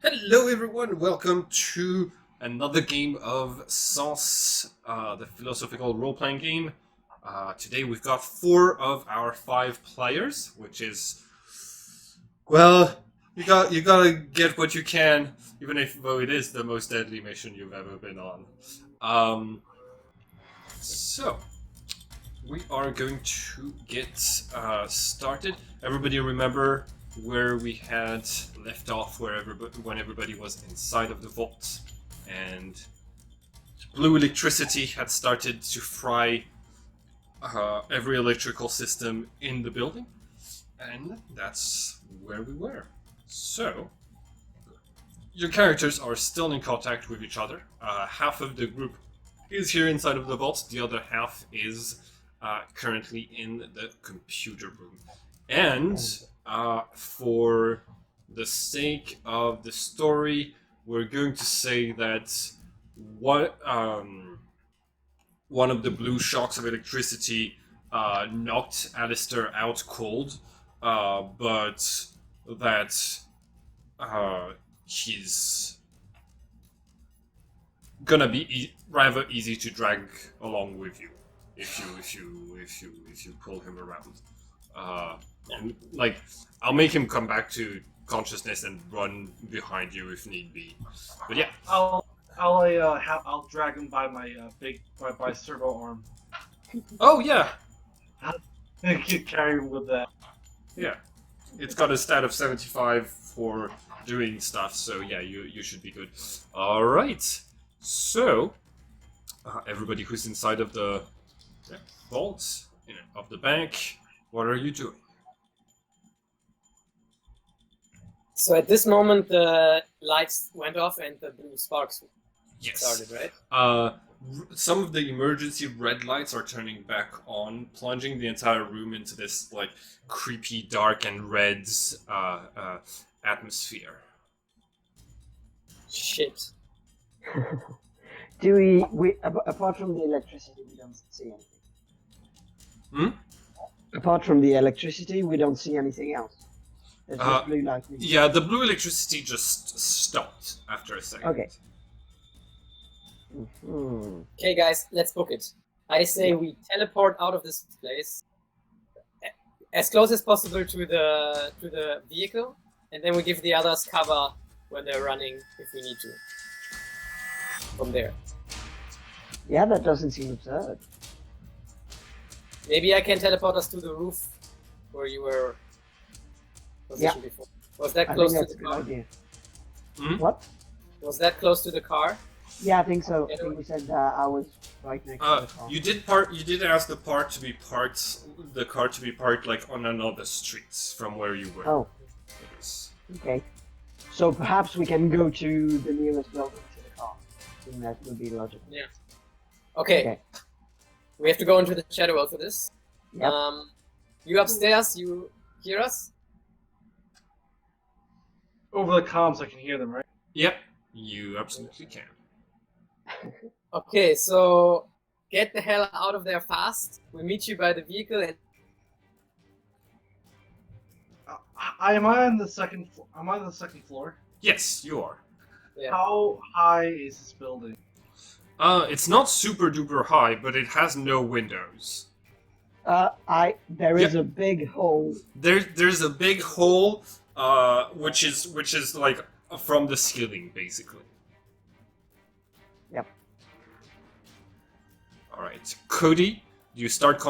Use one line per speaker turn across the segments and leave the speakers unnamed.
Hello everyone, welcome to another game of Sens, the philosophical role-playing game. Today we've got 4 of our 5 players, which is, well, you gotta get what you can, even if though it is the most deadly mission you've ever been on. Um, so we are going to get started. Everybody remember where we had left off, when everybody was inside of the vault, and blue electricity had started to fry every electrical system in the building, and that's where we were. So, your characters are still in contact with each other. Half of the group is here inside of the vault, the other half is currently in the computer room. And for the sake of the story, we're going to say that what one of the blue shocks of electricity knocked Alistair out cold, but that he's gonna be rather easy to drag along with you if you pull him around. And like, I'll make him come back to consciousness and run behind you if need be. But yeah,
I'll drag him by my by servo arm.
oh yeah,
And carry him with that.
yeah. It's got a stat of 75 for doing stuff, so yeah, you should be good. All right. So everybody who's inside of the vault, of the bank, what are you doing?
So at this moment, the lights went off and the blue sparks
Yes.
started, right?
Some of the emergency red lights are turning back on, plunging the entire room into this like creepy, dark and red atmosphere.
Shit.
Do we apart from the electricity, we don't see anything.
Hmm?
Apart from the electricity, we don't see anything else. There's just blue light.
Yeah, the blue electricity just stopped after a second.
Okay. Hmm.
Okay, guys, let's book it. I say we teleport out of this place as close as possible to the vehicle, and then we give the others cover when they're running if we need to. From there.
Yeah, that doesn't seem absurd.
Maybe I can teleport us to the roof where you were positioned before. Was that
I
close
think
to
that's
the
a
car?
good idea.
Hmm?
What?
Was that close to the car?
Yeah, I think so. I
Yeah.
think we said I was right next to the car.
You did ask the car to be parked like on another street from where you were.
Oh,
Yes.
okay. So perhaps we can go to the nearest building to the car. I think that would be logical.
Okay.
Okay.
We have to go into the shadow world for this.
Yep.
You upstairs, you hear us?
Over the comms, I can hear them, right?
Yep, you absolutely can.
Okay, so get the hell out of there fast. We'll meet you by the vehicle and
Am I on the second? Am I on the second floor?
Yes, you are.
yeah.
How high is this building?
It's not super duper high, but it has no windows.
There is a big hole.
There's a big hole, which is like from the ceiling, basically.
Yep.
All right, Cody, you start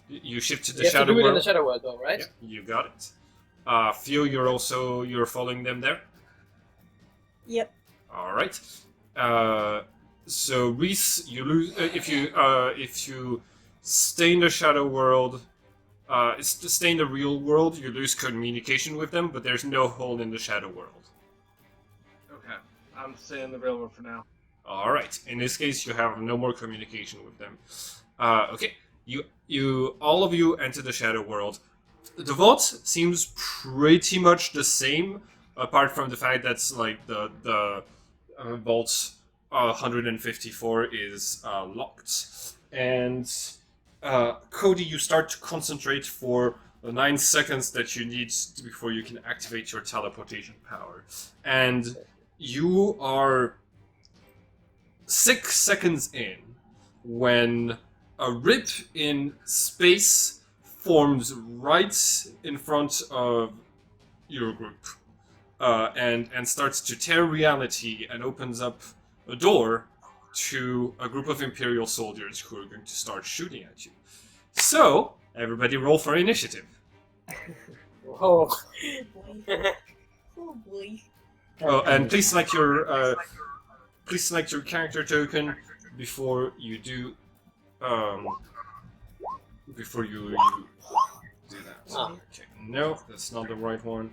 you shift to the
You have to
shadow
do it in
world.
the shadow world though, right?
Yeah, you got it. Theo, you're following them there.
Yep.
All right. So Reese, you lose if you stay in the shadow world. Stay in the real world, you lose communication with them, but there's no hole in the shadow world.
Okay, I'm staying in the railroad for now.
All right. In this case, you have no more communication with them. Okay. All of you enter the shadow world. The vault seems pretty much the same, apart from the fact that's like the vault 154 is locked. And Cody, you start to concentrate for the 9 seconds that you need before you can activate your teleportation power. And you are 6 seconds in when a rip in space forms right in front of your group and starts to tear reality and opens up a door to a group of Imperial soldiers who are going to start shooting at you. So, everybody roll for initiative.
Whoa.
Oh boy.
Oh, and please select your character token before you do before you do that.
Ah.
Okay, no, that's not the right one.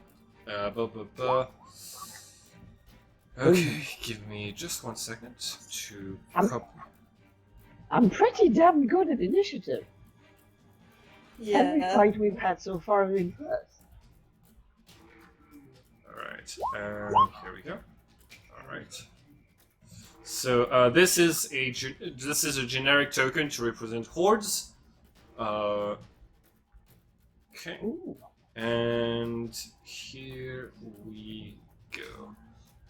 Okay, give me just 1 second to
I'm pretty damn good at initiative. Every
Yeah.
fight we've had so far, I've been first.
Alright, here we go. Alright. So this is a generic token to represent hordes. Okay.
Ooh.
And here we go.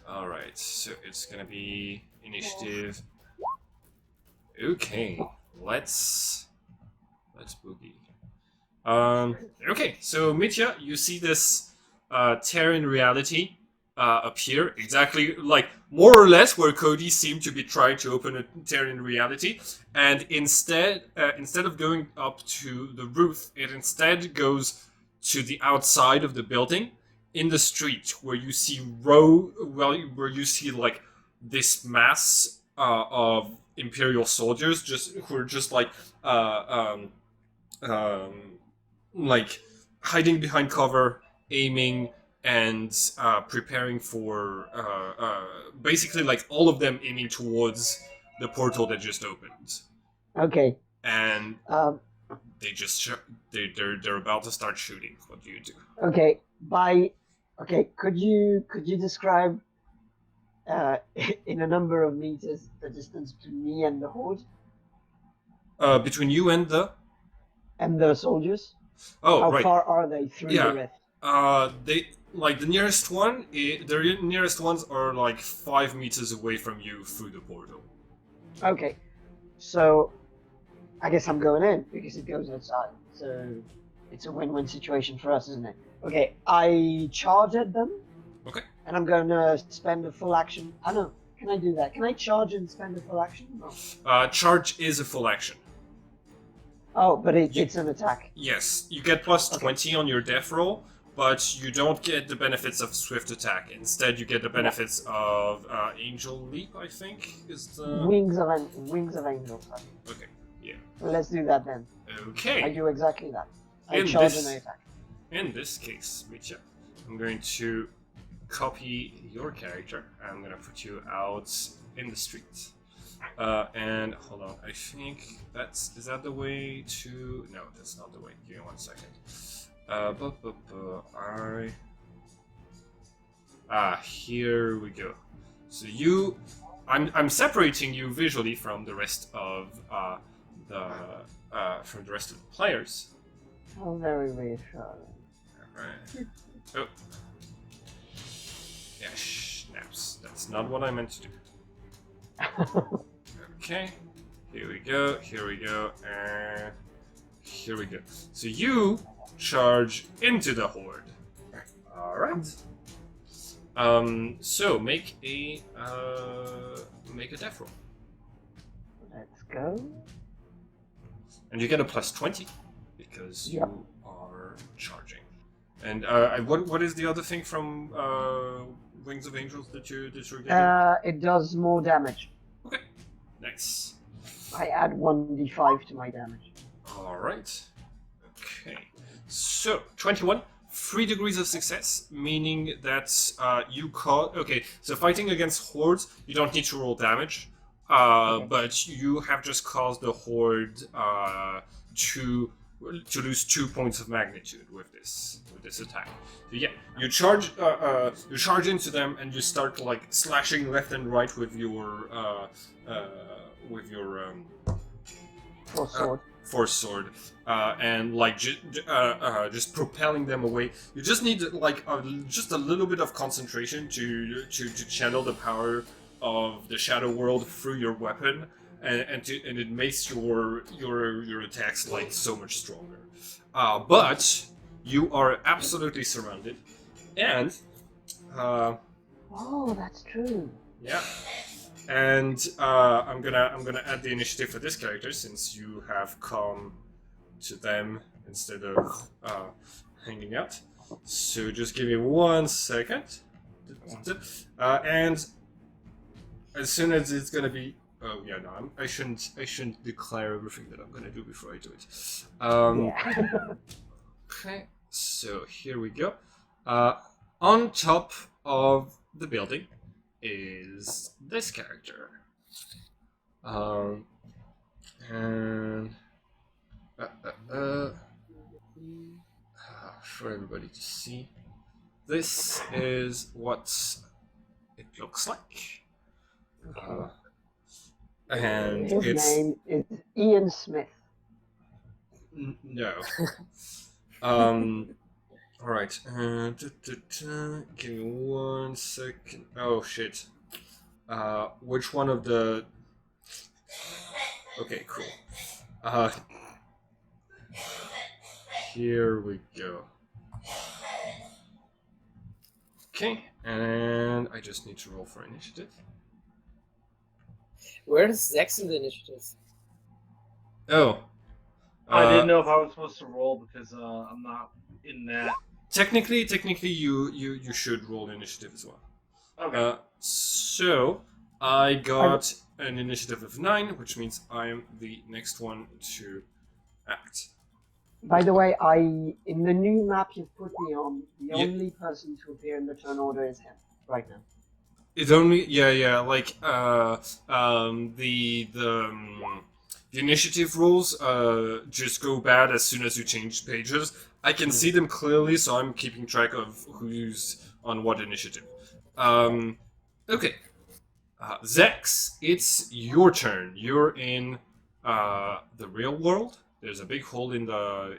Alright, so it's gonna be initiative. Okay, let's boogie. Okay, so Mitya, you see this tear in reality appear exactly like more or less where Cody seemed to be trying to open a tear in reality, and instead of going up to the roof, it instead goes to the outside of the building in the street where you see where you see like this mass of Imperial soldiers who are just like hiding behind cover, aiming, and preparing for basically like all of them aiming towards the portal that just opened,
Okay.
and
Um.
they just they're about to start shooting. What do you do?
Okay. Okay. Could you describe in a number of meters the distance between me and the horde
Between you and the
soldiers?
oh
How
right
far are they through
Yeah.
the rift?
They like the nearest one. The nearest ones are like 5 meters away from you through the portal.
Okay. So I guess I'm going in because it goes outside. So it's a win-win situation for us, isn't it? Okay. I charge at them.
Okay.
And I'm going to spend a full action. I don't know. Can I do that? Can I charge and spend a full action? No.
Charge is a full action.
Oh, but it's an attack.
Yes, you get plus 20 on your death roll, but you don't get the benefits of swift attack. Instead, you get the benefits of Angel Leap, I think, is the...
Wings of angels.
Okay, yeah.
Well, let's do that then. I
Okay,
do exactly that. I
In
charge
this-
and I attack.
in this case, Mitya, I'm going to copy your character. I'm going to put you out in the street. And hold on, I think is that the way to... No, that's not the way. Give me 1 second. Here we go. So I'm separating you visually from the rest of the players.
Oh, very reassuring.
Alright. Oh. Yeah, snaps. That's not what I meant to do. Okay. Here we go, and here we go. So you charge into the horde. Alright. So make a death roll.
Let's go.
And you get a plus 20 because
Yep.
you are charging. And what is the other thing from Wings of Angels that you're getting?
It does more damage.
Okay. Nice.
I add 1d5 to my damage.
Alright. Okay. So 21. 3 degrees of success, meaning that you call. Okay, so fighting against hordes, you don't need to roll damage, but you have just caused the horde to lose 2 points of magnitude with this attack. So yeah, you charge into them and you start like slashing left and right with your
Full sword.
force sword, and like just propelling them away. You just need like just a little bit of concentration to channel the power of the shadow world through your weapon, and it makes your attacks like so much stronger. But you are absolutely surrounded, and
Oh, that's true.
yeah. And I'm gonna add the initiative for this character since you have come to them instead of hanging out. So just give me 1 second. And as soon as it's gonna be, oh yeah, no, I shouldn't declare everything that I'm gonna do before I do it.
Yeah.
Okay, so here we go. On top of the building is this character. And for everybody to see, this is what it looks like. And
His
it's
name is Ian Smith.
no. All right. Give me 1 second. Oh shit. Which one of the? Okay, cool. Here we go. Okay, and I just need to roll for initiative.
Where's Zex in the initiative?
Oh.
I didn't know if I was supposed to roll because I'm not in that.
Technically, you should roll initiative as well.
Okay.
So I got an initiative of 9, which means I am the next one to act.
By the way, in the new map you've put me on, the only person to appear in the turn order is him right now.
It only like the initiative rules just go bad as soon as you change pages. I can see them clearly, so I'm keeping track of who's on what initiative. Okay, Zex, it's your turn. You're in the real world. There's a big hole in the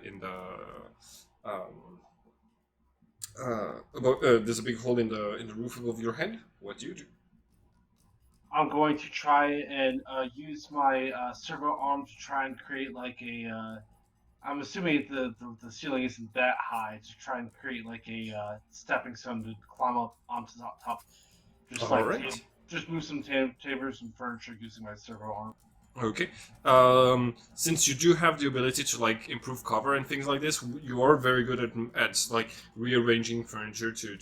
there's a big hole in the roof above your head. What do you do?
I'm going to try and use my servo arm to try and create like a. I'm assuming the ceiling isn't that high to try and create like a stepping stone to climb up onto the top. Just
All right.
Just move some tables and furniture using my servo arm.
Okay. Since you do have the ability to like improve cover and things like this, you are very good at like rearranging furniture to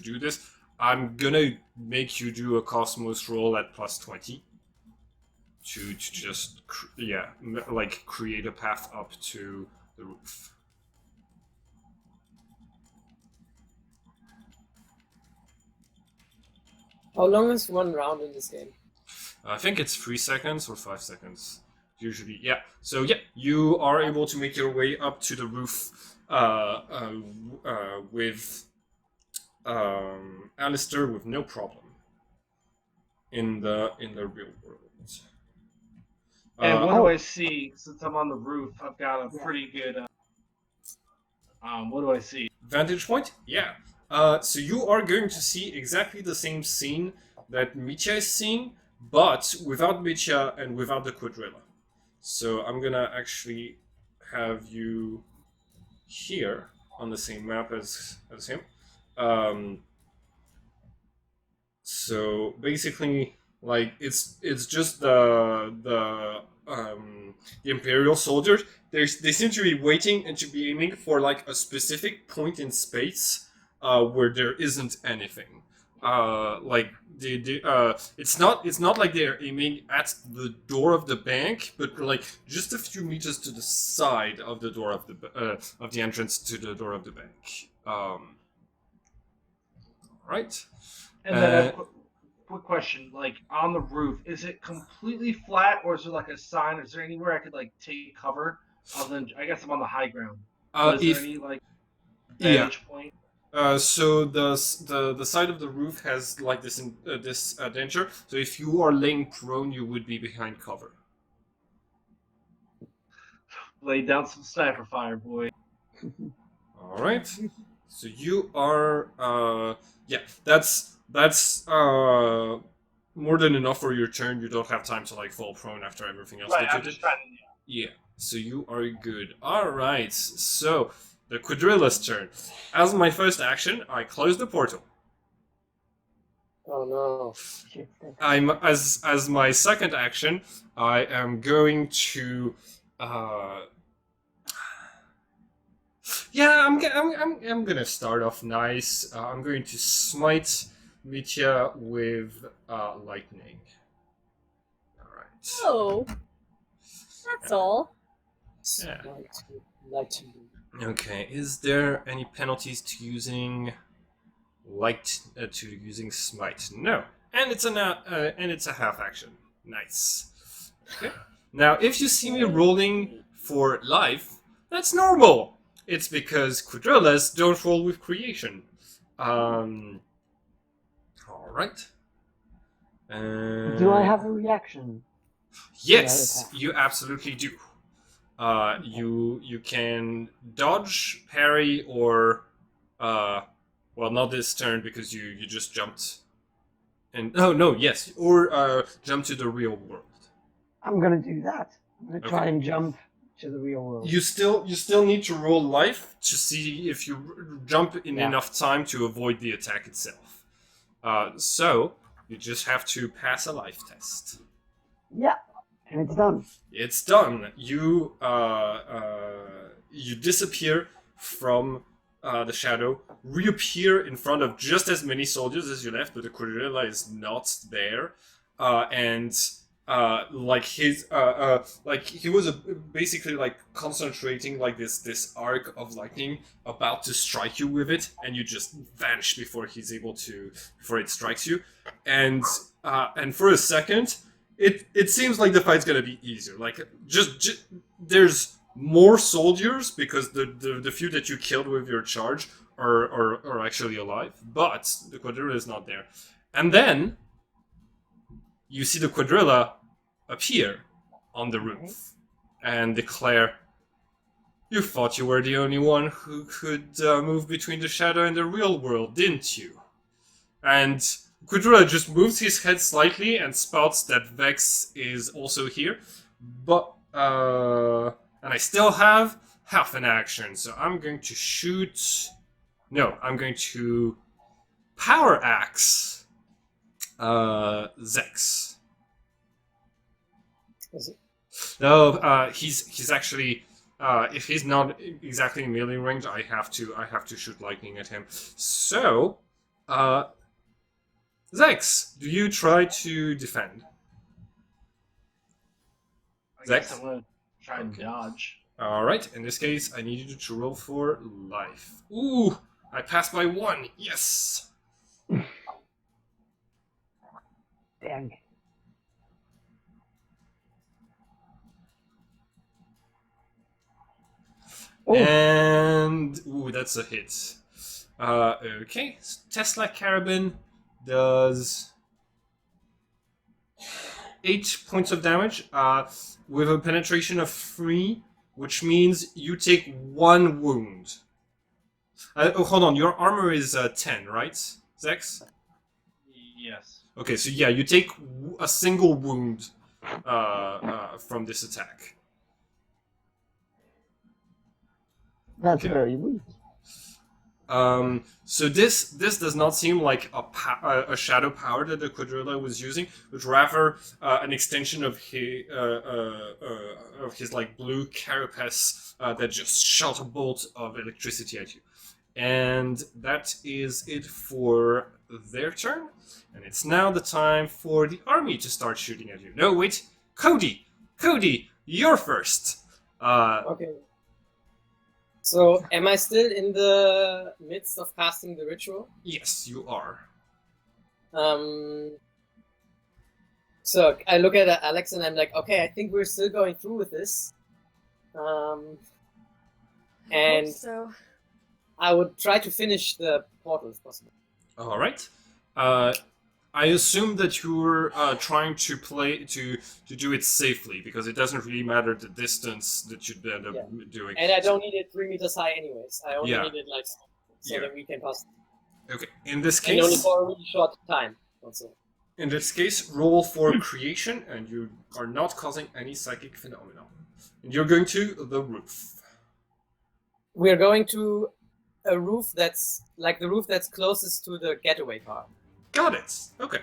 do this. I'm gonna make you do a Cosmos roll at +20 to just like create a path up to the roof.
How long is one round in this game?
I think it's 3 seconds or 5 seconds. Usually, yeah. So yeah, you are able to make your way up to the roof with Alistair with no problem in the real world.
And what do I see? Since I'm on the roof, I've got a pretty good. What do I see?
Vantage point? Yeah. So you are going to see exactly the same scene that Mitya is seeing, but without Mitya and without the quadrilla. So I'm gonna actually have you here on the same map as him. So basically, like it's just the Imperial soldiers. They seem to be waiting and to be aiming for like a specific point in space where there isn't anything. It's not like they're aiming at the door of the bank, but like just a few meters to the side of the door of the entrance to the door of the bank. Right.
And then a quick question: like on the roof, is it completely flat, or is there like a sign? Is there anywhere I could like take cover? Other than I guess I'm on the high ground. Is there any like vantage point?
So the side of the roof has like this denture. So if you are laying prone, you would be behind cover.
Lay down some sniper fire, boy.
All right. So you are. Yeah, that's more than enough for your turn. You don't have time to like fall prone after everything else
Right,
that you
I'm
did.
just trying to.
Yeah. So you are good. All right. So the quadrilla's turn. As my first action, I close the portal.
Oh no.
Shit, that's-
I'm as my second action, I am going to. Yeah, I'm gonna start off nice. I'm going to smite Mitya with lightning. All right.
Oh, that's all.
Yeah.
Light.
Okay. Is there any penalties to using light to using smite? No. And it's a half action. Nice. Okay. Now, if you see me rolling for life, that's normal. It's because quadrillas don't roll with creation. All right.
Do I have a reaction?
Yes, you absolutely do. You can dodge, parry, or well, not this turn because you just jumped. And no, yes, or jump to the real world.
I'm gonna do that. I'm gonna try
Okay.
and jump to the real world.
You still need to roll life to see if you jump in
Yeah.
enough time to avoid the attack itself. So you just have to pass a life test.
Yeah, and it's done.
It's done. You you disappear from the shadow, reappear in front of just as many soldiers as you left, but the quadrilla is not there, and like his like he was basically like concentrating like this arc of lightning about to strike you with it, and you just vanish before it strikes you, and for a second. It seems like the fight's gonna be easier. Like just there's more soldiers because the few that you killed with your charge are actually alive, but the quadrilla is not there. And then you see the quadrilla appear on the roof and declare, "You thought you were the only one who could move between the shadow and the real world, didn't you?" And Quadrilla just moves his head slightly and spouts that Vex is also here. But, and I still have half an action, so I'm going to shoot. No, I'm going to power axe Zex.
Is it?
No, he's actually. If he's not exactly in melee range, I have to shoot lightning at him. So, Zex, do you try to defend?
I guess
Zex?
I'm gonna try and
Okay.
dodge.
Alright, in this case, I need you to roll for life. Ooh, I passed by 1. Yes!
Dang. Oh,
And ooh, that's a hit. Okay, so Tesla Carabin does 8 points of damage with a penetration of 3, which means you take 1 wound. Hold on, your armor is 10, right, Zex?
Yes.
Okay, so yeah, you take a single wound from this attack.
that's
okay.
very weak.
So this does not seem like a shadow power that the quadrilla was using, but rather an extension of his like blue carapace that just shot a bolt of electricity at you. And that is it for their turn. And it's now the time for the army to start shooting at you. No, wait, Cody, you're first.
Okay. So, am I still in the midst of casting the ritual?
Yes, you are.
So I look at Alex and I'm like, okay, I think we're still going through with this. And
Hope so.
I would try to finish the portal if possible.
All right. I assume that you're trying to do it safely because it doesn't really matter the distance that you'd end up doing.
And I don't need it 3 meters high anyways. I only
Yeah.
need it like so that we can pass.
Okay, in this
And only
case,
for a really short time. Also.
roll for creation, and you are not causing any psychic phenomenon. And you're going to the roof.
We're going to a roof that's like the roof that's closest to the getaway part.
Got it. Okay.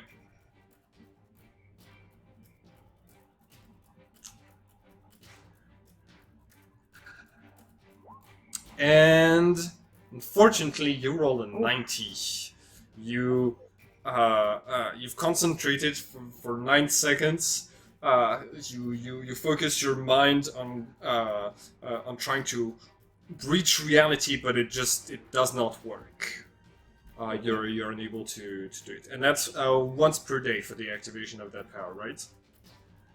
And unfortunately, you roll a 90. You've concentrated for 9 seconds. You focus your mind on trying to breach reality, but it does not work. You're unable to do it, and that's once per day for the activation of that power, right?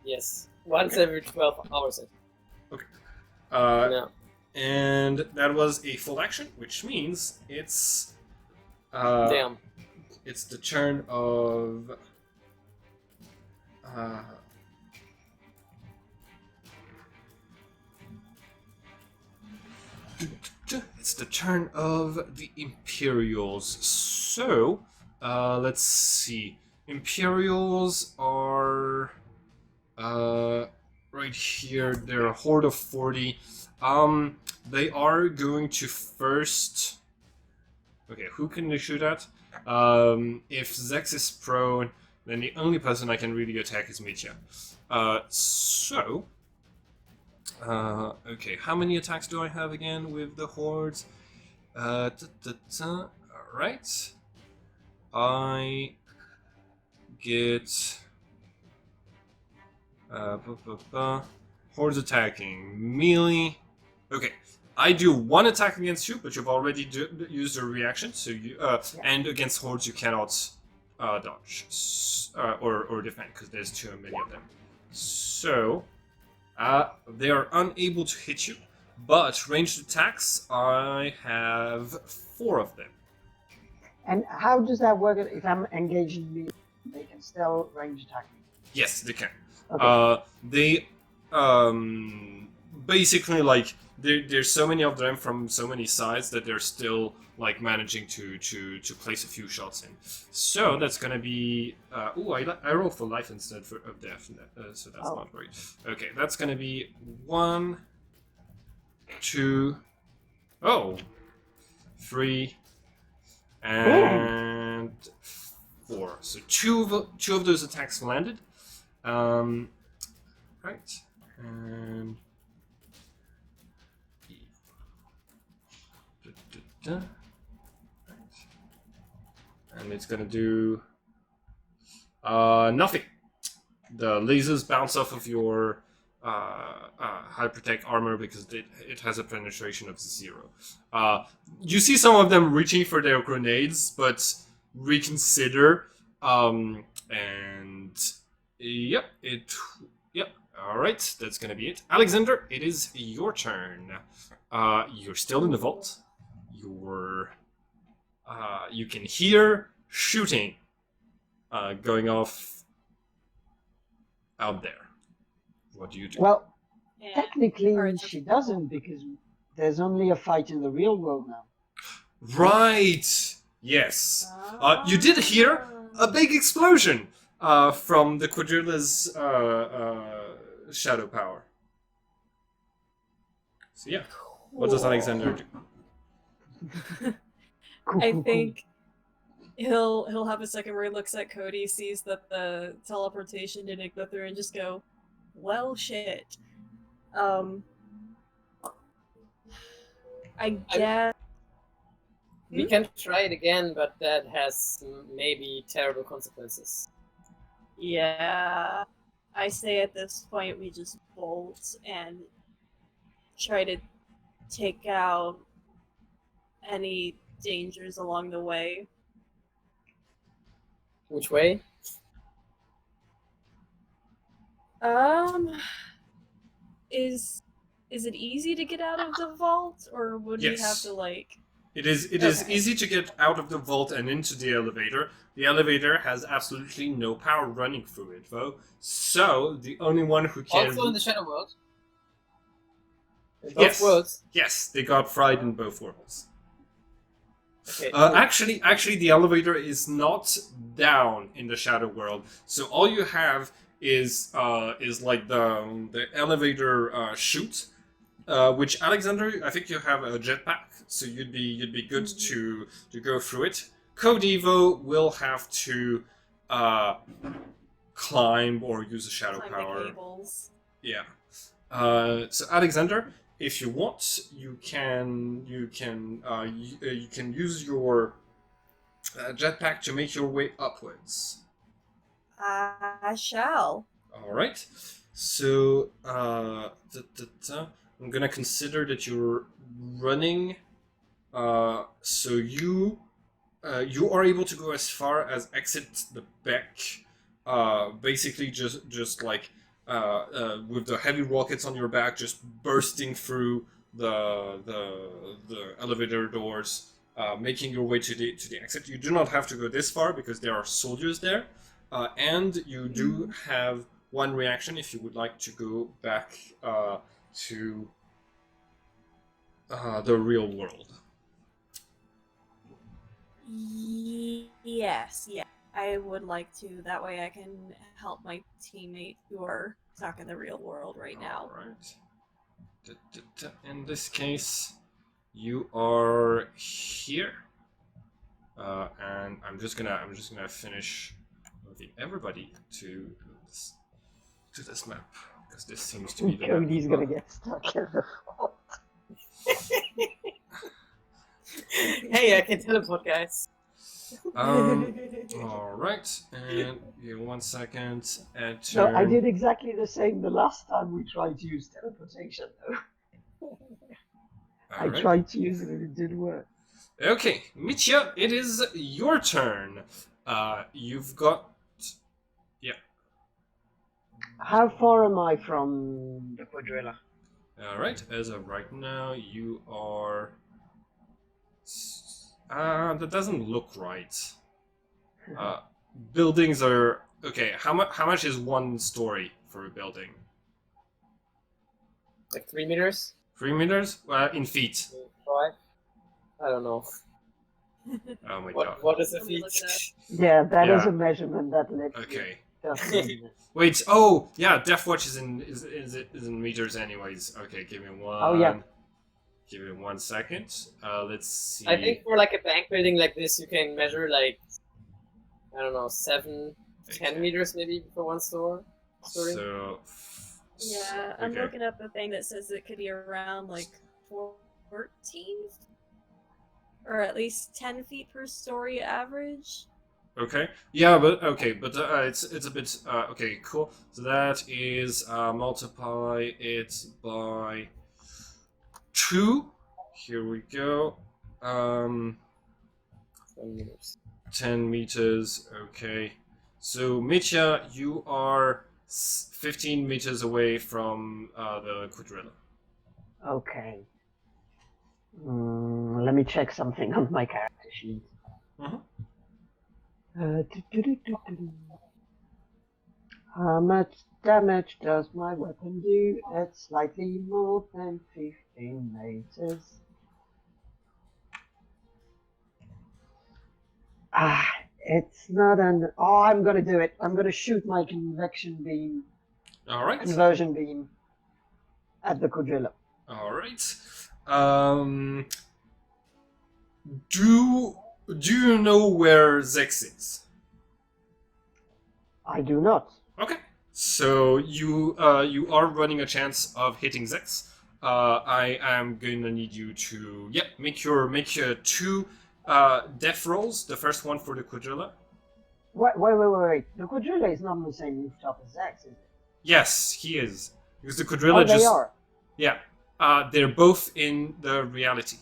Yes, once
Okay.
every 12 hours.
No. And that was a full action, which means it's
Damn.
it's the turn of it's the turn of the Imperials. So let's see. Imperials are right here. They're a horde of 40. They are going to first. Okay, who can they shoot at? If Zex is prone, then the only person I can really attack is Mitya. Okay, how many attacks do I have again with the hordes? Alright. I get. Hordes attacking. Melee. Okay. I do 1 attack against you, but you've already used a reaction, so you and against hordes you cannot dodge or defend because there's too many of them. So they are unable to hit you, but ranged attacks I have 4 of them.
And how does that work if I'm engaged in melee? They can still range attack me.
Yes, they can.
Okay.
They basically like. There's so many of them from so many sides that they're still like managing to place a few shots in. So that's gonna be. I roll for life instead of death, so that's not great. Okay, that's gonna be 1, 2, 3, and 4. So two of those attacks landed. Right, and. And it's gonna do nothing. The lasers bounce off of your high protect armor because it has a penetration of 0. You see some of them reaching for their grenades, but reconsider. And yep, all right, that's gonna be it. Alexander, it is your turn. You're still in the vault. You can hear shooting going off out there. What do you do?
Well,
And
technically
Alright,
she doesn't because there's only a fight in the real world now.
Right. Yes. You did hear a big explosion from the Quadrilla's shadow power. So yeah, what does Alexander do?
I think he'll have a second where he looks at Cody, sees that the teleportation didn't go through, and just go, "Well, shit." I guess.
We can try it again, but that has maybe terrible consequences.
Yeah, I say at this point we just bolt and try to take out any dangers along the way.
Which way?
Is it easy to get out of the vault, or would we have
Yes.
to like?
It is
Okay.
easy to get out of the vault and into the elevator. The elevator has absolutely no power running through it, though. So the only one who can
Also in the Shadow World. In both
Yes.
worlds.
Yes, they got fried in both worlds.
Okay.
Actually, the elevator is not down in the Shadow World. So all you have is like the elevator chute, which Alexander, I think you have a jetpack, so you'd be good to go through it. Cody though will have to climb or use a shadow
Climb
power.
the cables.
Yeah. So Alexander, if you want, you can use your jetpack to make your way upwards.
I shall.
All right. So I'm gonna consider that you're running. So you are able to go as far as exit the back. Basically, just like with the heavy rockets on your back, just bursting through the elevator doors, making your way to the exit. You do not have to go this far because there are soldiers there, and you do have one reaction if you would like to go back to the real world.
Yes, yeah. I would like to. That way I can help my teammate who are stuck in the real world right now.
All right. In this case, you are here, and I'm just gonna finish moving everybody to this map because this seems to be the
Cody's
map.
gonna get stuck in the vault.
Hey, I can teleport, guys.
All right, and give me 1 second. Enter.
No, I did exactly the same the last time we tried to use teleportation, though. I
All right.
tried to use it and it didn't work.
Okay, Mitya, it is your turn. You've got.
How far am I from the quadrilla?
All right, as of right now, you are. That doesn't look right. Buildings are okay. How much is one story for a building?
Like 3 meters?
3 meters? In feet.
5? I don't know.
Oh my god.
What is a
Let me
feet?
look it up.
Yeah, that is
Yeah.
a measurement that lets
Okay.
you.
Wait. Oh, yeah. Death Watch is in meters, anyways. Okay. Give me one.
Oh, yeah.
Give me 1 second. Let's see.
I think for like a bank building like this, you can measure like, I don't know, 7, 10 meters maybe for one story.
So.
Yeah, I'm
okay.
looking up a thing that says it could be around like 14 or at least 10 feet per story average.
Okay. Yeah, but it's a bit okay. Cool. So that is multiply it by 2. Here we go.
10 meters.
10 meters. Okay. So Mitya, you are 15 meters away from the quadrilla.
Okay. Let me check something on my character sheet. How much damage does my weapon do? It's slightly more than 15 meters. It's not an. Oh, I'm gonna do it. I'm gonna shoot my convection beam,
All right.
conversion beam, at the quadrilla.
All right. Do you know where Zex is?
I do not.
Okay. So you are running a chance of hitting Zex. I am gonna need you to make your 2 death rolls. The first one for the quadrilla.
Wait. The quadrilla is not on the same rooftop as Zex, is it?
Yes, he is because the quadrilla
They are.
Yeah. They're both in the reality.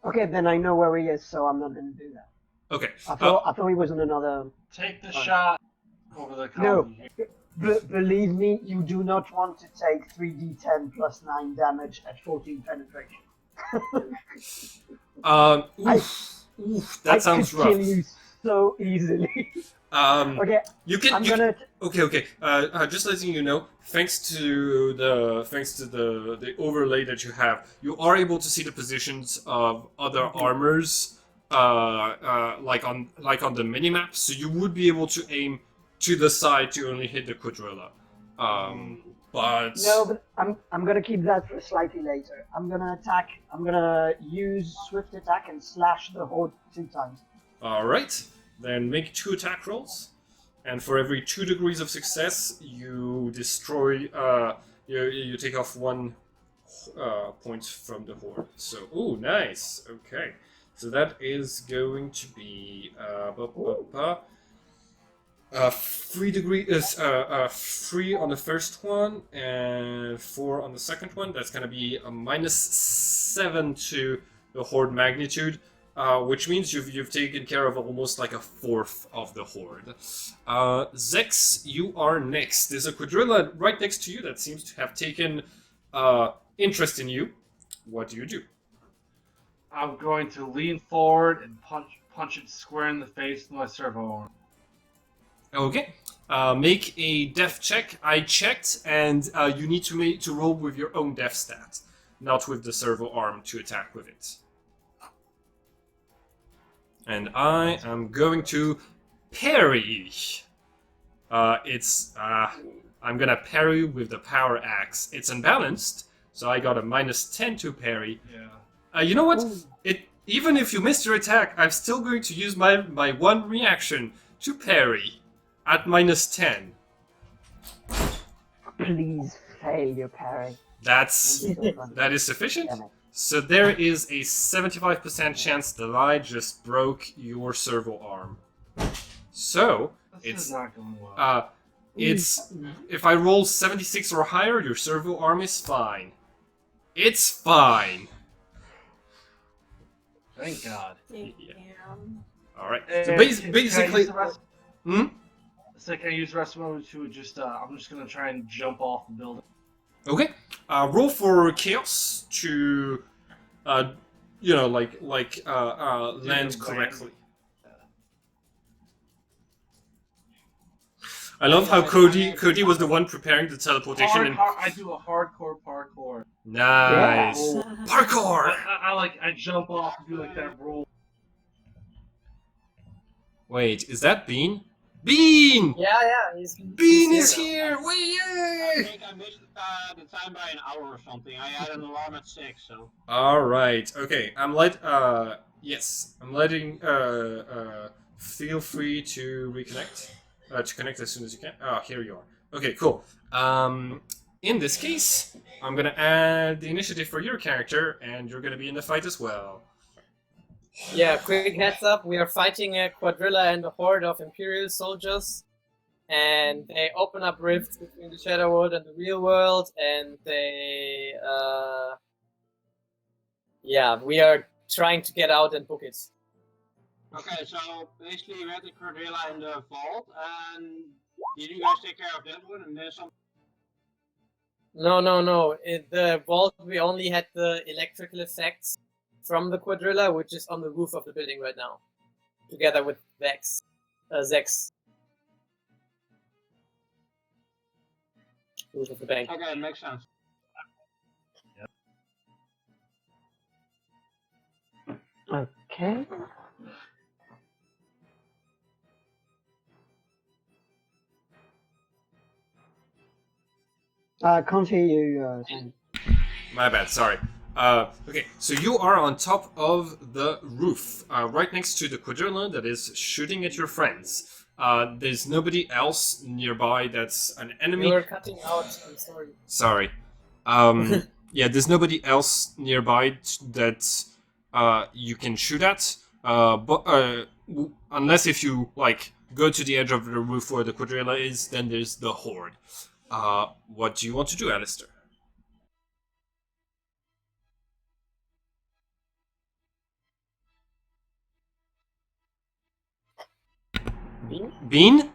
Okay, then I know where he is, so I'm not gonna do that.
Okay.
I thought he was in another.
Take the shot over the
No.
colony.
Believe me, you do not want to take 3d10 plus 9 damage at 14 penetration.
That
I
sounds
could
rough.
kill you so easily. Okay,
You can.
I'm
you
gonna.
Okay. Just letting you know, thanks to the overlay that you have, you are able to see the positions of other armors, like on the minimap. So you would be able to aim to the side to only hit the quadrilla. But
No, but I'm gonna keep that for slightly later. I'm gonna attack. I'm gonna use swift attack and slash the horde 2 times.
all right, then make 2 attack rolls, and for every 2 degrees of success, you destroy. You take off 1 point from the horde. So, ooh, nice. Okay, so that is going to be 3 degrees, 3 on the first one and 4 on the second one. That's going to be a -7 to the horde magnitude, which means you've taken care of almost like a fourth of the horde. Zex, you are next. There's a quadrilla right next to you that seems to have taken interest in you. What do you do?
I'm going to lean forward and punch it square in the face with my servo arm.
Okay. Make a def check. I checked, and you need to roll with your own def stat, not with the servo arm to attack with it. And I am going to parry. I'm gonna parry with the power axe. It's unbalanced, so I got a -10 to parry.
Yeah.
You know what? Even if you missed your attack, I'm still going to use my 1 reaction to parry at -10.
Please fail your parry.
That is sufficient.
Damn it.
So there is a 75% chance that I just broke your servo arm. So
This is not going well.
it's if I roll 76 or higher, your servo arm is fine. It's fine.
Thank God.
Damn.
All right.
And
So
can I
basically,
use the rest-
hmm?
So can I use the rest of my move to just? I'm just gonna try and jump off the building.
Okay. Roll for chaos to, land correctly. I love how Cody was the one preparing the teleportation. And
I do a hardcore parkour.
nice
Yeah.
parkour.
I jump off and do like that roll.
Wait, is that Bean? Bean!
Yeah,
Bean
he's
is
here now.
here! Wait,
I
yay!
think I missed the time by an hour or something. I had an alarm at 6, so.
Alright, okay. I'm letting feel free to reconnect. To connect as soon as you can. Oh, here you are. Okay, cool. In this case, I'm gonna add the initiative for your character, and you're gonna be in the fight as well.
Yeah, quick heads up, we are fighting a quadrilla and a horde of Imperial soldiers. And they open up rifts between the shadow world and the real world, and they, we are trying to get out and book it.
Okay, so basically we had the Cordilla in the vault, and did you guys take care of that one? And there's some.
No. In the vault, we only had the electrical effects from the quadrilla, which is on the roof of the building right now, together with Zex. Roof of the bank.
Okay, it makes sense.
Okay. I can't hear you, Sam.
My bad, sorry. Okay, so you are on top of the roof, right next to the quadrilla that is shooting at your friends. There's nobody else nearby that's an enemy.
You were cutting out, I'm sorry.
Sorry. Yeah, there's nobody else nearby that you can shoot at. Unless if you go to the edge of the roof where the quadrilla is, then there's the horde. What do you want to do, Alistair? Bean?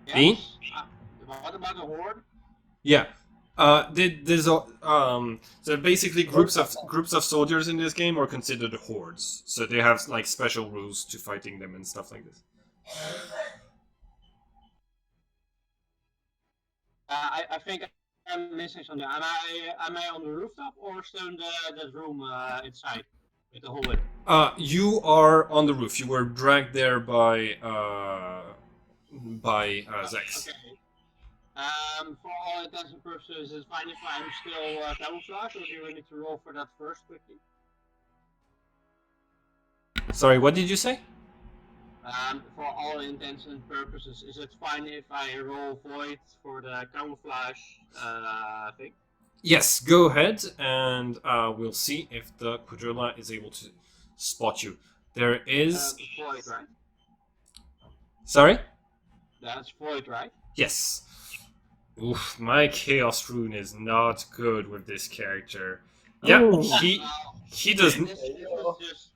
Yes?
Bean?
What about the horde?
Yeah. So basically groups of soldiers in this game are considered hordes. So they have like special rules to fighting them and stuff like this.
I think I'm missing something. Am I on the rooftop or still in that room inside with the hole in?
You are on the roof. You were dragged there by Zex.
Okay. For all intents and purposes, it's fine if I'm still camouflage, or do you need to roll for that first quickly?
Sorry, what did you say?
For all intents and purposes, is it fine if I roll void for the camouflage thing?
Yes, go ahead, and we'll see if the quadrilla is able to spot you. There is.
Void, right?
Sorry?
That's void, right?
Yes. Oof, my Chaos Rune is not good with this character. Yeah,
Ooh.
he doesn't.
This is just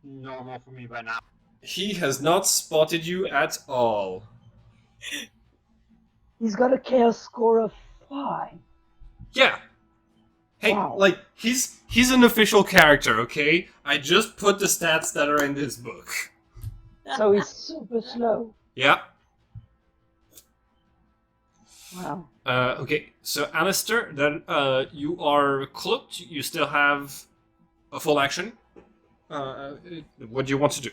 normal for me by now.
He has not spotted you at all.
He's got a chaos score of 5.
Yeah. Hey,
Wow.
like he's an official character, okay? I just put the stats that are in this book.
So he's super slow.
Yeah.
Wow.
Okay, so Alistair, then you are cloaked. You still have a full action. What do you want to do?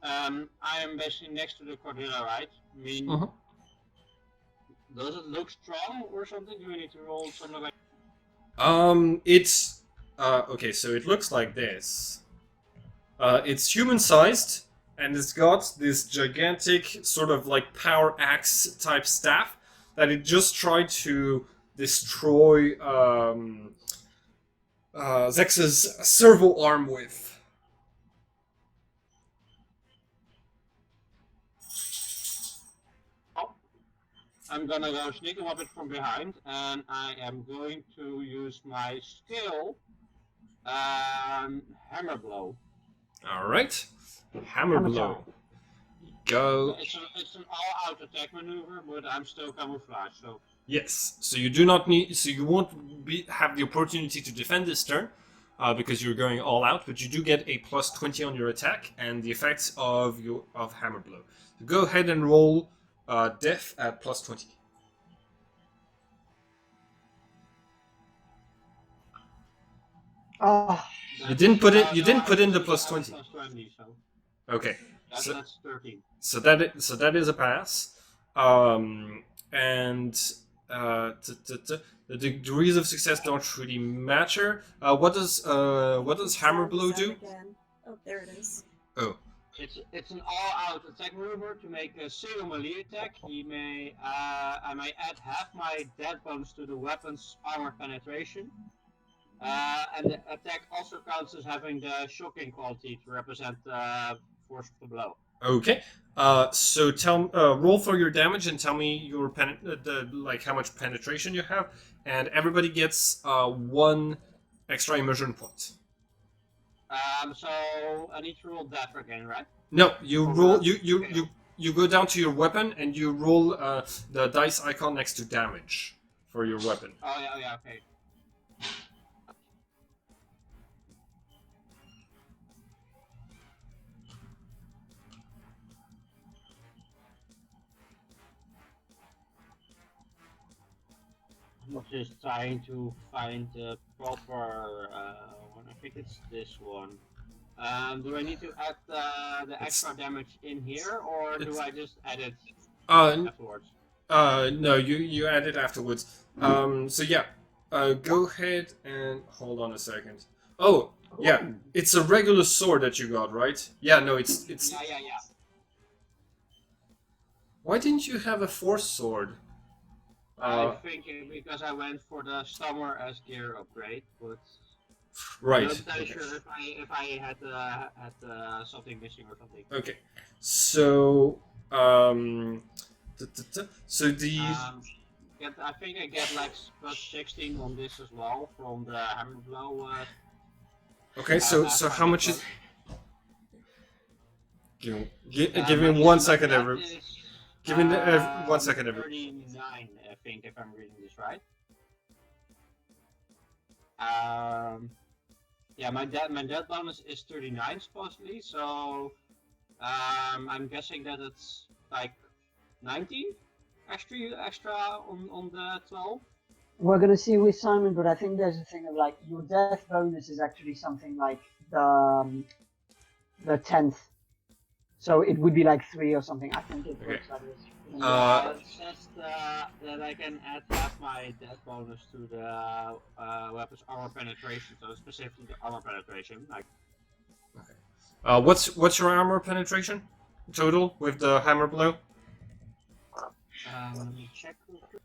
I am basically next to the Cordilla, right? I mean, does it look strong or something? Do we need to roll something like?
It's okay. So it looks like this. It's human-sized, and it's got this gigantic sort of like power axe type staff that it just tried to destroy Zex's servo arm with.
I'm gonna go sneak a bit from behind, and I am going to use my skill, hammer blow.
All right, hammer blow. Go.
It's an all-out attack maneuver, but I'm still camouflaged, so.
Yes. So you do not need. So you won't have the opportunity to defend this turn, because you're going all out. But you do get a plus 20 on your attack and the effects of hammer blow. So go ahead and roll. Death at plus 20.
Ah,
You didn't put it. You didn't put in the plus 20.
Plus 20, so
Okay.
that's,
So,
that's 13.
so that is a pass. And the degrees of success don't really matter. What does hammer blow do?
Again. Oh, there it is.
Oh.
It's an all-out attack maneuver to make a single melee attack. I may add half my dead bonus to the weapon's armor penetration. And the attack also counts as having the shocking quality to represent the force of the blow.
Okay. So roll for your damage and tell me your how much penetration you have, and everybody gets 1 extra immersion point.
So I need to roll that again, right?
No, you roll. You go down to your weapon and you roll the dice icon next to damage for your weapon.
Oh yeah, okay. I'm just trying to find the proper one. I think it's this one. Do I need to add the extra damage in here, or do I just add it afterwards?
No, you add it afterwards. So yeah, go ahead and hold on a second. Oh, yeah, it's a regular sword that you got, right? Yeah, no, it's.
Yeah.
Why didn't you have a force sword?
I think because I went for the summer as gear upgrade, but
Right.
I'm not entirely sure if I had something missing or something.
Okay, so so the
I think I get like plus 16 on this as well from the hammer blow.
okay, so how much is? Give me
my
1 second,
that
every.
is
Give me 1 second.
39, I think, if I'm reading this right. Yeah, my death bonus is 39 supposedly, so I'm guessing that it's like 90 extra on the 12.
We're gonna see with Simon, but I think there's a thing of like your death bonus is actually something like the 10th, so it would be like 3 or something. I think it works like this.
It says that I can add half my death bonus to the weapons armor penetration, so specifically the armor penetration. Like,
What's your armor penetration total with the hammer blow?
let me check real quick.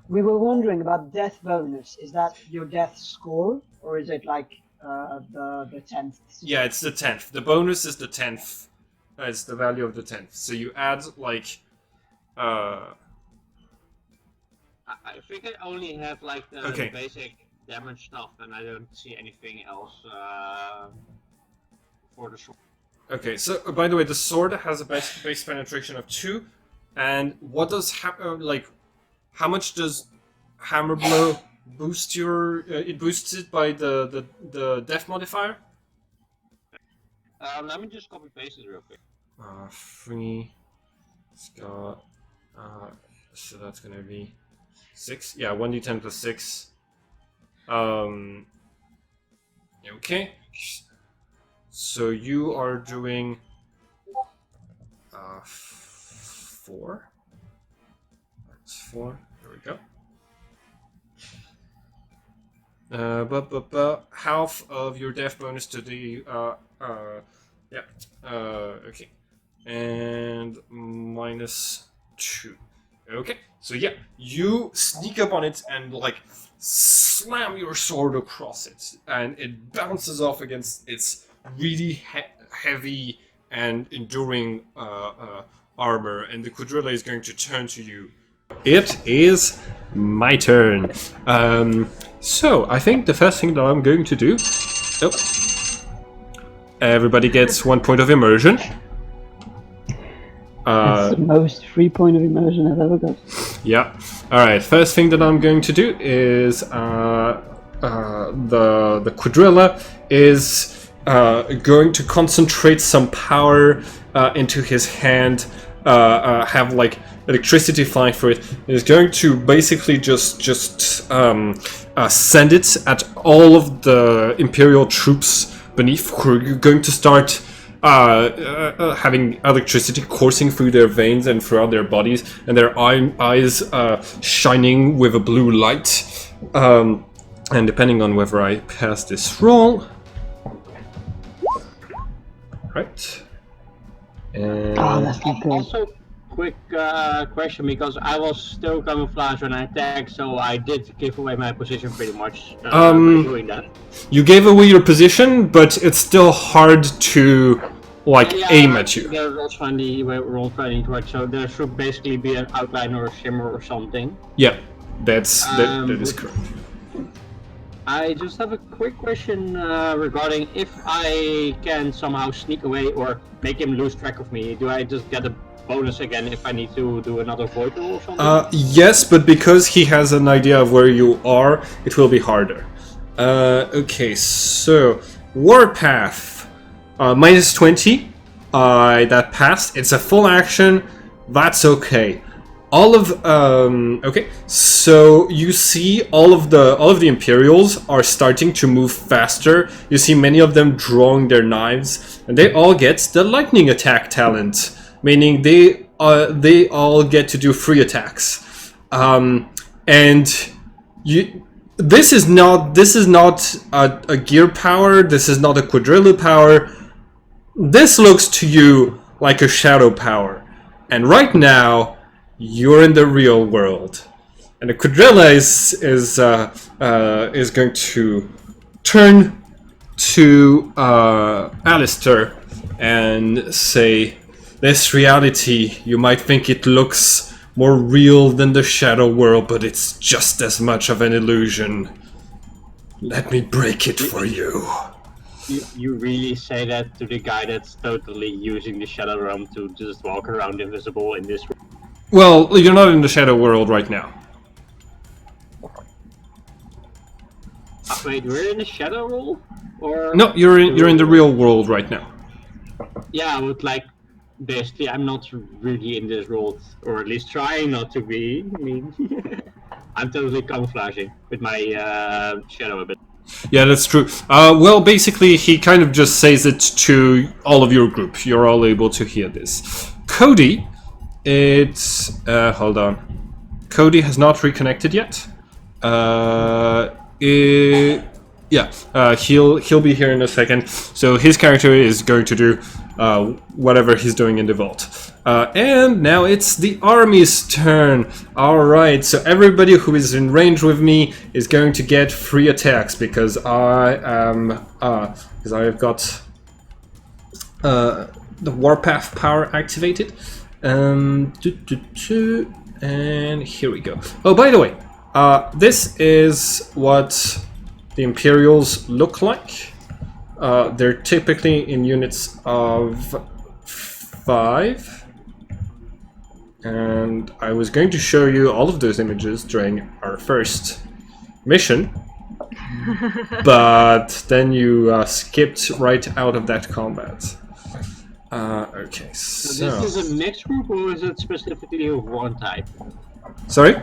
We were wondering about death bonus. Is that your death score, or is it like the 10th?
Yeah, it's the 10th. The bonus is the 10th. It's the value of the 10th. So you add like
I think I only have like the
Okay.
basic damage stuff, and I don't see anything else for the sword.
Okay, so by the way, the sword has a base penetration of 2, and what does how much does hammer blow boost your? It boosts it by the death modifier.
Let me just copy paste it real quick.
3. It's got so that's gonna be 6. Yeah, 1d10 plus 6. Okay. So you are doing 4. That's 4. There we go. Half of your death bonus to the okay, and -2. Okay, so yeah, you sneak up on it and like slam your sword across it, and it bounces off against its really heavy and enduring armor, and the quadrilla is going to turn to you. It is my turn. So I think the first thing that I'm going to do. Oh, everybody gets 1 point of immersion.
That's the most free point of immersion I've ever got.
Yeah. All right. First thing that I'm going to do is the quadrilla is going to concentrate some power into his hand. Have like electricity flying through it. It's going to basically just send it at all of the Imperial troops beneath, who are going to start having electricity coursing through their veins and throughout their bodies, and their eyes shining with a blue light. And depending on whether I pass this roll, right? And
That's not good.
Also, quick question, because I was still camouflaged when I attacked, so I did give away my position pretty much by doing that.
You gave away your position, but it's still hard to aim at you.
There's also in the roll training work, so there should basically be an outline or a shimmer or something.
Yeah, that is correct.
I just have a quick question regarding if I can somehow sneak away or make him lose track of me. Do I just get a bonus again if I need to do another void roll or something?
Yes, but because he has an idea of where you are, it will be harder. Okay, so Warpath, -20. That passed. It's a full action. That's okay. All of okay, so you see all of the Imperials are starting to move faster. You see many of them drawing their knives, and they all get the lightning attack talent, meaning they all get to do 3 attacks. And this is not a gear power. This is not a quadrilla power. This looks to you like a shadow power, and right now you're in the real world, and the quadrilla is going to turn to Alistair and say, "This reality, you might think it looks more real than the shadow world, but it's just as much of an illusion. Let me break it for you."
You really say that to the guy that's totally using the Shadow Realm to just walk around invisible in this room?
Well, you're not in the shadow world right now.
Wait, we're in the shadow role? Or
No, you're in the real world right now.
yeah, I would like basically I'm not really in this world, or at least trying not to be. I mean I'm totally camouflaging with my shadow a bit.
Yeah, that's true. Well, basically, he kind of just says it to all of your group. You're all able to hear this. Cody, it's... hold on. Cody has not reconnected yet. He'll be here in a second. So his character is going to do whatever he's doing in the vault. And now it's the army's turn. Alright, so everybody who is in range with me is going to get free attacks because I am... because I've got the Warpath power activated. And here we go. Oh, by the way, this is what the Imperials look like. They're typically in units of 5. And I was going to show you all of those images during our first mission. But then you skipped right out of that combat. Okay, so...
This is a mixed group, or is it specifically of one type?
Sorry?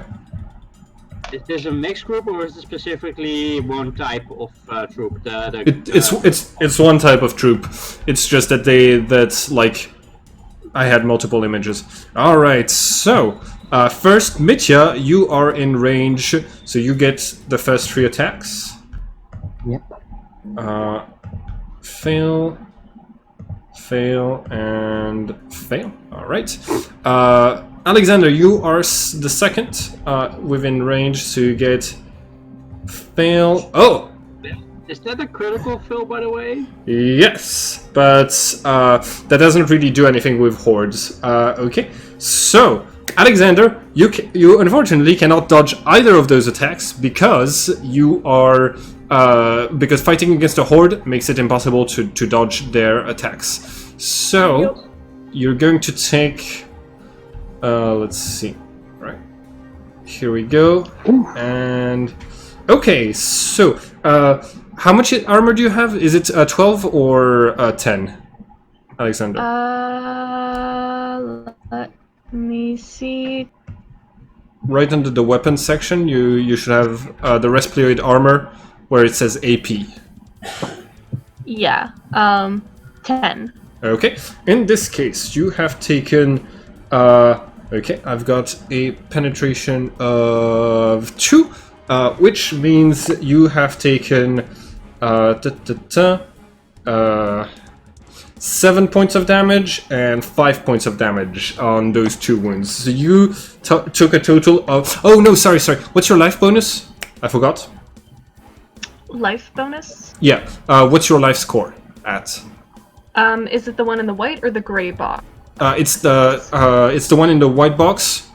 Is this a mixed group, or is it specifically one type of troop?
It's one type of troop. It's just that that's like... I had multiple images. Alright, so... first, Mitya, you are in range, so you get the first 3 attacks.
Yep.
Fail, and fail. Alright. Alexander, you are the second within range, so you get fail. Oh!
Is that a critical fail, by the way?
Yes, but that doesn't really do anything with hordes. Okay, so Alexander, you unfortunately cannot dodge either of those attacks because you are because fighting against a horde makes it impossible to dodge their attacks. So you're going to take. Let's see. Right, here we go. And okay, so how much armor do you have? Is it 12 or 10, Alexander?
Let me see.
Right under the weapons section, you should have the Resploid armor where it says AP.
Yeah, 10.
Okay, in this case, you have taken... okay, I've got a penetration of 2, which means you have taken... 7 points of damage and 5 points of damage on those 2 wounds. So you took a total of... Oh no, sorry. What's your life bonus? I forgot.
Life bonus?
Yeah. What's your life score at?
Is it the one in the white or the gray box?
It's the one in the white box.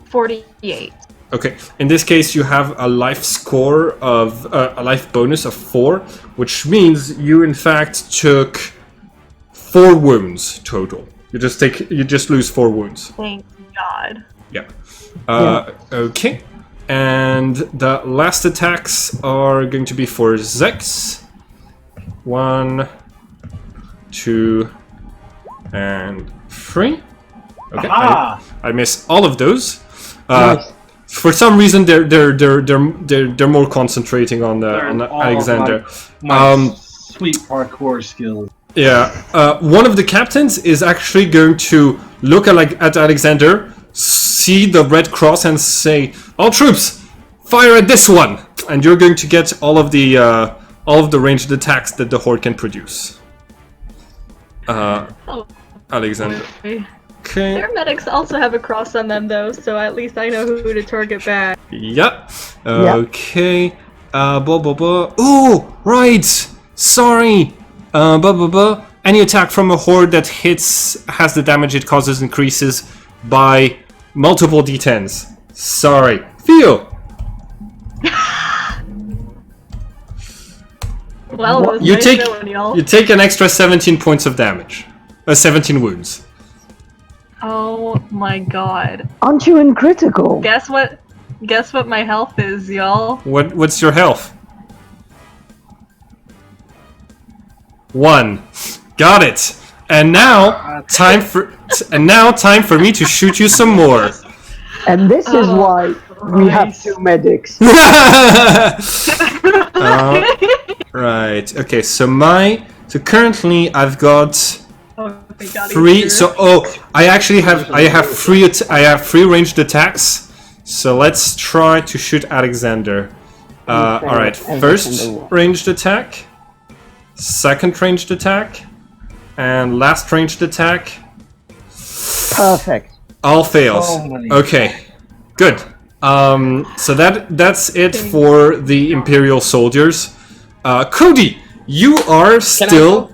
48.
Okay, in this case you have a life score of a life bonus of 4, which means you in fact took 4 wounds total. You just lose 4 wounds.
Thank God.
Yeah. Okay, and the last attacks are going to be for Zex. 1, 2, and 3. Okay, I miss all of those.
Nice.
For some reason, they're more concentrating on Alexander.
My sweet parkour skills.
Yeah, one of the captains is actually going to look at Alexander, see the red cross, and say, "All troops, fire at this one!" And you're going to get all of the ranged attacks that the horde can produce. Alexander. Okay.
Their medics also have a cross on them, though, so at least I know who to target back.
Yep. Okay. Oh, right. Sorry. Any attack from a horde that hits has the damage it causes increases by multiple d10s. Sorry. Theo.
Well, it was
You
nice
take
knowing y'all.
you take an extra 17 points of damage. 17 wounds.
Oh my god.
Aren't you in critical?
Guess what my health is, y'all?
What's your health? 1. Got it. And now time for me to shoot you some more.
And this is
Oh,
why we have
Christ.
2 medics.
Right. Okay. So currently I've got
Oh my god,
3. So I actually have 3 ranged attacks. So let's try to shoot Alexander. All right. First ranged attack, second ranged attack, and last ranged attack.
Perfect.
All fails.
Oh my
Okay, good. So that's it for the Imperial soldiers. Cody, you are still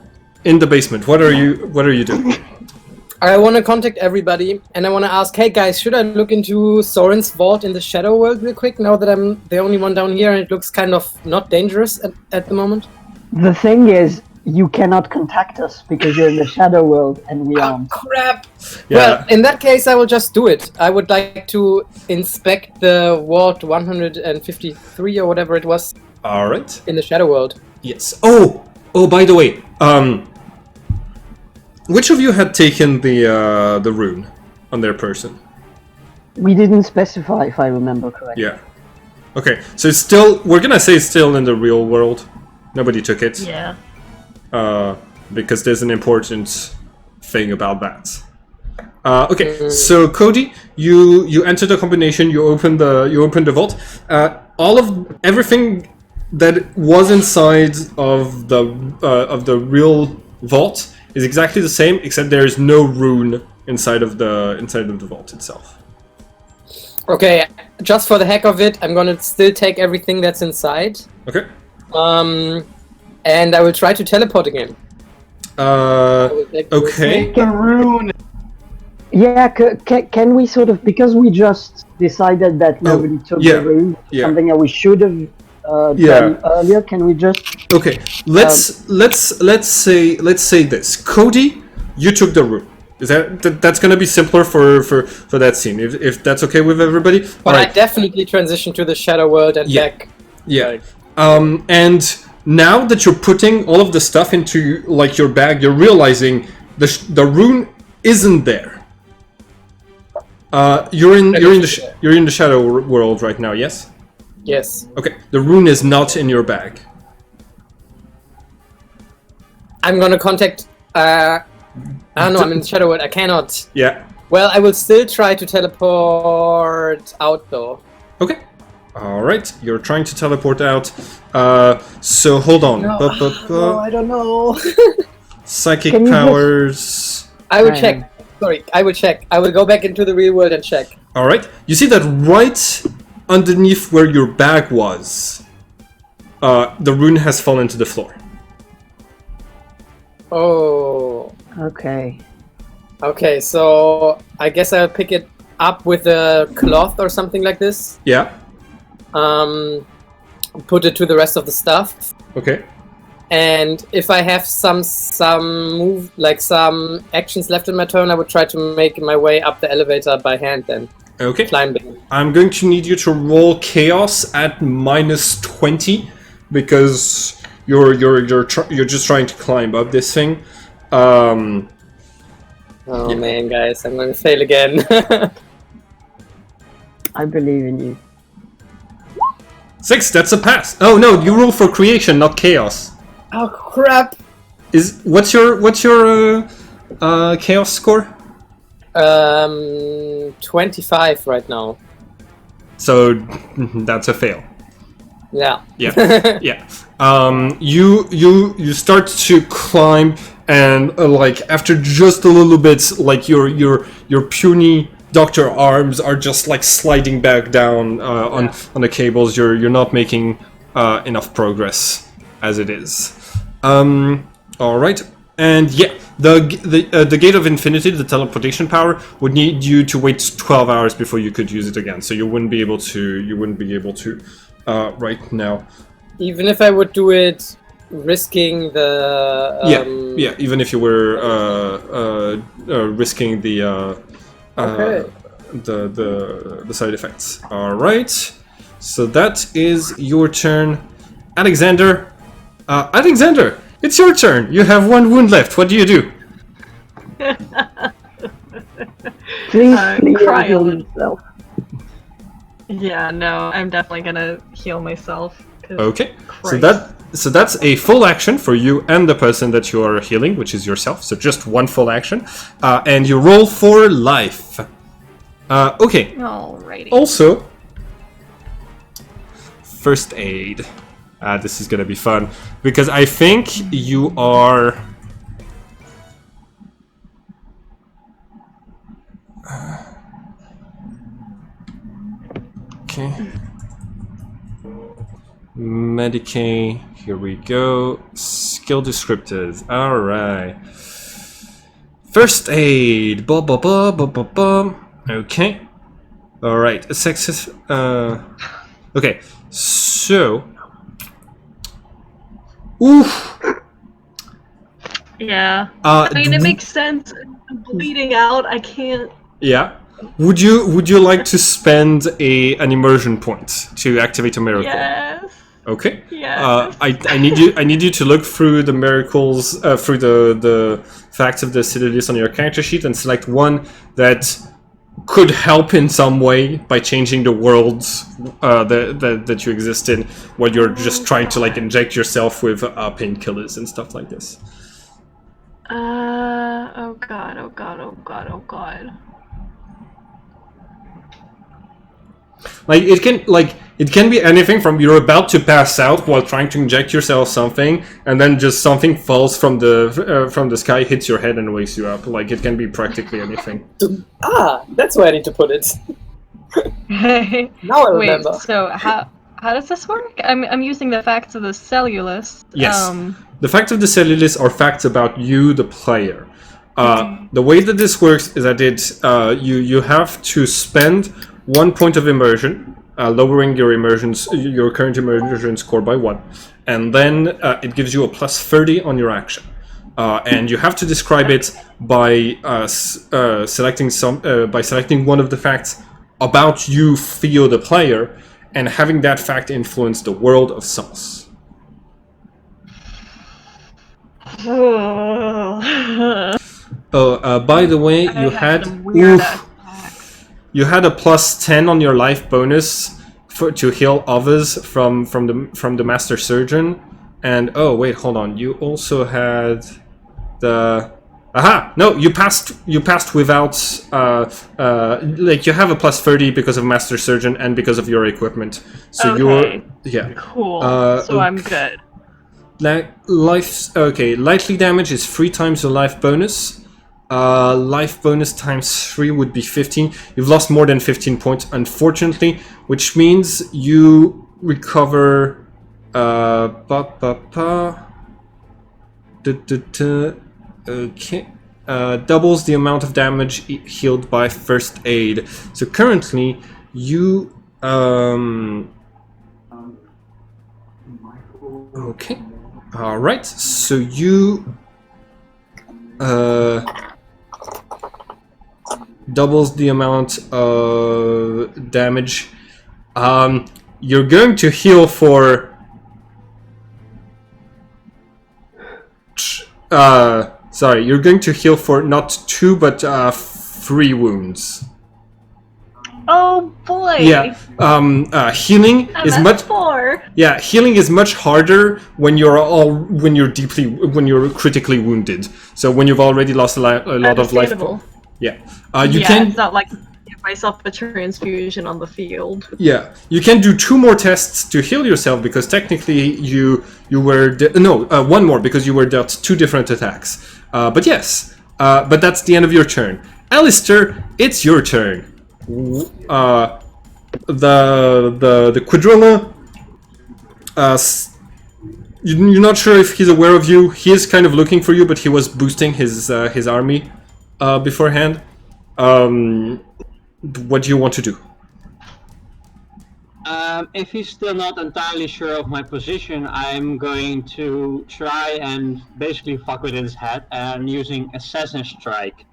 in the basement. What are you doing?
I want to contact everybody, and I want to ask, hey guys, should I look into Soren's vault in the Shadow World real quick, now that I'm the only one down here and it looks kind of not dangerous at the moment?
The thing is, you cannot contact us because you're in the Shadow World and we aren't.
Crap!
Yeah.
Well, in that case, I will just do it. I would like to inspect the Vault 153 or whatever it was
All right.
in the Shadow World.
Yes. Oh, by the way, which of you had taken the rune on their person?
We didn't specify, if I remember correctly.
Yeah. Okay. So it's still, we're gonna say it's still in the real world. Nobody took it.
Yeah.
Because there's an important thing about that. Okay, so Cody, you enter the combination. You open the vault. All of everything that was inside of the real vault is exactly the same, except there is no rune inside of the vault itself.
Okay, just for the heck of it, I'm gonna still take everything that's inside.
Okay.
And I will try to teleport again.
Okay.
The rune.
Yeah, can we sort of, because we just decided that nobody took
yeah,
the rune,
yeah.
something that we should have
Yeah.
done earlier, can we just...
Okay. Let's say this. Cody, you took the rune. Is that's gonna be simpler for that scene, if that's okay with everybody?
But I definitely transition to the Shadow World and back.
Yeah. And now that you're putting all of the stuff into like your bag, you're realizing the rune isn't there. You're in the Shadow World right now, yes?
Yes.
Okay. The rune is not in your bag.
I'm gonna contact. I don't know. I'm in the Shadow World. I cannot.
Yeah.
Well, I will still try to teleport out though.
Okay. All right. You're trying to teleport out. So hold on.
No, I don't know.
Psychic
Can you
powers.
I will check. Sorry, I will check. I will go back into the real world and check.
All right. You see that right underneath where your bag was, the rune has fallen to the floor.
Oh.
Okay.
Okay, so I guess I'll pick it up with a cloth or something like this.
Yeah.
Put it to the rest of the stuff.
Okay.
And if I have some actions left in my turn, I would try to make my way up the elevator by hand then.
Okay.
Climbing.
I'm going to need you to roll chaos at -20 because you're just trying to climb up this thing.
Oh man, guys, I'm going to fail again.
I believe in you.
6. That's a pass. Oh no, you roll for creation, not chaos.
Oh crap!
What's your chaos score?
25 right now.
So that's a fail.
Yeah.
Yeah, yeah. You start to climb, and like after just a little bit, like your puny doctor arms are just like sliding back down on the cables. You're not making enough progress as it is. All right, and yeah, the Gate of Infinity, the teleportation power, would need you to wait 12 hours before you could use it again. So you wouldn't be able to. Right now.
Even if I would do it risking the.
Yeah. Even if you were risking the
Okay.
the side effects. All right. So that is your turn, Alexander. Alexander, it's your turn. You have 1 wound left. What do you do?
Please, please
cry
heal
a little.
yourself.
Yeah, no, I'm definitely gonna heal myself. 'Cause
Okay.
Christ.
So that's a full action for you and the person that you are healing, which is yourself. So just 1 full action, and you roll for life. Okay.
Alrighty.
Also, first aid. This is gonna be fun because I think you are. Okay. Medicaid. Here we go. Skill descriptors. All right. First aid. Ba ba ba ba ba ba. Okay. All right. A success. Okay. So. Oof.
Yeah. I mean, it makes sense. I'm bleeding out. I can't.
Yeah. Would you like to spend an immersion point to activate a miracle?
Yes.
Okay.
Yes.
I need you to look through the miracles, through the facts of the Citadis on your character sheet and select one that could help in some way by changing the worlds that you exist in, while you're just trying to like inject yourself with painkillers and stuff like this.
Oh god. Oh god. Oh god. Oh god.
It can be anything from you're about to pass out while trying to inject yourself something, and then just something falls from the sky, hits your head, and wakes you up. Like it can be practically anything.
That's where I need to put it. Now I
Wait.
remember.
So how does this work? I'm using the facts of the cellulose.
Yes. The facts of the Cellulus are facts about you, the player. The way that this works is that you have to spend 1 point of immersion, lowering your current immersion score by 1, and then it gives you a plus 30 on your action. And you have to describe it by selecting one of the facts about you, Theo, the player, and having that fact influence the world of Sens. By the way, you had you had a plus 10 on your life bonus to heal others from the Master Surgeon, and oh wait, hold on, you also had the no, you passed without like you have a plus 30 because of Master Surgeon and because of your equipment, so
Okay.
you're
Cool. So I'm good.
Lightly damage is 3 times your life bonus. Life bonus times 3 would be 15. You've lost more than 15 points, unfortunately, which means you recover. Okay. Doubles the amount of damage healed by first aid. So currently, you. Okay. Alright, so you doubles the amount of damage. You're going to heal for sorry, you're going to heal for not 2 but 3 wounds.
Oh boy.
Yeah. Healing
I'm
is
at
much
4.
Yeah, healing is much harder when you're critically wounded. So when you've already lost a lot of life. Yeah. You can.
It's not like give myself a transfusion on the field.
Yeah, you can do 2 more tests to heal yourself because technically you were one more because you were dealt 2 different attacks. But yes, but that's the end of your turn. Alistair, it's your turn. The Quadrilla, you're not sure if he's aware of you. He is kind of looking for you, but he was boosting his army beforehand. What do you want to do?
If he's still not entirely sure of my position, I'm going to try and basically fuck with his head and using Assassin Strike.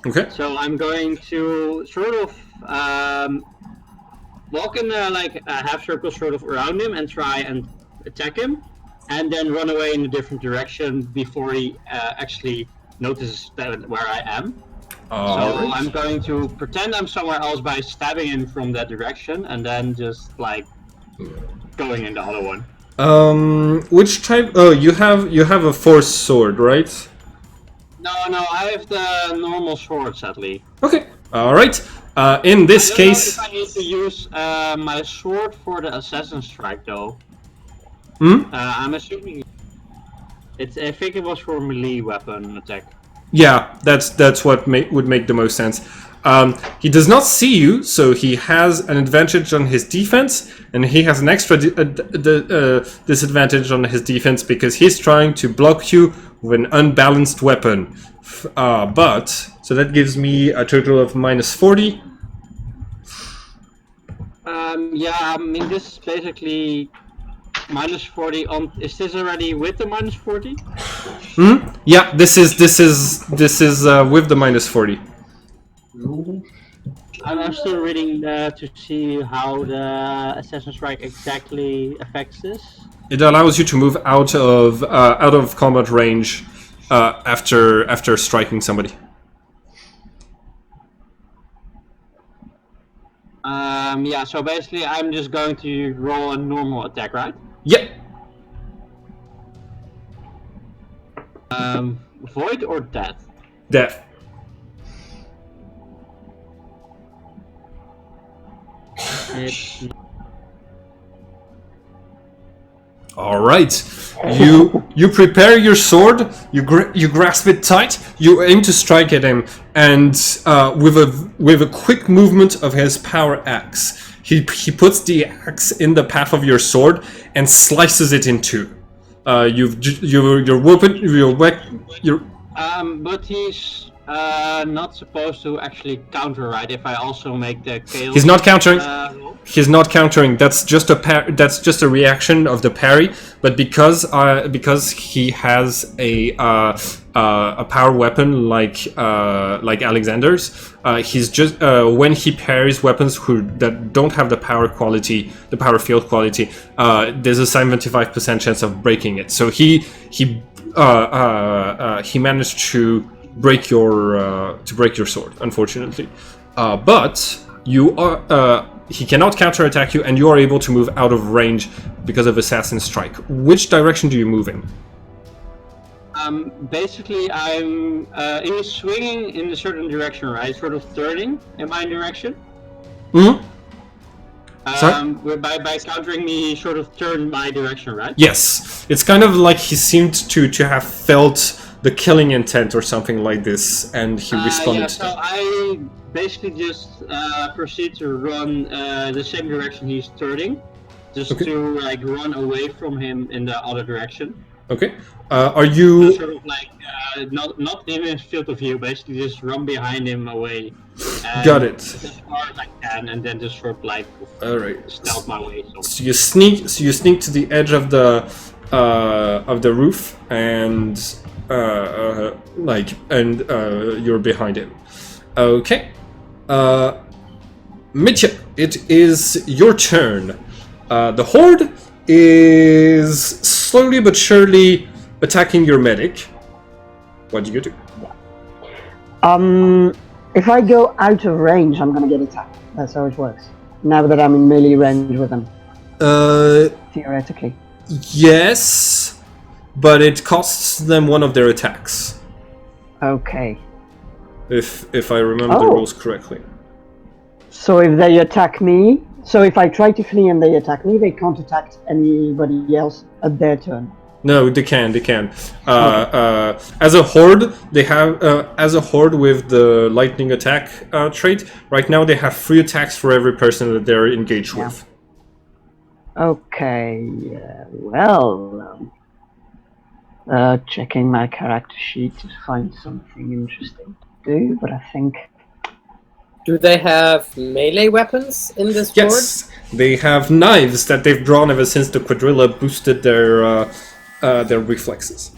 Okay.
So I'm going to sort of walk in like a half circle sort of around him and try and attack him, and then run away in a different direction before he actually notices where I am. So
Alright.
I'm going to pretend I'm somewhere else by stabbing him from that direction, and then just like going in the other one.
Which type? Oh, you have a force sword, right?
No, I have the normal sword, sadly.
Okay. All right. In this
I don't know
case,
if I need to use my sword for the assassin strike, though. I'm assuming I think it was for melee weapon attack.
yeah, that's what would make the most sense. He does not see you, so he has an advantage on his defense, and he has an extra disadvantage on his defense because he's trying to block you with an unbalanced weapon. So that gives me a total of -40.
Yeah, I mean this is basically -40 on. Is this already with the -40?
Yeah, this is with the -40.
I'm still reading to see how the assassin strike exactly affects this.
It allows you to move out of combat range after striking somebody.
Yeah, so basically I'm just going to roll a normal attack, right?
Yep.
Void or death?
Death.
It's...
All right. You prepare your sword. You grasp it tight. You aim to strike at him, and with a quick movement of his power axe, he puts the axe in the path of your sword and slices it in two. Your weapon.
But he's not supposed to actually counter, right? If I also make the chaos.
He's not countering. He's not countering. That's just a reaction of the parry. But because he has a power weapon like Alexander's, he's just when he parries weapons that don't have the power field quality, there's a 75% chance of breaking it. So he managed to break your sword, unfortunately. But you are. He cannot counterattack you, and you are able to move out of range because of Assassin Strike. Which direction do you move in?
Basically, I'm swinging in a certain direction, right? Sort of turning in my direction.
Mm-hmm. Sorry?
By countering me, sort of turn my direction, right?
Yes. It's kind of like he seemed to have felt the killing intent or something like this, and he responded.
Yeah, so I basically just proceed to run the same direction he's turning, just to like run away from him in the other direction.
Okay. Are you
sort of like not in his field of view? Basically, just run behind him away.
Got it.
As far as I can, and then just sort of like stealth my way.
So you sneak to the edge of the roof, and you're behind him. Okay. Mitya, it is your turn. The horde is slowly but surely attacking your medic. What do you do?
If I go out of range, I'm gonna get attacked. That's how it works. Now that I'm in melee range with them. Theoretically.
Yes, but it costs them one of their attacks.
Okay.
If I remember the rules correctly.
So if they attack me, so if I try to flee and they attack me, they can't attack anybody else at their turn.
No, they can. As a horde, they have with the lightning attack trait. Right now, they have 3 attacks for every person that they're engaged with.
Okay. Checking my character sheet to find something interesting to do, but I think
Do they have melee weapons in this board?
Yes, they have knives that they've drawn ever since the quadrilla boosted their reflexes.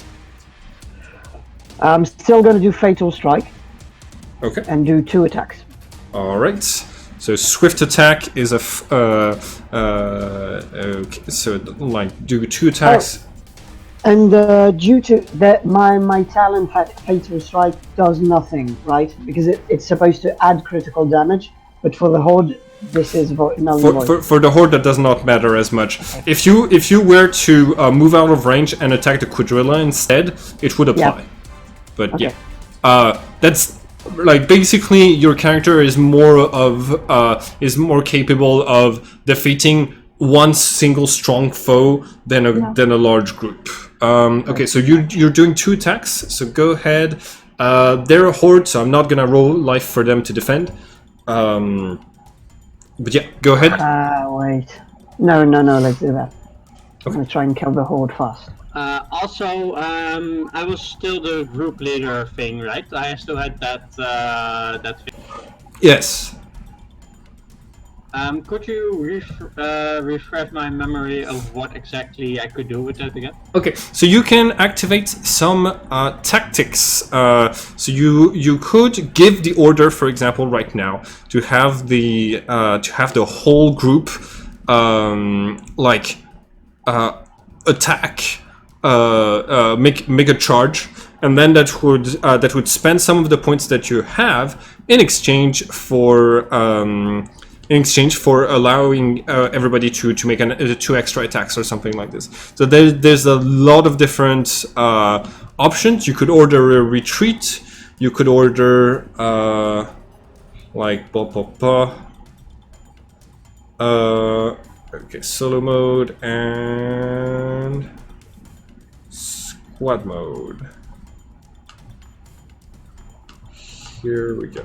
I'm still going to do Fatal Strike
Okay.
and do 2 attacks.
All right. So swift attack is a okay. So like do 2 attacks.
And due to that, my talent Fatal Strike does nothing, right? Because it's supposed to add critical damage, but for the Horde, this is null and void.
For the Horde, that does not matter as much. If you were to move out of range and attack the quadrilla instead, it would apply.
Yeah.
But
Okay.
yeah, that's like basically your character is more capable of defeating one single strong foe than a large group. Okay, so you're doing 2 attacks. So go ahead. They're a Horde, so I'm not gonna roll life for them to defend. But yeah, go ahead.
Wait. No, let's do that. I'm going to try and kill the Horde fast.
Also, I was still the group leader thing, right? I still had that thing.
Yes.
Could you refresh my memory of what exactly I could do with that again?
Okay, so you can activate some tactics. So you could give the order, for example, right now to have the whole group attack, make a charge, and then that would spend some of the points that you have in exchange for allowing everybody to make 2 extra attacks or something like this. So there's a lot of different options. You could order a retreat. You could order okay, solo mode and squad mode. Here we go.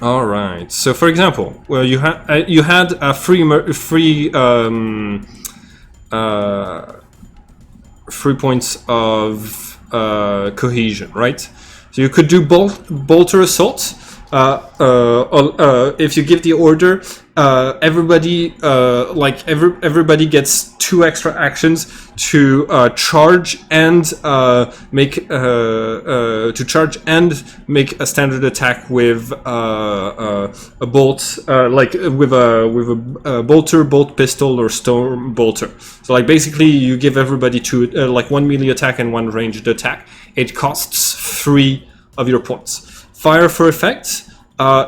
All right. So, for example, well, you had a free points of cohesion, right? So you could do bolter assault. If you give the order, everybody gets 2 extra actions to charge and make a standard attack with a bolt, with a bolter, bolt pistol, or storm bolter. So basically you give everybody 2, 1 melee attack and 1 ranged attack. It costs 3 of your points. Fire for effect.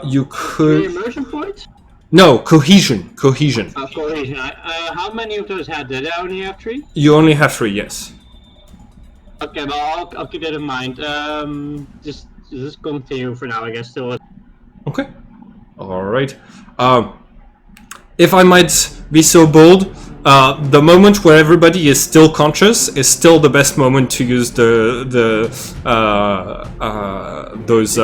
You could.
3 immersion points?
No, cohesion.
Cohesion. How many of those had that? I only have 3?
You only have 3, yes.
Okay, well, I'll keep that in mind. Just continue for now, I guess. Still.
Okay. All right. If I might be so bold, the moment where everybody is still conscious is still the best moment to use those powers.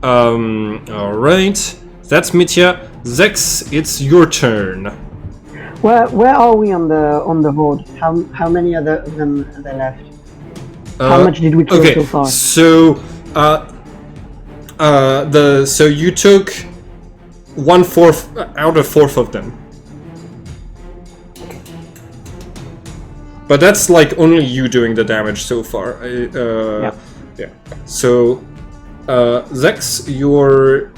All right. That's Mitya. Zex, it's your turn.
Where are we on the Horde? How many of them are there left? How much did we kill so far?
So so you took 1/4 out of 4 of them. But that's only you doing the damage so far. Yeah. So Zex, you're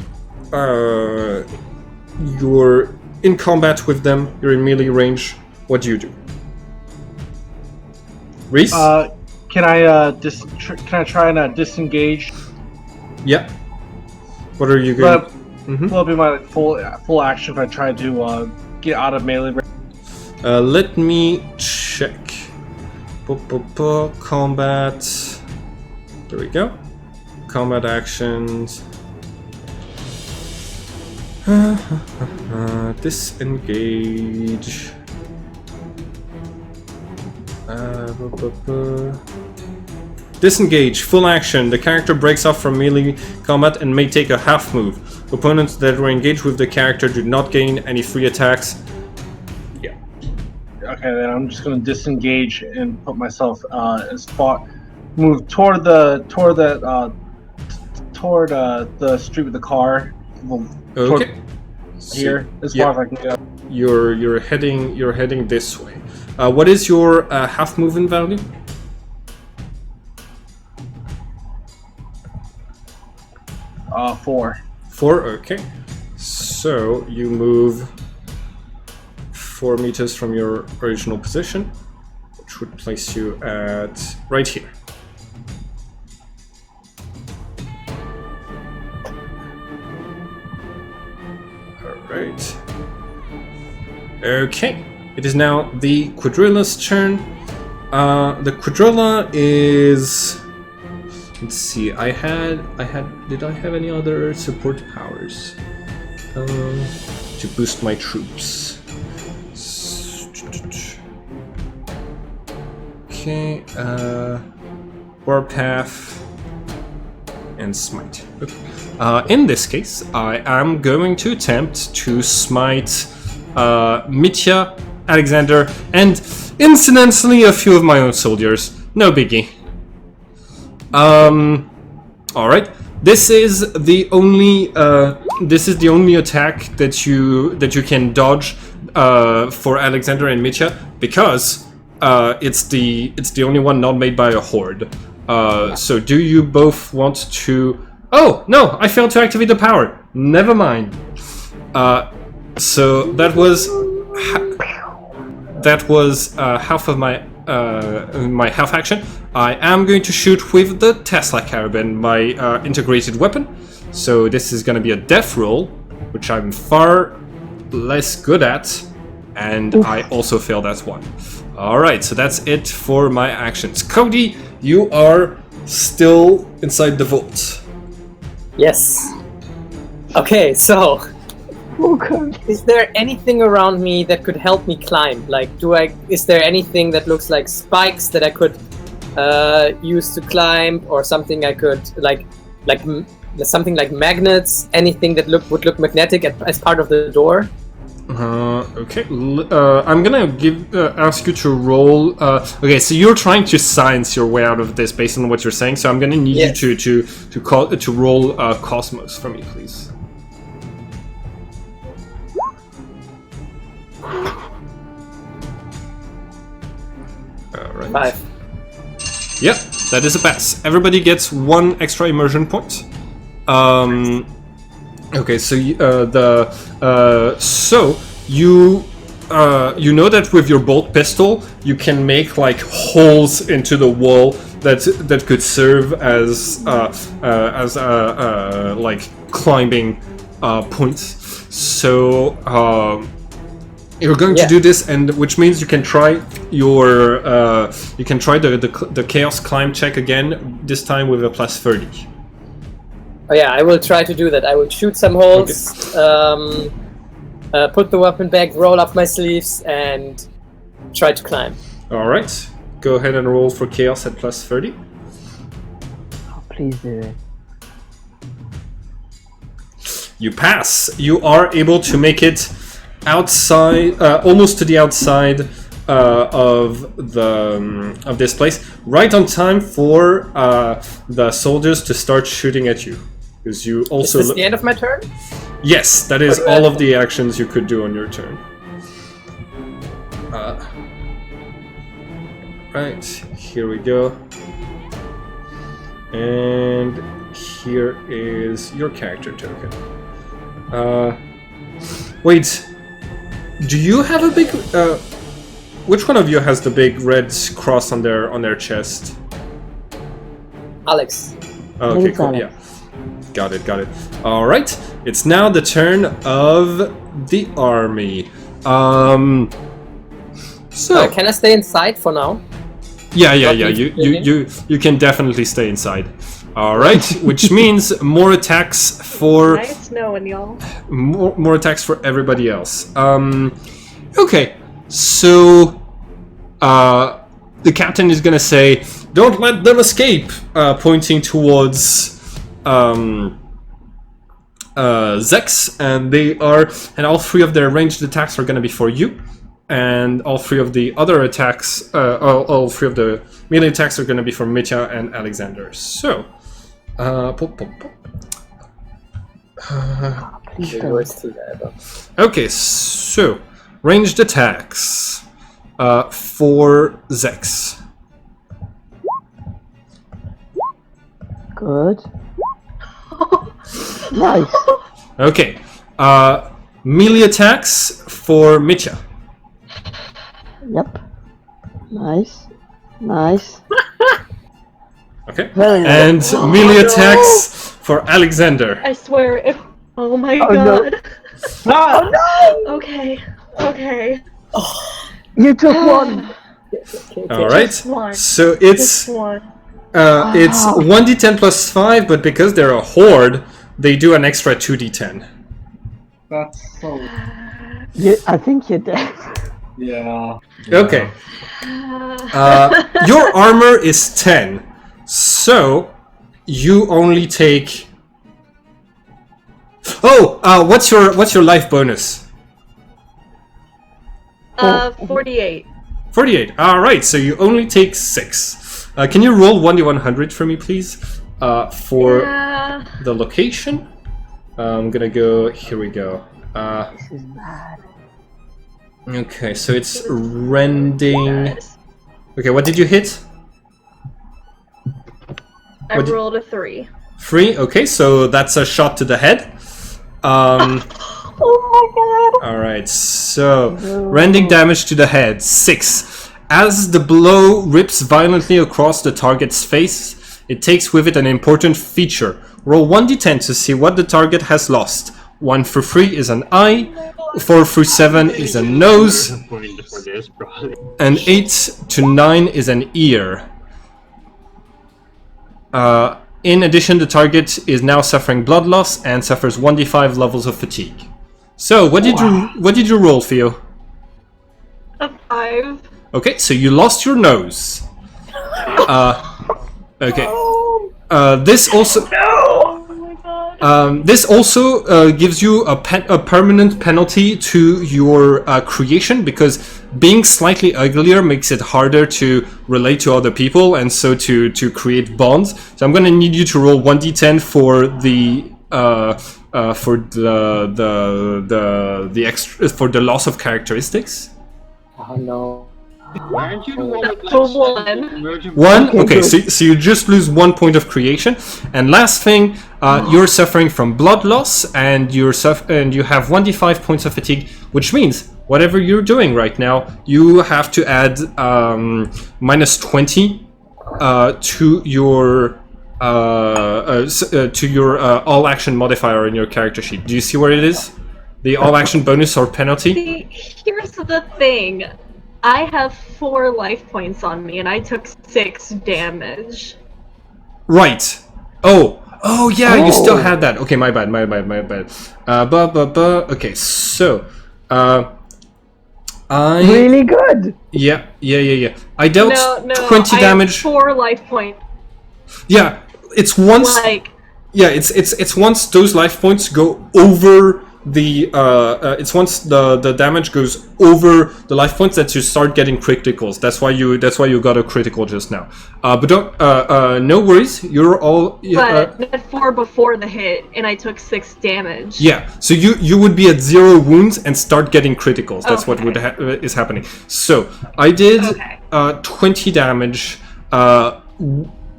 in combat with them. You're in melee range. What do you do? Reese?
Can I try and disengage?
Yeah. What are you going to do?
Will be my full action if I try to get out of melee range.
Let me check. Combat. There we go. Combat actions. Disengage. Disengage, full action. The character breaks off from melee combat and may take a half move. Opponents that were engaged with the character do not gain any free attacks. Yeah.
Okay, then I'm just going to disengage and put myself move toward the street with the car.
Okay.
Here, as
yeah.
far as I can go.
You're heading this way. What is your half movement value?
4.
4. Okay. So you move 4 meters from your original position, which would place you at right here. Alright. Okay. It is now the Quadrilla's turn. The Quadrilla is... Let's see, did I have any other support powers? To boost my troops. Okay, Warpath and Smite. Okay. In this case, I am going to attempt to smite Mitya, Alexander, and incidentally a few of my own soldiers. No biggie. All right. This is the only attack that you can dodge for Alexander and Mitya, because it's the only one not made by a horde. So do you both want to? Oh no! I failed to activate the power. Never mind. So that was half of my half action. I am going to shoot with the Tesla Carabin, my integrated weapon. So this is going to be a death roll, which I'm far less good at, and I also failed that one. Alright, so that's it for my actions. Cody, you are still inside the vault.
Yes. Okay, so... Is there anything around me that could help me climb? Like, is there anything that looks like spikes that I could use to climb, or something I could something like magnets? Anything that would look magnetic as part of the door?
Okay. I'm gonna ask you to roll. Okay, so you're trying to science your way out of this based on what you're saying. So I'm gonna need you to roll Cosmos for me, please. Alright.
5.
Yep, that is a pass. Everybody gets 1 extra immersion point. Okay, so you know that with your bolt pistol you can make like holes into the wall that could serve as like climbing points. So you're going to do this, and which means you can try your the chaos climb check again. This time with a +30.
Oh yeah, I will try to do that. I will shoot some holes, put the weapon back, roll up my sleeves, and try to climb.
All right, go ahead and roll for chaos at +30.
Oh, please do it.
You pass. You are able to make it outside, almost to the outside of this place, right on time for the soldiers to start shooting at you. Because you also.
Is this the end of my turn?
Yes, that is all of the actions you could do on your turn. Right, here we go. And here is your character token. Wait. Do you have a big? Which one of you has the big red cross on their chest?
Alex.
Okay, cool. Yeah, got it. All right. It's now the turn of the army. So
can I stay inside for now?
Yeah. You can definitely stay inside. All right, which means more attacks for.
Nice knowing y'all.
More attacks for everybody else. Okay, so the captain is gonna say, "Don't let them escape," pointing towards Zex, and all 3 of their ranged attacks are gonna be for you. and all three of the other attacks, all three of the melee attacks are going to be from Mitya and Alexander. So,
Please
The
don't.
worst ever.
okay, so ranged attacks for Zex.
Good. Nice.
Okay, melee attacks for Mitya.
Yep. Nice. Nice.
Okay,
Very nice.
and melee attacks for Alexander.
I swear, if. Oh my
Oh, no.
god.
Ah!
Okay. Okay.
You took one.
All right,
one.
so
Just one.
it's 1d10 plus 5, but because they're a horde, they do an extra 2d10.
That's so.
I think you're dead.
Yeah.
Okay. Your armor is 10, so you only take. Oh, what's your life bonus?
48.
48. All right, so you only take 6. Can you roll 1d100 for me, please? For
Yeah.
the location. I'm gonna go. Here we go.
This is bad.
Okay, so it's rending.
Guys,
Okay, what did you hit?
I
What did-
rolled a 3.
3. Okay, so that's a shot to the head.
Oh my god.
All right, so rending damage to the head, 6. As the blow rips violently across the target's face, it takes with it an important feature. Roll 1d10 to see what the target has lost. 1 through 3 is an eye, 4 through 7 is a nose,
Point for this, probably.
and 8 to 9 is an ear. In addition, the target is now suffering blood loss and suffers 1d5 levels of fatigue. So, what did you roll, Theo?
A 5.
Okay, so you lost your nose. Okay. This also.
Oh my god.
This also gives you a permanent penalty to your creation, because being slightly uglier makes it harder to relate to other people and so to create bonds. So I'm going to need you to roll 1d10 for the extra, for the loss of characteristics.
Oh no.
Aren't you the one with like
For one.
emergent?
1.
Okay,
Okay,
good.
so you just lose 1 point of creation. And last thing, you're suffering from blood loss, and you have 1d5 points of fatigue, which means whatever you're doing right now, you have to add minus 20 to your all action modifier in your character sheet. Do you see where it is? The all action bonus or penalty?
See, here's the thing. I have 4 life points on me, and I took 6 damage.
Right. Oh yeah, you still
Oh.
had that. Okay, my bad. Okay, so I
Really good.
yeah. I dealt
No,
20
I
damage.
have 4 life points.
Yeah, it's once.
Like,
Yeah, it's once those life points go over the it's once the damage goes over the life points that you start getting criticals. That's why you got a critical just now. But don't no worries. You're all
but I had 4 before the hit, and I took 6 damage.
yeah. So you would be at 0 wounds and start getting criticals. That's what
Okay.
is happening. So I did
Okay.
20 damage,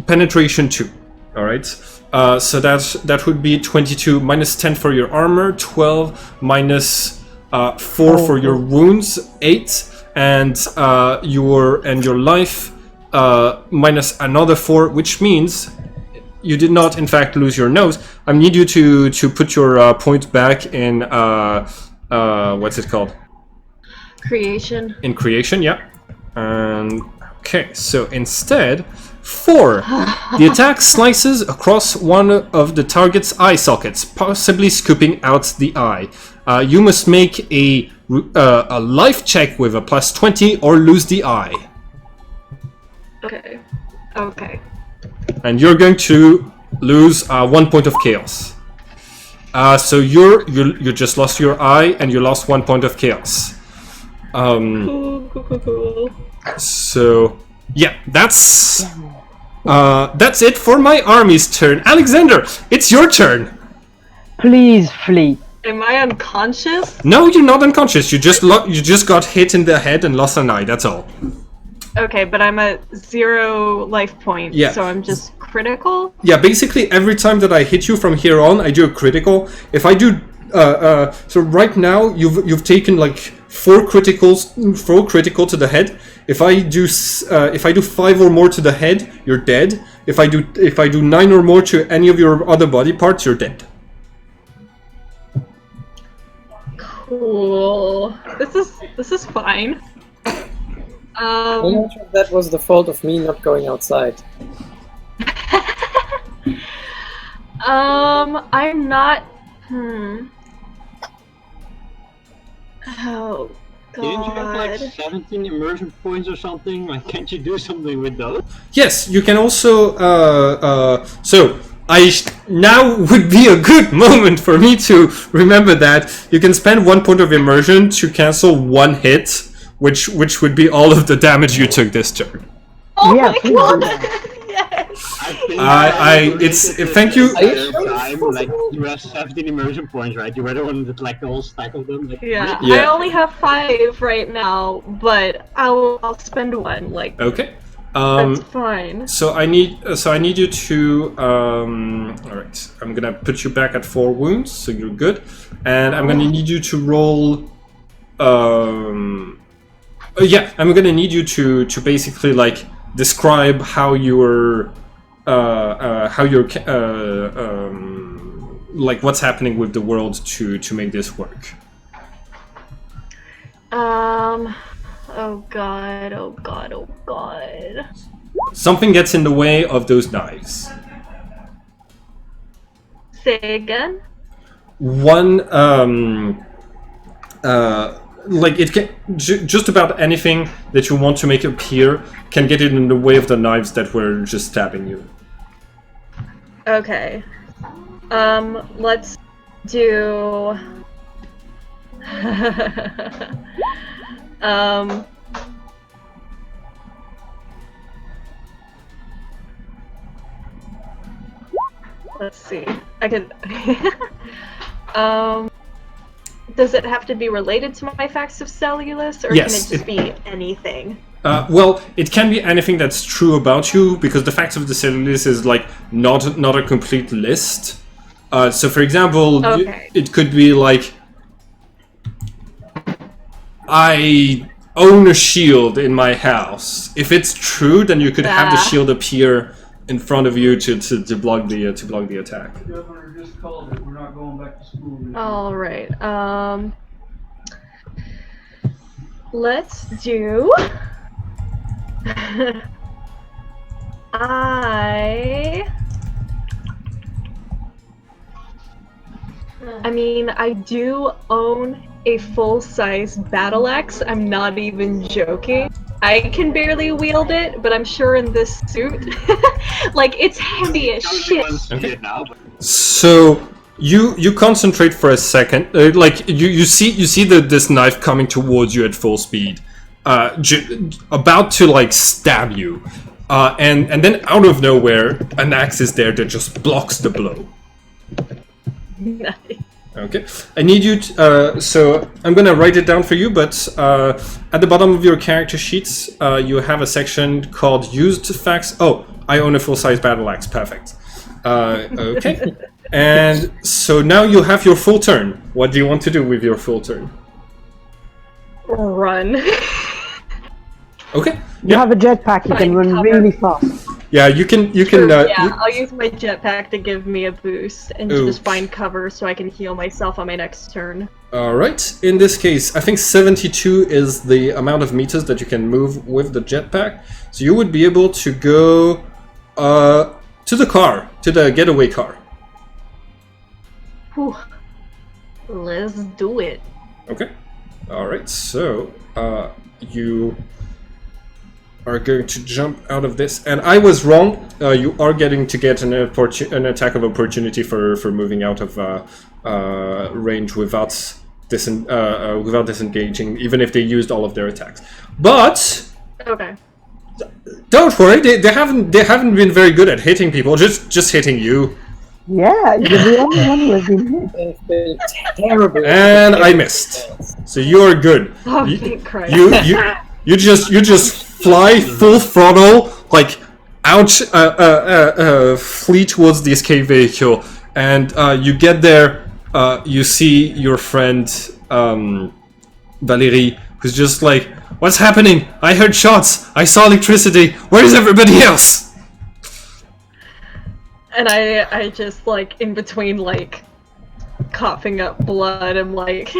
penetration 2. All right. So that would be 22 minus 10 for your armor, 12 minus 4 for your wounds, 8, and your life minus another 4, which means you did not in fact lose your nose. I need you to put your point back in what's it called?
Creation.
In creation, yeah. And okay, so instead, 4. The attack slices across one of the target's eye sockets, possibly scooping out the eye. You must make a life check with a plus 20 or lose the eye.
Okay. Okay.
And you're going to lose 1 point of chaos. So you just lost your eye and you lost 1 point of chaos.
Cool.
So yeah, that's it for my army's turn. Alexander, it's your turn.
Please, fleet.
Am I unconscious?
No, you're not unconscious. You just got hit in the head and lost an eye. That's all.
Okay, but I'm at 0 life points,
Yeah.
so I'm just critical?
Yeah, basically every time that I hit you from here on, I do a critical. If I do, so right now you've taken like 4 critical to the head. If I do 5 or more to the head, you're dead. If I do 9 or more to any of your other body parts, you're dead.
Cool. This is fine.
I'm not sure if that was the fault of me not going outside.
I'm not. Oh
Didn't you have like
god.
17 immersion points or something? Like, can't you do something with those?
Yes, you can also. So now would be a good moment for me to remember that you can spend 1 point of immersion to cancel 1 hit, which would be all of the damage you took this turn.
Oh
Yeah,
my
please
god!
do that.
Yes!
Thank you.
Are you sure? Like, you have 17 immersion points, right? You were the one with like the whole stack of them. Like,
Yeah,
Yeah.
I only have 5 right now, but I'll spend 1. Like,
Okay.
that's fine.
So I need you to. All right. I'm gonna put you back at 4 wounds, so you're good. And I'm gonna need you to roll. Yeah, I'm gonna need you to basically like describe how you're like what's happening with the world to make this work.
Oh god, oh god, oh god.
Something gets in the way of those knives.
Say again?
One like it can just about anything that you want to make appear can get in the way of the knives that were just stabbing you.
Okay. Let's do... Let's see. I could... Does it have to be related to my facts of Cellulus, or
Yes,
can it just be anything?
Well, it can be anything that's true about you, because the facts of the Cellulus is like not a complete list. So, for example,
Okay.
it could be like, I own a shield in my house. If it's true, then you could have the shield appear in front of you to block the attack.
Governor just called it. We're not going back to school.
All right. Let's do. I mean, I do own a full-size battle axe. I'm not even joking. I can barely wield it, but I'm sure in this suit, like, it's heavy as shit.
Okay. So you concentrate for a second, like you see this knife coming towards you at full speed, about to like stab you, and then out of nowhere an axe is there that just blocks the blow.
Nice.
Okay, I need you to, so I'm gonna write it down for you, but at the bottom of your character sheets, you have a section called Used Facts. Oh, I own a full-size battle axe, perfect. Okay, and so now you have your full turn. What do you want to do with your full turn?
Run.
Okay,
You have a jetpack, you can run really fast.
yeah, you can,
Yeah, I'll use my jetpack to give me a boost and
Ooh.
just find cover so I can heal myself on my next turn.
Alright, in this case, I think 72 is the amount of meters that you can move with the jetpack. So you would be able to go to the car, to the getaway car.
Whew. Let's do it.
Okay. Alright, so you are going to jump out of this. And I was wrong. You are getting to get an attack of opportunity for moving out of range without without disengaging, even if they used all of their attacks. But
Okay.
don't worry, they haven't been very good at hitting people. Just hitting you.
Yeah, you're the only one who has been hit.
They've been terrible.
And I missed. So you're good.
Oh, thank Christ.
You just fly full throttle, like out, flee towards the escape vehicle, and you get there. You see your friend Valerie, who's just like, "What's happening? I heard shots. I saw electricity. Where's everybody else?"
And I just, like, in between, like, coughing up blood, I'm like,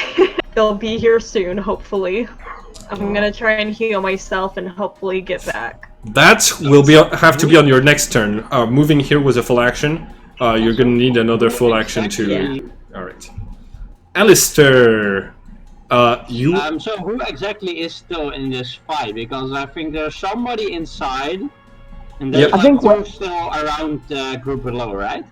they'll be here soon, hopefully. I'm gonna try and heal myself and hopefully get back.
That will have to be on your next turn. Moving here was a full action. You're gonna need another full action to...
Yeah.
Alright. Alistair, you...
So who exactly is still in this fight? Because I think there's somebody inside, and there's
Yep.
I think
two still around the group below, right?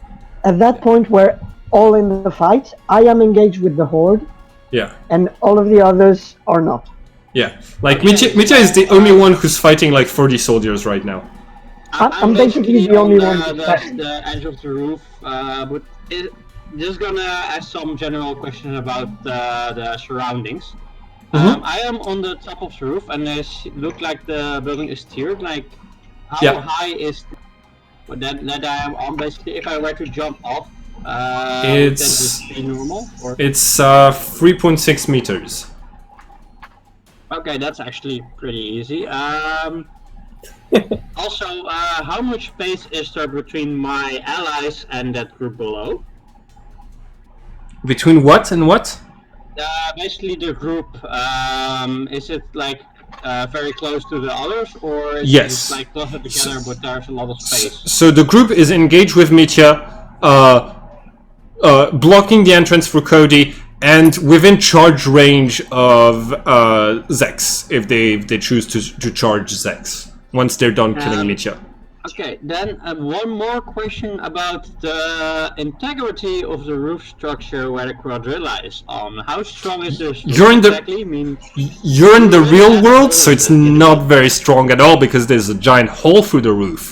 At that point, we're all in the fight. I am engaged with the horde,
Yeah.
and all of the others are not.
Yeah. Like, Mitya is the only one who's fighting like 40 soldiers right now.
I'm basically the only one
on
that's-
the edge of the roof, but just gonna ask some general questions about the surroundings. I am on the top of the roof, and it look like the building is tiered. Like, how
Yeah.
high is that I am on? Basically, if I were to jump off, would
It's-
that just be normal? Or?
It's 3.6 meters.
Okay, that's actually pretty easy. Also, how much space is there between my allies and that group below?
Between what and what?
Basically the group, is it like very close to the others, or is
Yes.
it like closer together but there's a lot of space?
So the group is engaged with Mitya, blocking the entrance for Cody, and within charge range of Zex, if they choose to charge Zex, once they're done killing Mitya.
Okay, then one more question about the integrity of the roof structure where the quadrilla is on. How strong is this roof
You're in the-
exactly? I mean,
You're in the real world, so it's not very strong at all, because there's a giant hole through the roof.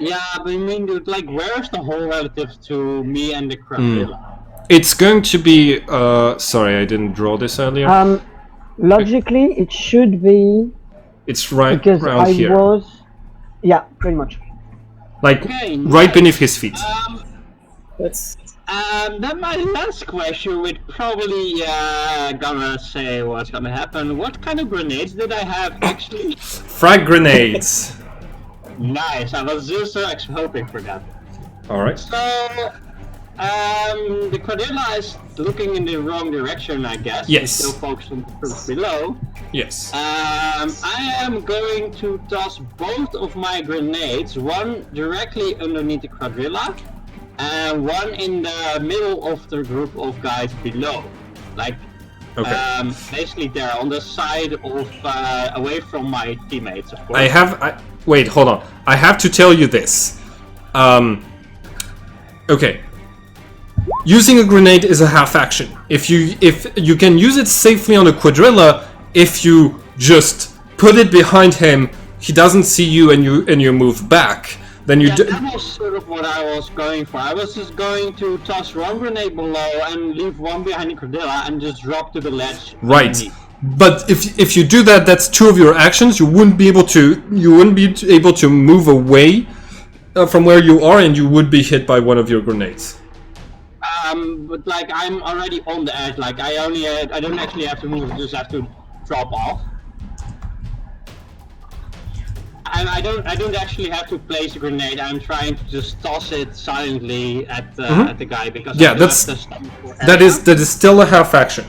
yeah, but I mean, dude, like, where is the hole relative to me and the quadrilla?
It's going to be... sorry, I didn't draw this earlier.
Logically, it should be
It's right
because
around
I
here.
was. Yeah, pretty much.
Like,
Okay,
right
nice.
beneath his feet.
That's
Then my last question would probably gonna say what's gonna happen. What kind of grenades did I have actually?
Frag grenades.
Nice, I was just hoping for that.
Alright.
So, the quadrilla is looking in the wrong direction, I guess.
Yes.
It's still focused on the group below.
Yes.
I am going to toss both of my grenades, one directly underneath the quadrilla, and one in the middle of the group of guys below. Like,
Okay.
basically there, on the side of, away from my teammates, of course.
Wait, hold on. I have to tell you this. Okay. Using a grenade is a half action. If you can use it safely on a quadrilla, if you just put it behind him, he doesn't see you, and you move back. Then you
Yeah, that was sort of what I was going for. I was just going to toss one grenade below and leave one behind the quadrilla and just drop to the ledge.
Right.
underneath.
But if you do that, that's two of your actions. You wouldn't be able to move away from where you are, and you would be hit by one of your grenades.
But like I'm already on the edge. Like I don't actually have to move. I just have to drop off. I don't actually have to place a grenade. I'm trying to just toss it silently at the guy because
Yeah,
I don't
that's-
have to stun for
That
area.
is still a half action.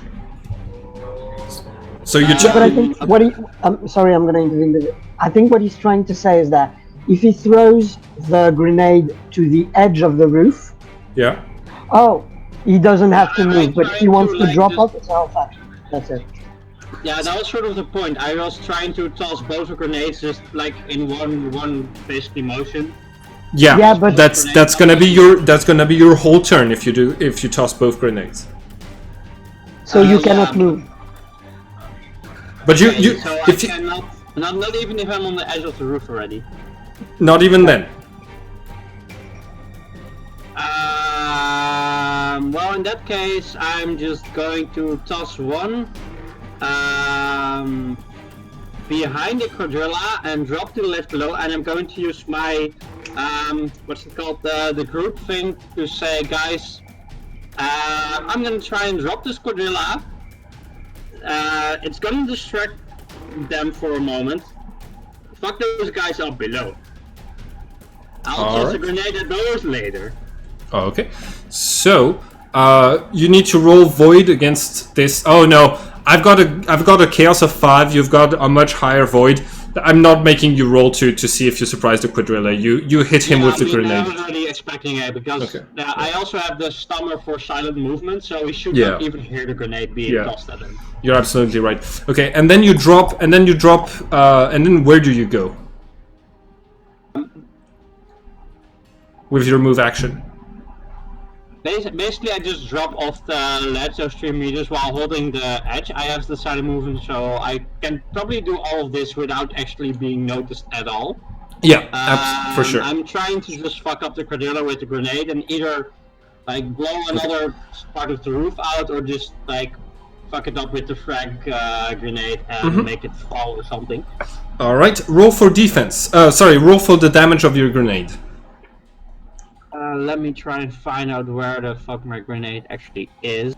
So you
But I think what he. I'm sorry, I'm going to intervene. With it. I think what he's trying to say is that if he throws the grenade to the edge of the roof,
yeah.
oh, he doesn't have to
I'm
move. But if he
trying
wants
to,
to
like,
drop
just-
off, it's a half action. That's it.
Yeah, that was sort of the point. I was trying to toss both the grenades just like in one basically motion.
Yeah,
Yeah, but-
that's gonna be your whole turn if you toss both grenades.
So you
yeah.
cannot move.
But you
So
if
I
you,
cannot, not even if I'm on the edge of the roof already.
not even then.
Well, in that case, I'm just going to toss one behind the quadrilla and drop to the left below, and I'm going to use my what's it called, the group thing to say, guys, I'm gonna try and drop this quadrilla. It's gonna distract them for a moment. Fuck those guys up below. I'll toss a grenade at those later.
Okay, so you need to roll void against this. Oh no, I've got a chaos of 5. You've got a much higher void. I'm not making you roll to see if you surprise the quadrilla. You hit him with the grenade.
I was already expecting it because I also have the stammer for silent movement, so we should not even hear the grenade being tossed at him.
You're absolutely right. Okay, and then you drop, and then where do you go with your move action?
Basically, I just drop off the ledge of 3 meters while holding the edge. I have the silent movement, so I can probably do all of this without actually being noticed at all.
Yeah, for sure.
I'm trying to just fuck up the quadrilla with the grenade and either like blow another part of the roof out or just like fuck it up with the frag grenade and make it fall or something.
All right, roll for defense. Roll for the damage of your grenade.
Let me try and find out where the fuck my grenade actually is.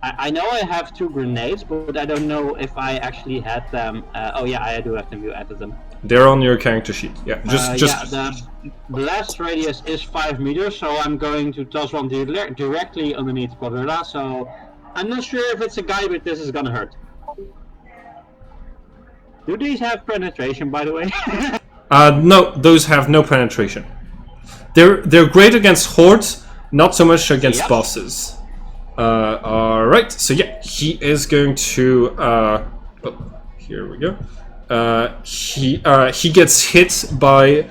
I know I have 2 grenades, but I don't know if I actually had them. Oh yeah, I do have them. You added them.
They're on your character sheet. Yeah, just.
Yeah, the blast radius is 5 meters, so I'm going to toss one directly underneath quadrilla. So I'm not sure if it's a guy, but this is gonna hurt. Do these have penetration, by the way?
No, those have no penetration. They're great against hordes, not so much against bosses. All right, so yeah, he is going to. Here we go. He gets hit by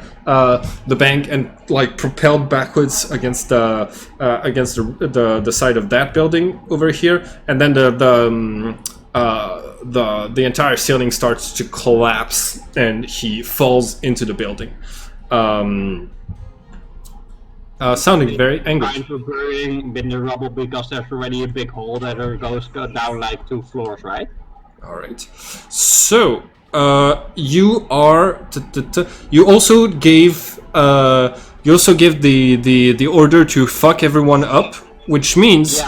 the bank and like propelled backwards against the side of that building over here, and then the entire ceiling starts to collapse and he falls into the building. Sounding very angry.
Trying to burying in the rubble because there's already a big hole that goes down like 2 floors, right?
All right. So you are. You also gave. You also give the order to fuck everyone up, which means.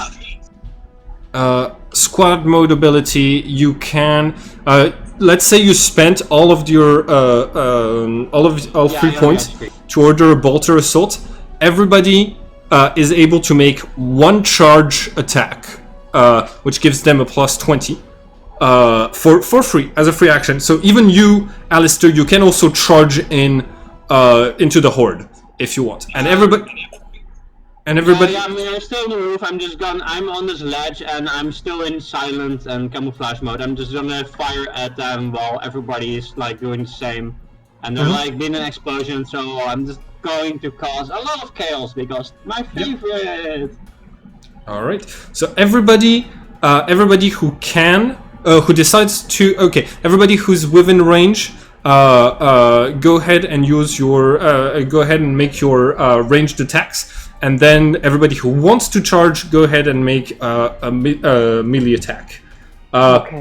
Squad mode ability. You can. Let's say you spent all of your all 3 points to order a bolter assault. Everybody is able to make 1 charge attack, which gives them a plus 20 for free as a free action. So even you, Alistair, you can also charge in into the horde if you want. And everybody.
Yeah, I mean, I'm still on the roof. I'm on this ledge, and I'm still in silent and camouflage mode. I'm just gonna fire at them while everybody is like doing the same. And there's like been an explosion, so I'm just going to cause a lot of chaos because my favorite.
All right. So everybody who can, who decides to, everybody who's within range, go ahead and use your, go ahead and make your ranged attacks. And then everybody who wants to charge, go ahead and make a melee attack.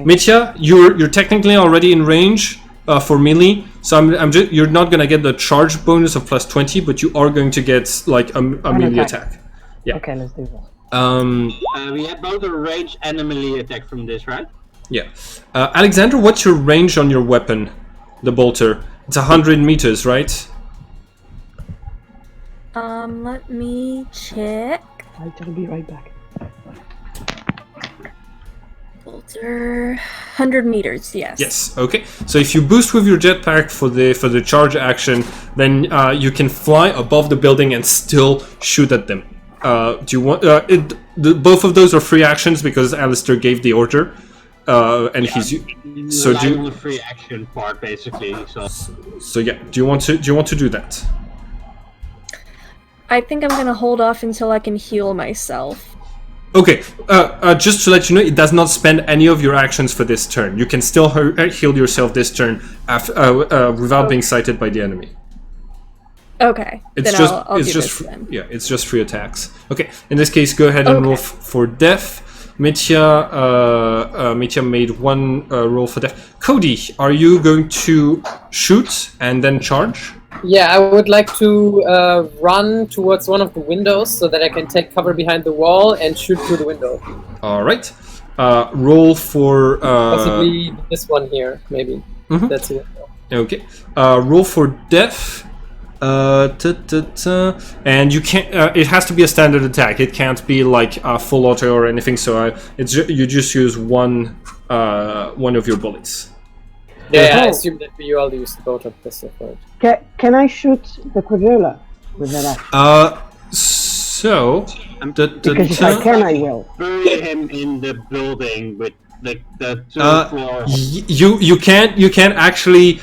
Mitya, you're technically already in range for melee, so you're not gonna get the charge bonus of plus 20, but you are going to get like a melee attack. Yeah.
Okay, let's do that.
We have both a range and a melee attack from this, right?
Yeah. Alexander, what's your range on your weapon, the bolter? It's 100 meters, right?
Let me check.
I'll be right back.
Bolter, 100 meters, yes.
Yes. Okay. So if you boost with your jetpack for the charge action, then you can fly above the building and still shoot at them. Do you want? Both of those are free actions because Alistair gave the order, and he's. So do you,
the free action part basically?
So yeah. Do you want to do that?
I think I'm gonna hold off until I can heal myself.
Okay, just to let you know, it does not spend any of your actions for this turn. You can still heal yourself this turn without being sighted by the enemy.
Okay.
It's
then
just,
I'll
it's
do
just,
this then.
yeah, it's just 3 attacks. Okay, in this case, go ahead and roll for death. Mitya made 1 roll for death. Cody, are you going to shoot and then charge?
Yeah, I would like to run towards one of the windows so that I can take cover behind the wall and shoot through the window.
All right. Roll for
Possibly this one here, maybe.
Mhm.
That's it.
Okay. Roll for death. And you can't. It has to be a standard attack. It can't be like a full auto or anything. So you just use one of your bullets.
Yeah, I assume that we all use both of this effort.
Can I shoot the quadrilla with that axe?
So.
Because if I can, I will.
Bury him in the building with the 2 floors.
You can't actually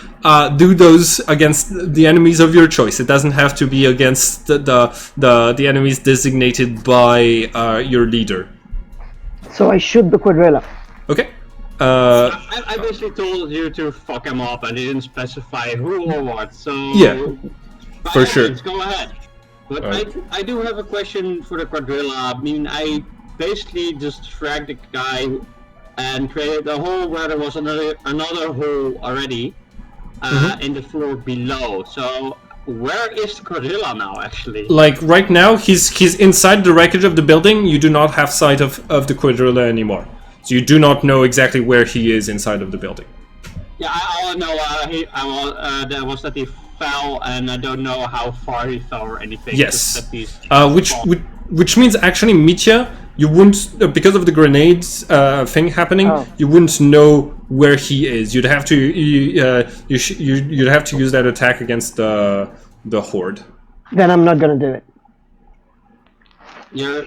do those against the enemies of your choice. It doesn't have to be against the enemies designated by your leader.
So I shoot the quadrilla.
Okay.
I basically told you to fuck him up and didn't specify who or what. So
yeah,
by
for
all
sure.
means, go ahead. But
Right.
I do have a question for the quadrilla. I mean, I basically just dragged the guy and created a hole where there was another hole already in the floor below. So where is the quadrilla now, actually?
Like right now, he's inside the wreckage of the building. You do not have sight of the quadrilla anymore, so you do not know exactly where he is inside of the building.
Yeah, all I know that was that he fell, and I don't know how far he fell or anything.
Yes.
Just that he's
Which means actually, Mitya, you wouldn't because of the grenades thing happening. You wouldn't know where he is. You'd have to you'd have to use that attack against the horde.
Then I'm not gonna do it.
You're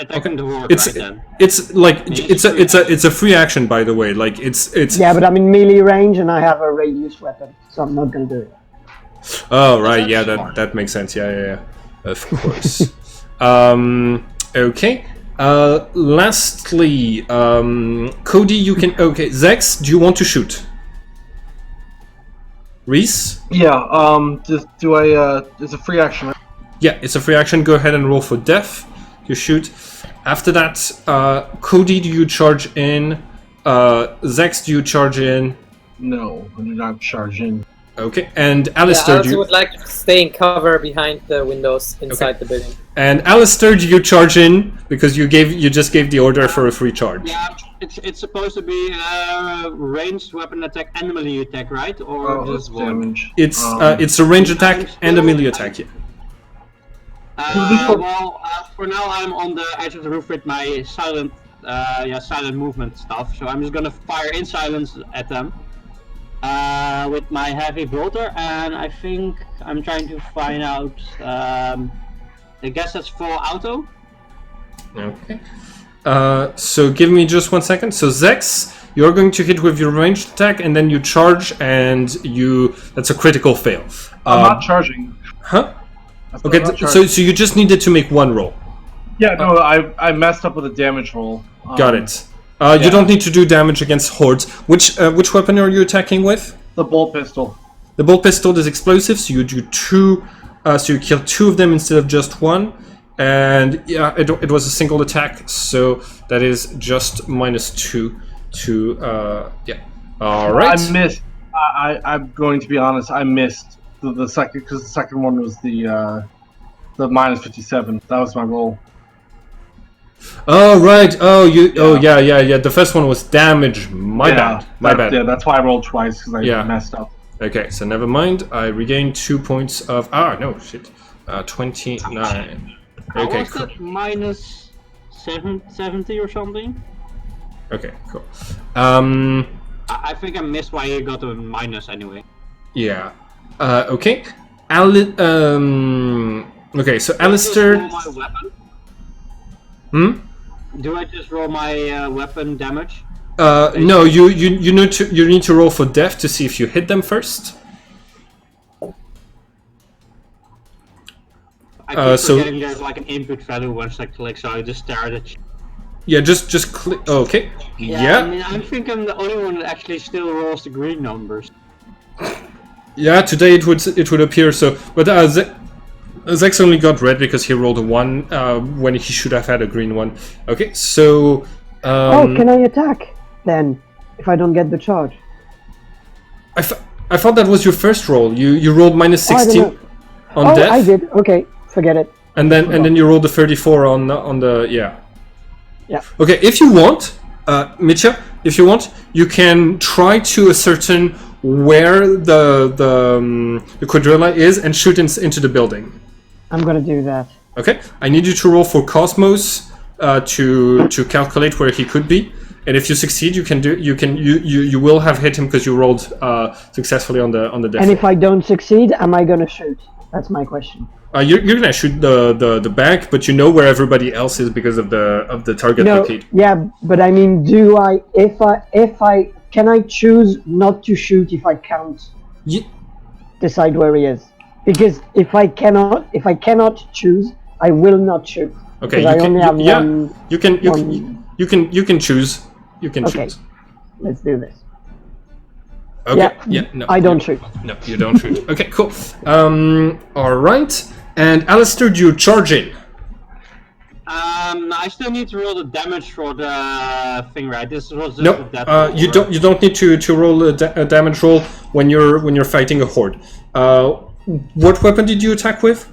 attacking the horde
It's
right then.
it's like it's a free action, by the way. Like it's
Yeah, but I'm in melee range and I have a radius weapon, so I'm not gonna do it.
Oh right, yeah, that makes sense. Yeah, of course. Okay. Lastly, Cody, you can. Okay, Zex, do you want to shoot? Reese?
Yeah. Do I? It's a free action. Right?
Yeah, it's a free action. Go ahead and roll for death. You shoot. After that, Cody, do you charge in? Zex, do you charge in?
No, I do not charge in.
Okay, and
Yeah, I
Alistair,
also would like to stay in cover behind the windows inside the building.
And Alistair, do you charge in because you just gave the order for a free charge?
Yeah, it's supposed to be a ranged weapon attack and melee attack, right? Or just one?
Damage.
It's a range attack and a melee attack. Yeah.
For now I'm on the edge of the roof with my silent movement stuff. So I'm just gonna fire in silence at them with my heavy bolter, and I think I'm trying to find out. I guess that's full auto.
Okay. So give me just 1 second. So Zex, you're going to hit with your ranged attack, and then you charge, and that's a critical fail.
I'm not charging.
Huh? Okay. So you just needed to make 1 roll.
Yeah, no, I messed up with a damage roll.
Got it. You don't need to do damage against hordes. Which weapon are you attacking with?
The bolt pistol.
The bolt pistol is explosive, so you do 2. So you kill 2 of them instead of just 1. And yeah, it was a single attack, so that is just -2 to yeah. All right.
I missed. I'm going to be honest. I missed the second, because the second one was the -57. That was my roll.
Oh right. Oh you. Yeah. Oh yeah. The first one was damage. My bad.
Yeah, that's why I rolled twice, because I messed up.
Okay, so never mind. I regained 2 points of. No shit. 29. Okay, cool.
Minus 70 or something.
Okay, cool.
I think I missed why you got a minus anyway.
Yeah. Okay. Okay, so Alistair.
Do I just roll my weapon? Do I just roll my weapon damage?
No, you need to roll for death to see if you hit them first.
I keep forgetting there's like an input value once I click, so I just stare at it.
Yeah, just click. Okay.
Yeah, I mean, I think I'm the only one that actually still rolls the green numbers.
Yeah, today it would appear so, but Zex only got red because he rolled a 1 when he should have had a green one. Okay, so.
Oh, can I attack then if I don't get the charge?
I thought that was your first roll. You rolled minus 16 on death.
I did. Okay, forget it.
And then you rolled the 34 on the yeah.
Yeah.
Okay, if you want, Mitya, if you want, you can try to ascertain where the quadrilla is and shoot into the building.
I'm gonna do that.
Okay, I need you to roll for Cosmos to calculate where he could be, and if you succeed, you will have hit him because you rolled successfully on the death.
And if I don't succeed, am I gonna shoot? That's my question.
You're gonna shoot the back, but you know where everybody else is because of the target location.
Yeah, but I mean, if I can I choose not to shoot if I can't decide where he is? Because if I cannot choose, I will not shoot.
Okay,
I only have one.
You can choose. You can choose.
Let's do this.
Okay. Yeah. No.
I don't shoot.
No, you don't shoot. Okay. Cool. All right. And Alistair, do you charge in?
I still need to roll the damage for the thing, right? This was just
No,
a
you don't need to roll a damage roll when you're fighting a horde. What weapon did you attack with?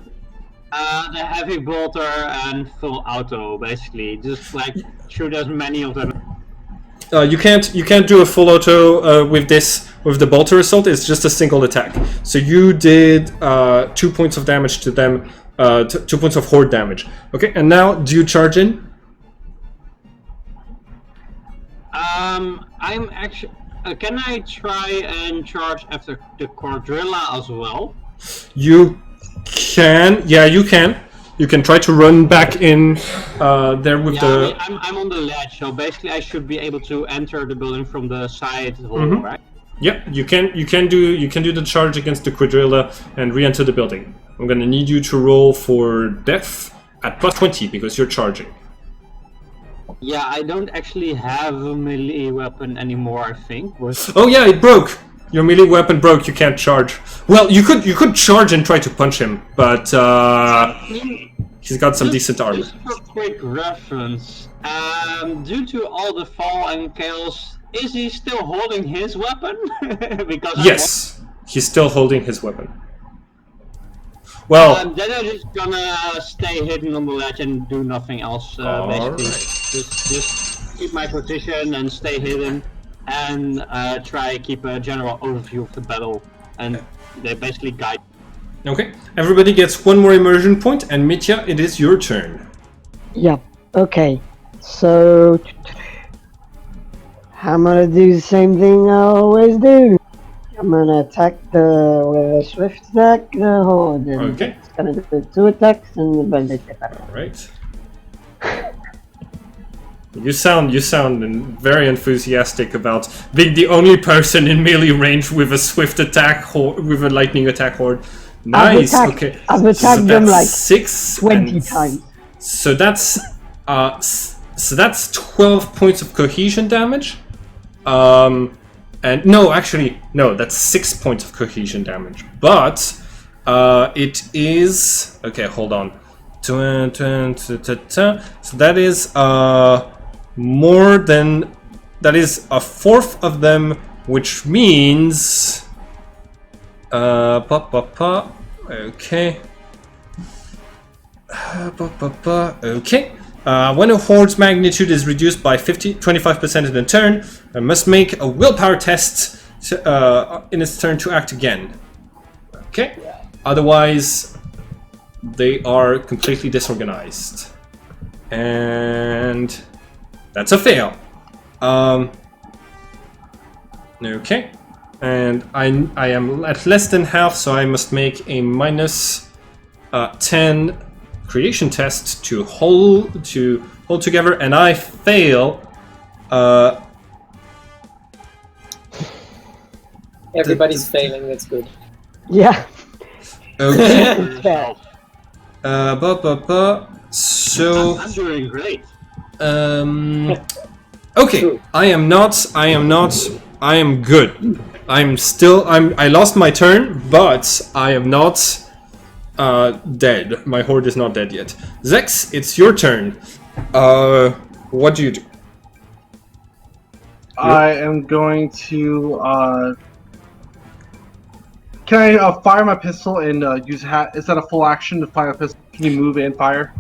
The heavy bolter and full auto, basically. Just like shoot as many of them.
You can't do a full auto with the bolter assault. It's just a single attack. So you did 2 points of damage to them, 2 points of horde damage. Okay, and now do you charge in?
I'm actually. Can I try and charge after the quadrilla as well?
You can. Yeah, you can. You can try to run back in there with the.
I mean, I'm on the ledge, so basically I should be able to enter the building from the side hole, right?
Yep, you can do the charge against the quadrilla and re-enter the building. I'm gonna need you to roll for death at plus 20 because you're charging.
Yeah, I don't actually have a melee weapon anymore, I think.
Oh yeah, it broke. Your melee weapon broke. You can't charge. Well, you could charge and try to punch him, but he's got some decent armor.
Just for quick reference, due to all the fall and chaos, is he still holding his weapon? Because
yes, he's still holding his weapon. Well,
then I'm just gonna stay hidden on the ledge and do nothing else. Basically, just keep my position and stay hidden, and try keep a general overview of the battle, and they basically guide.
Okay, everybody gets one more immersion point, and Mitya, it is your turn.
Yeah. Okay. So I'm gonna do the same thing I always do. I'm gonna attack with a swift attack the horde.
Okay.
It's gonna do 2 attacks and the bandit attack.
Alright. You sound very enthusiastic about being the only person in melee range with a swift attack with a lightning attack horde. Nice. Okay.
I've attacked them like
20
times.
So that's 12 points of cohesion damage. And no, actually, no, that's 6 points of cohesion damage. But it is okay. Hold on. So that is more than that is a fourth of them, which means okay. Okay. When a horde's magnitude is reduced by 25% in a turn, it must make a willpower test in its turn to act again. Okay. Otherwise, they are completely disorganized, and that's a fail. Okay, and I am at less than half, so I must make a minus 10 creation test to hold together, and I fail.
Everybody's failing. That's good.
Yeah.
Okay. So
I'm doing great.
Okay, I am good. I lost my turn, but I am not dead. My horde is not dead yet. Zex, it's your turn. What do you do?
I am going to. Can I fire my pistol and use is that a full action to fire a pistol? Can you move and fire?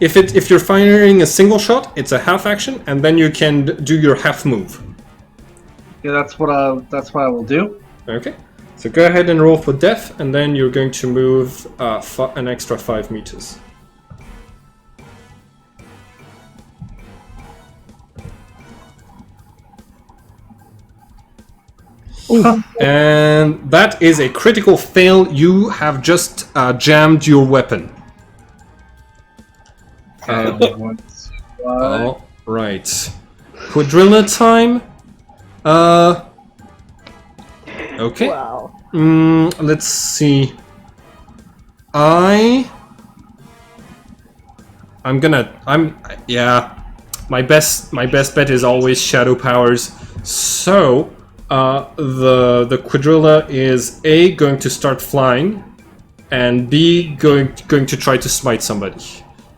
If you're firing a single shot, it's a half action, and then you can do your half move.
Yeah, that's what I will do.
Okay. So go ahead and roll for death, and then you're going to move an extra 5 meters. And that is a critical fail. You have just jammed your weapon. All right. Quadrilla time. Okay.
Wow.
Let's see. Yeah. My best bet is always shadow powers. So the quadrilla is A, going to start flying, and B, going to try to smite somebody.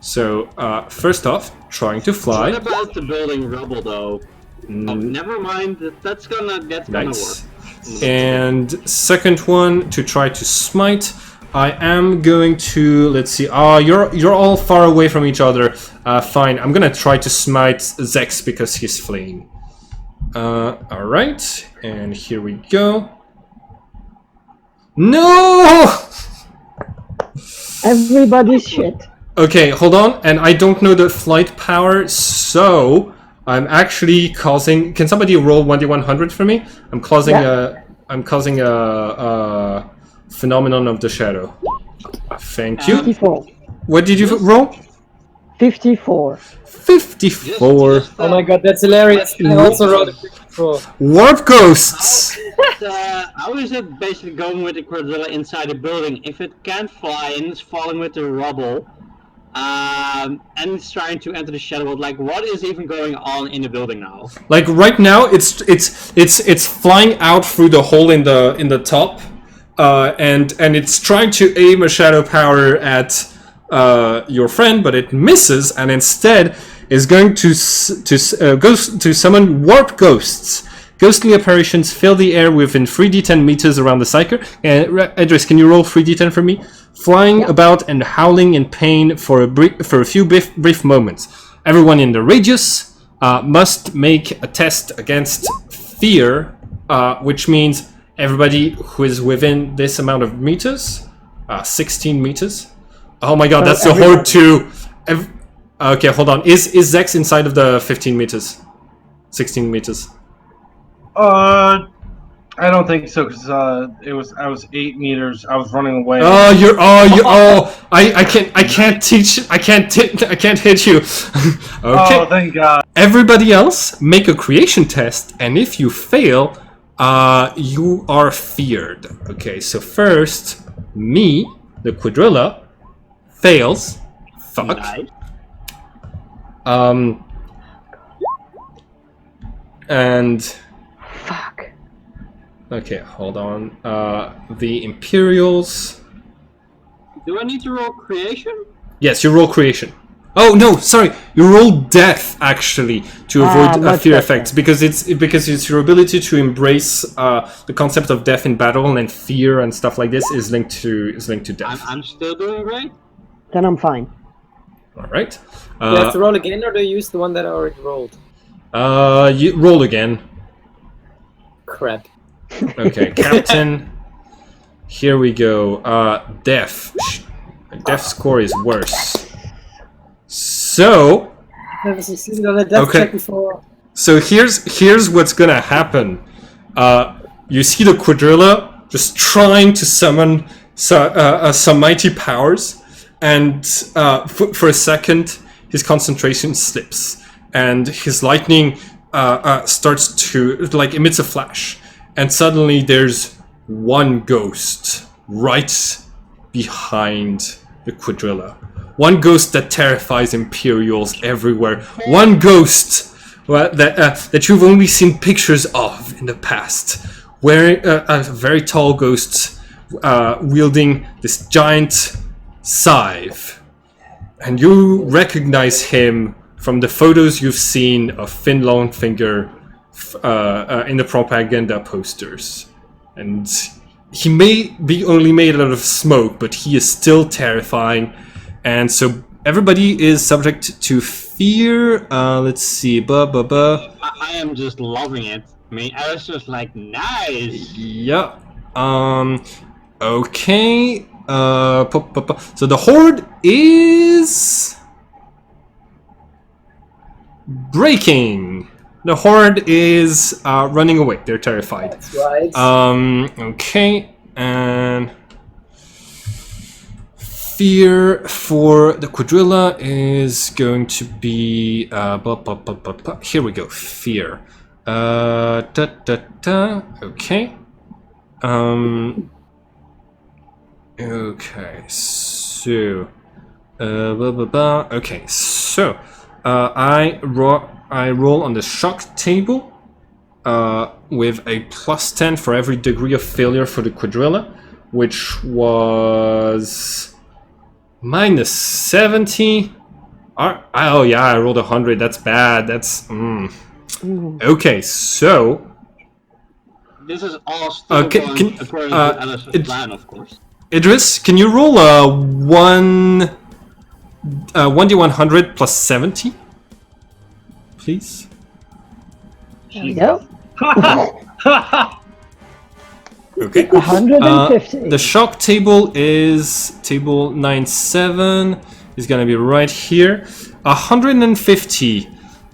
So first off, trying to fly.
What about the building rubble though? Oh, never mind. That's gonna
Nice.
work.
And second one, to try to smite. I am going to, let's see. You're all far away from each other. Fine. I'm gonna try to smite Zex because he's fleeing. All right. And here we go. No!
Everybody's shit.
Okay, hold on. And I don't know the flight power, so I'm actually causing. Can somebody roll 1d100 for me? I'm causing a phenomenon of the shadow. Thank you.
54.
What did you roll?
54.
54.
Oh my god, that's hilarious. I also wrote a 54.
Warp ghosts.
How is it basically going with the quadrilla inside the building? If it can't fly and it's falling with the rubble, and it's trying to enter the shadow world, like what is even going on in the building now?
Like right now, it's flying out through the hole in the top, and it's trying to aim a shadow power at your friend, but it misses, and instead is going to summon warp ghosts. Ghostly apparitions fill the air within 3d10 meters around the psyker. Idris, can you roll 3d10 for me? Flying about and howling in pain for a few brief moments. Everyone in the radius must make a test against fear, which means everybody who is within this amount of meters, 16 meters. Oh my god, that's the horde too. Okay, hold on. Is Zex inside of the 15 meters? 16 meters.
I don't think so because I was 8 meters. I was running away.
I can't hit you. Okay.
Oh, thank God.
Everybody else, make a creation test, and if you fail, you are feared. Okay, so first, me, the quadrilla, fails. Fuck.
Nice.
And
Fuck.
okay, hold on. The Imperials.
Do I need to roll creation?
Yes, you roll creation. Oh no, sorry. You roll death actually to avoid fear effects because it's your ability to embrace the concept of death in battle and fear and stuff like this is linked to death.
I'm still doing great.
Then I'm fine.
All right.
Do you have to roll again, or do you use the one that I already rolled?
You roll again.
Crap.
Okay, Captain. Here we go. Death. Death score is worse. So.
Never succeeded on a death check before.
So here's what's gonna happen. You see the quadrilla just trying to summon some mighty powers, and for a second his concentration slips, and his lightning starts to emits a flash, and suddenly there's one ghost right behind the quadrilla. one ghost that terrifies Imperials everywhere, one ghost that you've only seen pictures of in the past, wearing a very tall ghost wielding this giant scythe. And you recognize him from the photos you've seen of Finn Longfinger in the propaganda posters. And he may be only made out of smoke, but he is still terrifying. And so everybody is subject to fear. Let's see.
I am just loving it. I mean, I was just like, nice.
Yeah. Okay. So the horde is breaking. The horde is running away. They're terrified.
That's right.
Okay, and fear for the quadrilla is going to be here we go. Fear. Okay. Okay, so okay, so I roll on the shock table with a +10 for every degree of failure for the quadrilla, which was -70. Oh yeah, I rolled 100. That's bad. That's okay. So
this is all still going according to Alice's plan, of course.
Idris, can you roll a 1d100 plus 70? Please.
Yep.
Okay.
150.
The shock table is table 97. Is gonna be right here. 150.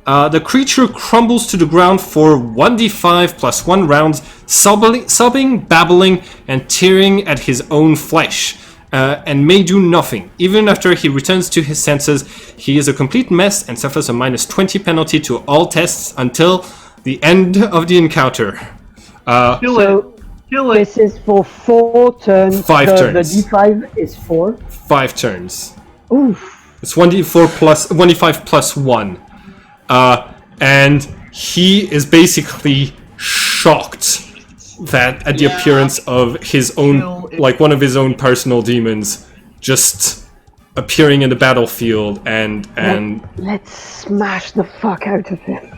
The creature crumbles to the ground for 1d5 plus 1 rounds, sobbing, babbling, and tearing at his own flesh, and may do nothing. Even after he returns to his senses, he is a complete mess and suffers a -20 penalty to all tests until the end of the encounter.
Kill it.
This is for 4 turns.
5
The
turns.
D5 is 4.
5 turns.
Oof.
It's 1d5 plus 1. And he is basically shocked that at the appearance of his own, like one of his own personal demons, just appearing in the battlefield and
Let's smash the fuck out of him.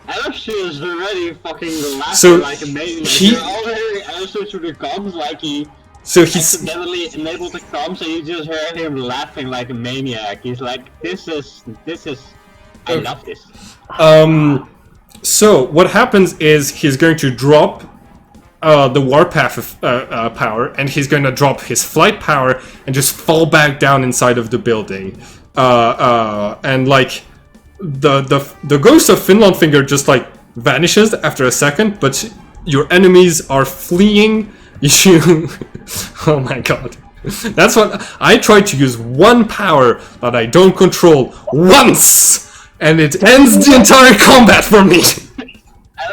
Alice is already fucking laughing
So,
like a maniac. You're all hearing Alice through the comms like he
he's
accidentally enabled the comms, and you just heard him laughing like a maniac. He's like, this is I love this.
So what happens is he's going to drop the warpath power, and he's going to drop his flight power and just fall back down inside of the building. And like the ghost of Finlandfinger just like vanishes after a second, but your enemies are fleeing. You oh my god. That's what I tried to use one power that I don't control once, and it ends the entire combat for me.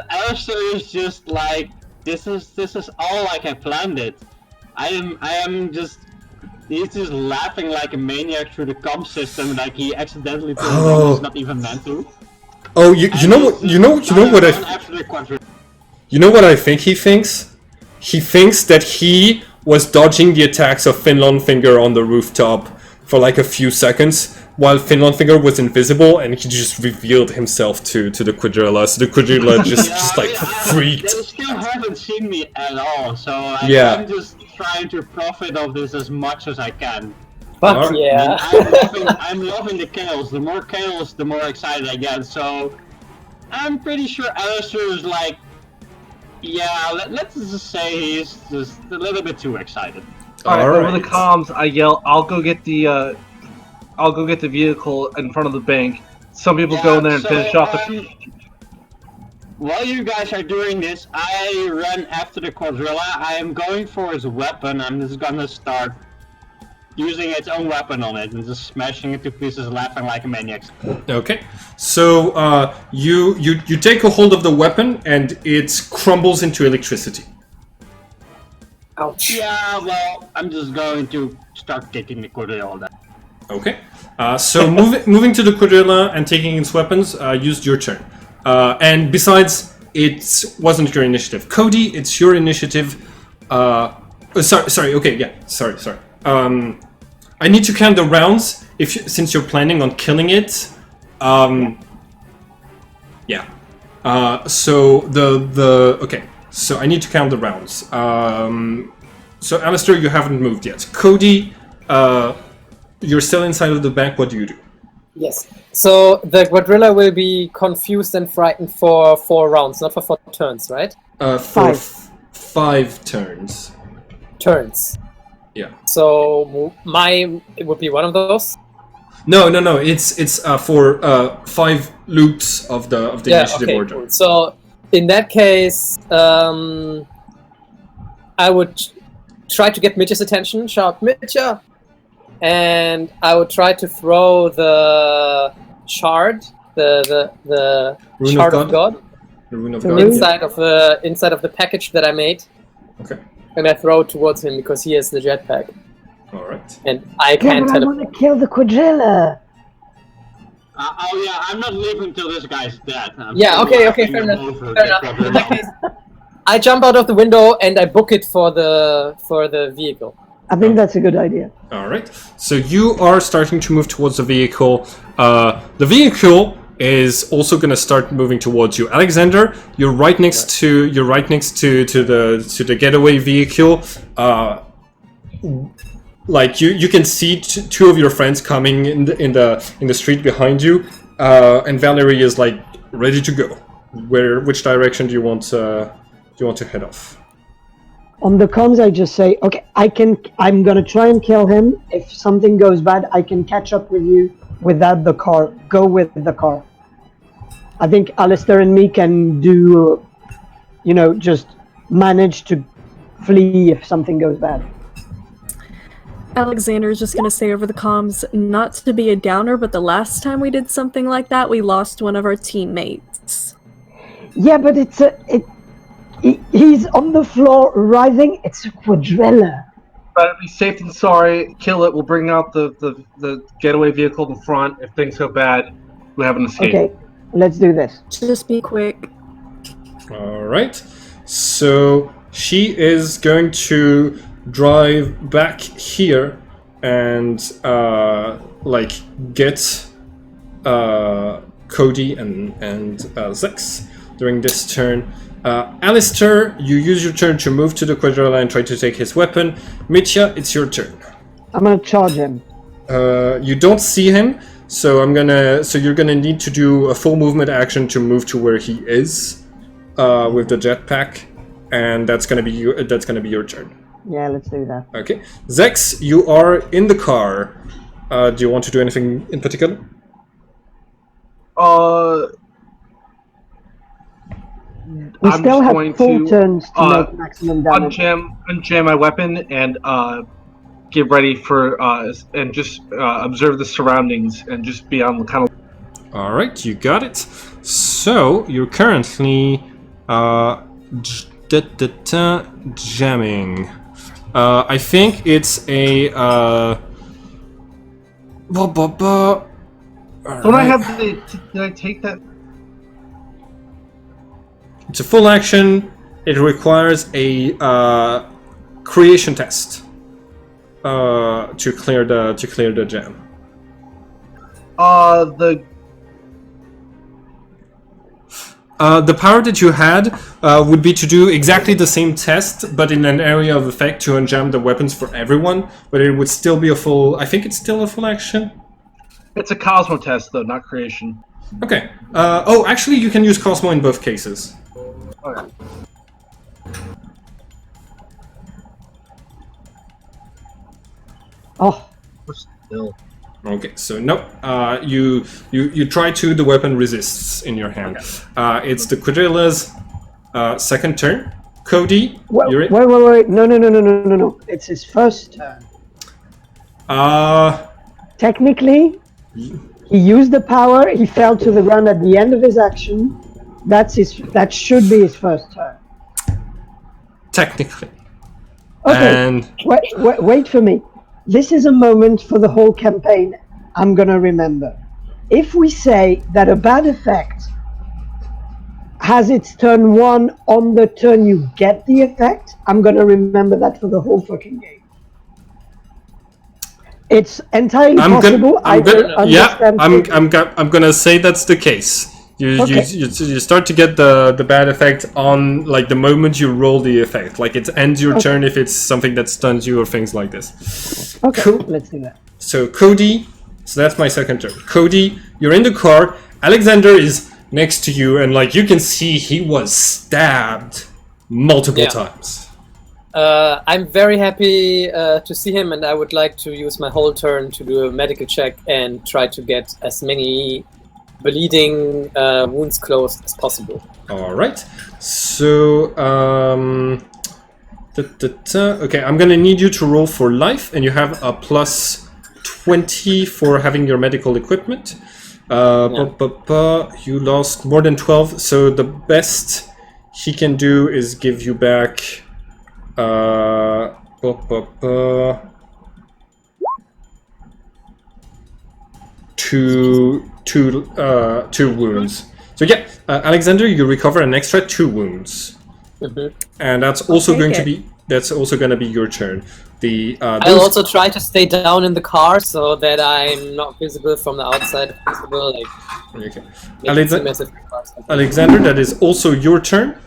Alistair is just like, this is all like I planned it. He's just laughing like a maniac through the comp system, like he accidentally told him he's not even meant to.
Oh, you know what I think he thinks? He thinks that he was dodging the attacks of Finlandfinger on the rooftop for like a few seconds, while Finlandfinger was invisible, and he just revealed himself to the quadrilla. So the quadrilla just freaked.
They still haven't seen me at all, so I'm just trying to profit of this as much as I can.
Fuck yeah.
I'm loving the chaos. The more chaos, the more excited I get. So I'm pretty sure Alistair is like, yeah, let's just say he's just a little bit too excited.
Alright, over the comms, I yell, I'll go get the vehicle in front of the bank. Some people go in there and finish off the...
While you guys are doing this, I run after the quadrilla. I am going for his weapon. I'm just gonna start using its own weapon on it and just smashing it to pieces, laughing like a maniac.
Okay, so you take a hold of the weapon and it crumbles into electricity.
Ouch.
Yeah, well, I'm just going to start kicking the Cordell then.
Okay. So moving to the quadrilla and taking its weapons, used your turn. And besides, it wasn't your initiative. Cody, it's your initiative. Sorry. Okay, yeah. Sorry. I need to count the rounds since you're planning on killing it. Yeah. So okay. So I need to count the rounds. So Alistair, you haven't moved yet. Cody, you're still inside of the bank. What do you do?
Yes. So the quadrilla will be confused and frightened for 4 rounds, not for 4 turns, right?
For 5 turns.
Turns.
Yeah.
So it would be one of those.
No. It's for 5 loops of the initiative order.
Cool. So in that case, I would try to get Mitch's attention. Shout, Mitcha! And I would try to throw the shard, the
Rune
shard
of God. The Rune of God.
Inside of the package that I made.
Okay.
And I throw it towards him because he has the jetpack.
All right.
And I can't
I want to kill the quadrilla.
Oh yeah, I'm not leaving till this guy's dead.
Okay, fair enough. In that case, I jump out of the window and I book it for the vehicle.
I think that's a good idea.
All right. So you are starting to move towards the vehicle. The vehicle is also going to start moving towards you. Alexander, you're right next to the getaway vehicle. Like you can see 2 of your friends coming in the street behind you, and Valerie is like ready to go. Which direction do you want to head off?
On the comms, I just say, okay, I'm gonna try and kill him. If something goes bad, I can catch up with you without the car. Go with the car. I think Alistair and me can do, just manage to flee if something goes bad.
Alexander is just going to say over the comms, not to be a downer, but the last time we did something like that, we lost one of our teammates.
Yeah, but he's on the floor writhing. It's a quadrilla.
But be safe than sorry. Kill it. We'll bring out the getaway vehicle in front. If things go bad, we have an escape.
Okay, let's do this.
Just be quick.
All right. So she is going to drive back here and get Cody and Zex during this turn. Alistair, you use your turn to move to the quadrilla and try to take his weapon. Mitya, it's your turn.
I'm gonna charge him.
You don't see him, so you're gonna need to do a full movement action to move to where he is with the jetpack, and that's gonna be your turn.
Yeah, let's do that.
Okay, Zex, you are in the car. Do you want to do anything in particular?
We still have 4 turns to make maximum damage.
Unjam my weapon and get ready for and just observe the surroundings and just be on the kind of.
All right, you got it. So you're currently jamming. I think it's a.
Don't I have the? Did I take that?
It's a full action. It requires a creation test to clear the jam. The power that you had would be to do exactly the same test, but in an area of effect to unjam the weapons for everyone. But it would still be a full. I think it's still a full action.
It's a Cosmo test, though, not creation.
Okay. Actually, you can use Cosmo in both cases.
Okay.
Oh.
Still.
Okay, so no, you try to, the weapon resists in your hand. Okay. It's the quadrilla's second turn. Cody, you're in.
Wait, no. It's his first turn. Technically, he used the power, he fell to the ground at the end of his action. That should be his first turn.
Technically.
Okay,
And
wait for me. This is a moment for the whole campaign I'm gonna remember. If we say that a bad effect has its turn 1 on the turn you get the effect, I'm gonna remember that for the whole fucking game. It's entirely possible. I don't understand.
I'm gonna say that's the case. You start to get the bad effect on like the moment you roll the effect. Like it ends your turn if it's something that stuns you or things like this.
Okay,
cool.
Let's do that.
So Cody, so that's my second turn. Cody, you're in the car. Alexander is next to you, and like you can see, he was stabbed multiple times.
I'm very happy to see him, and I would like to use my whole turn to do a medical check and try to get as many bleeding wounds closed as possible.
All right. So, okay, I'm gonna need you to roll for life, and you have a plus 20 for having your medical equipment. You lost more than 12, so the best he can do is give you back. Two wounds. So yeah, Alexander, you recover an extra 2 wounds, and that's also going to be your turn. I'll
also try to stay down in the car so that I'm not visible from the outside. If possible, like
Alexander, that is also your turn.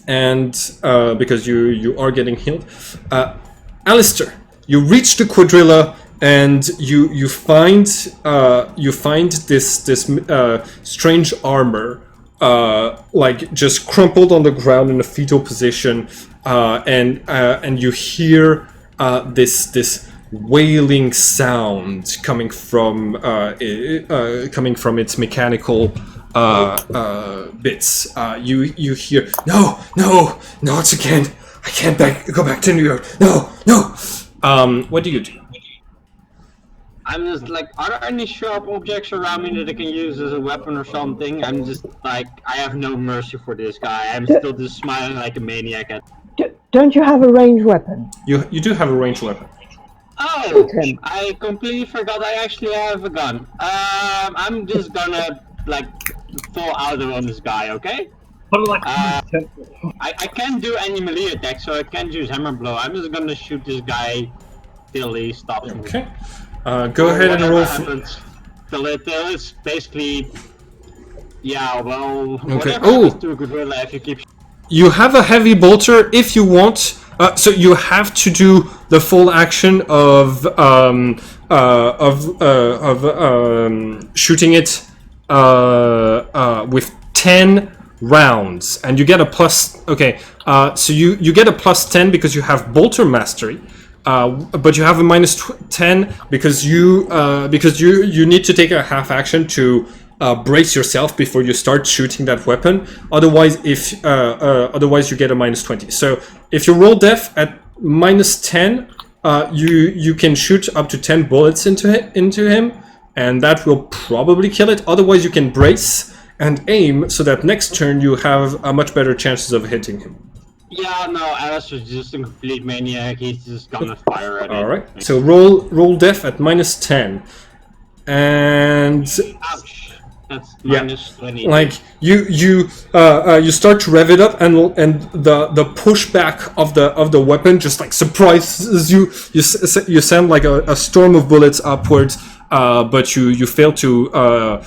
And because you are getting healed, Alistair, you reach the quadrilla and you find this strange armor like just crumpled on the ground in a fetal position, and you hear this wailing sound coming from its mechanical bits. You hear, no, it's again. I can't go back to New York. No. What do you do?
I'm just like, are there any sharp objects around me that I can use as a weapon or something? I'm just like, I have no mercy for this guy. I'm still just smiling like a maniac at.
Don't you have a ranged weapon?
You do have a ranged weapon.
Oh, I completely forgot I actually have a gun. I'm just gonna like fall out on this guy, okay? I can't do any melee attack, so I can't use hammer blow. I'm just gonna shoot this guy till he stops.
Okay. Go ahead and roll.
Till it's basically, yeah. Well,
okay.
Whatever to a gorilla if you keep.
You have a heavy bolter if you want. So you have to do the full action of shooting it with 10 rounds, and you get a plus. Okay, so you get a plus 10 because you have bolter mastery, but you have a minus 10 because you need to take a half action to brace yourself before you start shooting that weapon. Otherwise, otherwise you get a minus 20. So if you roll def at minus 10, you can shoot up to 10 bullets into him, and that will probably kill it. Otherwise, you can brace and aim so that next turn you have a much better chances of hitting him.
Yeah, no, Alistair's just a complete maniac. He's just gonna fire at it.
All right. So roll def at minus 10, and
ouch. That's minus 20.
Like you start to rev it up, and the pushback of the weapon just like surprises you. You send like a storm of bullets upwards, but you fail to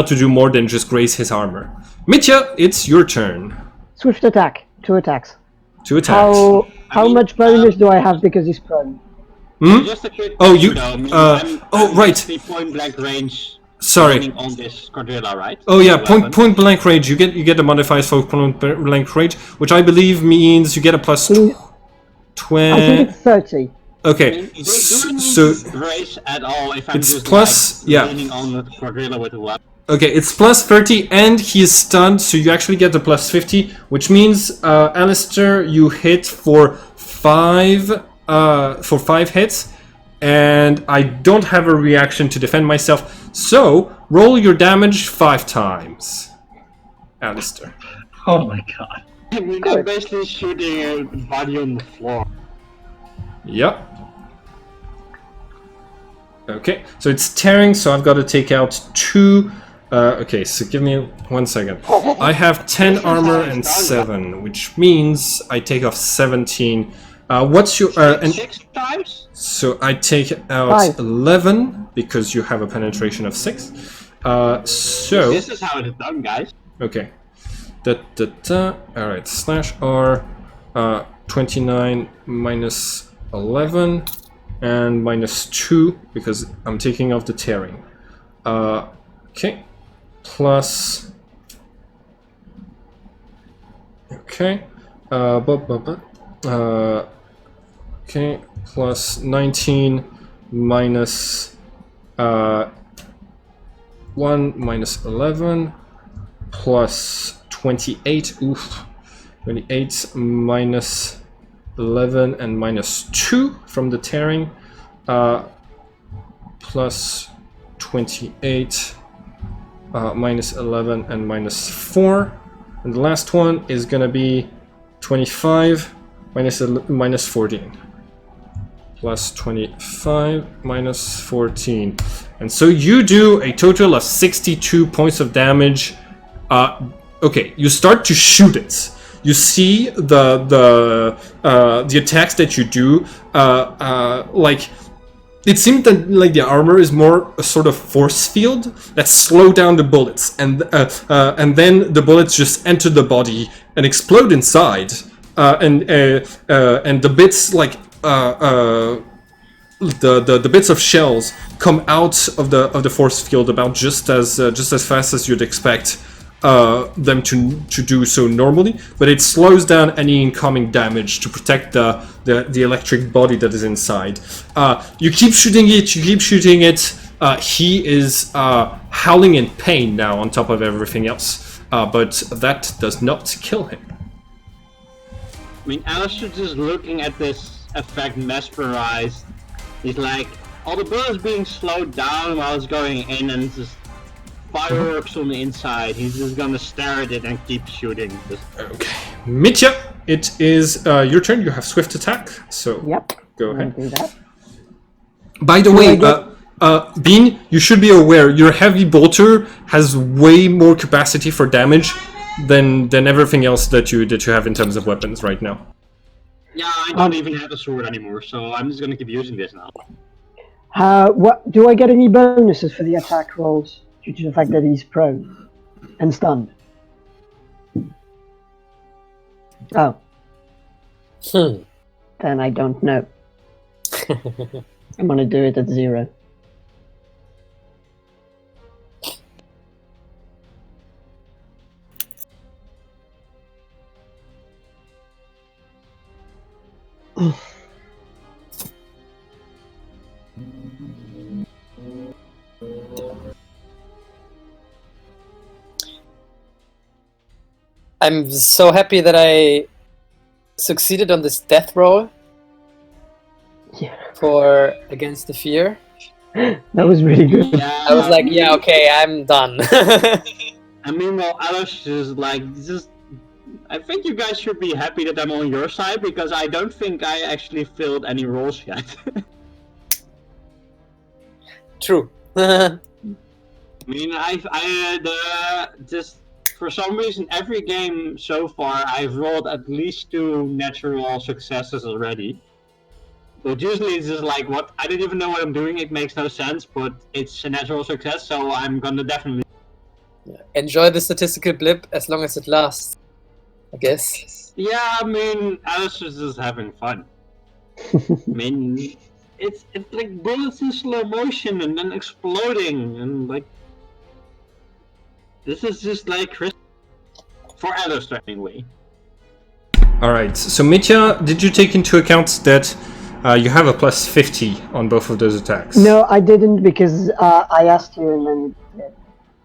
do more than just graze his armor. Mitya, it's your turn.
Swift attack. 2 attacks.
2 attacks.
How much bonus do I have because he's prone?
Just a quick
right.
3-point blank range.
Sorry.
On this quadrilla, right?
Oh yeah, point blank range. You get the modifiers for point blank range, which I believe means you get a plus 20.
I think it's 30.
Okay, so
race at all if I'm
it's
just
plus
leaning on the quadrilla with a weapon.
Okay, it's plus 30, and he is stunned, so you actually get the plus 50, which means Alistair, you hit for 5 hits. And I don't have a reaction to defend myself, so roll your damage 5 times. Alistair.
Oh my god.
I mean, I'm basically shooting a body on the floor.
Yep. Okay, so it's tearing, so I've got to take out 2. Okay, so give me 1 second. I have 10 armor and 7, which means I take off 17. What's your... and
6 times?
so I take out
5.
11, because you have a penetration of 6. So...
This is how it is done, guys.
Okay. Alright, slash R, 29 minus 11, and minus 2, because I'm taking off the tearing. Okay. Plus... Okay. Okay, plus 19 minus 1 minus 11 plus 28. Oof. 28 minus 11 and minus 2 from the tearing. Plus 28 minus 11 and minus 4. And the last one is gonna be 25 minus 14. Plus 25 minus 14. And so you do a total of 62 points of damage. Okay, you start to shoot it. You see the attacks that you do, like it seems that like the armor is more a sort of force field that slow down the bullets, and then the bullets just enter the body and explode inside, and the bits like the bits of shells come out of the force field about just as fast as you'd expect them to do so normally, but it slows down any incoming damage to protect the electric body that is inside. You keep shooting it. He is howling in pain now on top of everything else, but that does not kill him.
I mean, Alistair's just looking at this effect mesmerized. He's like, all the bullets being slowed down while it's going in, and it's just fireworks on the inside. He's just gonna stare at it and keep shooting.
Okay. Mitya, it is your turn. You have swift attack, so
Yep.
go
I'll
ahead.
do that.
By the way, Bean, you should be aware your heavy bolter has way more capacity for damage than everything else that you have in terms of weapons right now.
Yeah, I don't even have a sword anymore, so I'm just gonna keep using this now.
What do I get any bonuses for the attack rolls due to the fact that he's prone and stunned? Oh. Then I don't know. I'm gonna do it at 0.
I'm so happy that I succeeded on this death roll
Yeah.
for Against the Fear.
That was really good.
Yeah,
I was like, yeah, okay, I'm done.
I mean, well, Alice is like, I think you guys should be happy that I'm on your side, because I don't think I actually filled any roles yet.
True.
I mean, just for some reason, every game so far, I've rolled at least 2 natural successes already. But usually it's just like, what? I don't even know what I'm doing, it makes no sense, but it's a natural success, so I'm gonna definitely...
Enjoy the statistical blip as long as it lasts, I guess.
Yeah, I mean, Alice is just having fun. I mean, it's like bullets in slow motion and then exploding, and like... This is just like Chris... For Alistair, anyway.
Alright, so Mitya, did you take into account that you have a plus 50 on both of those attacks?
No, I didn't, because I asked you and then you did.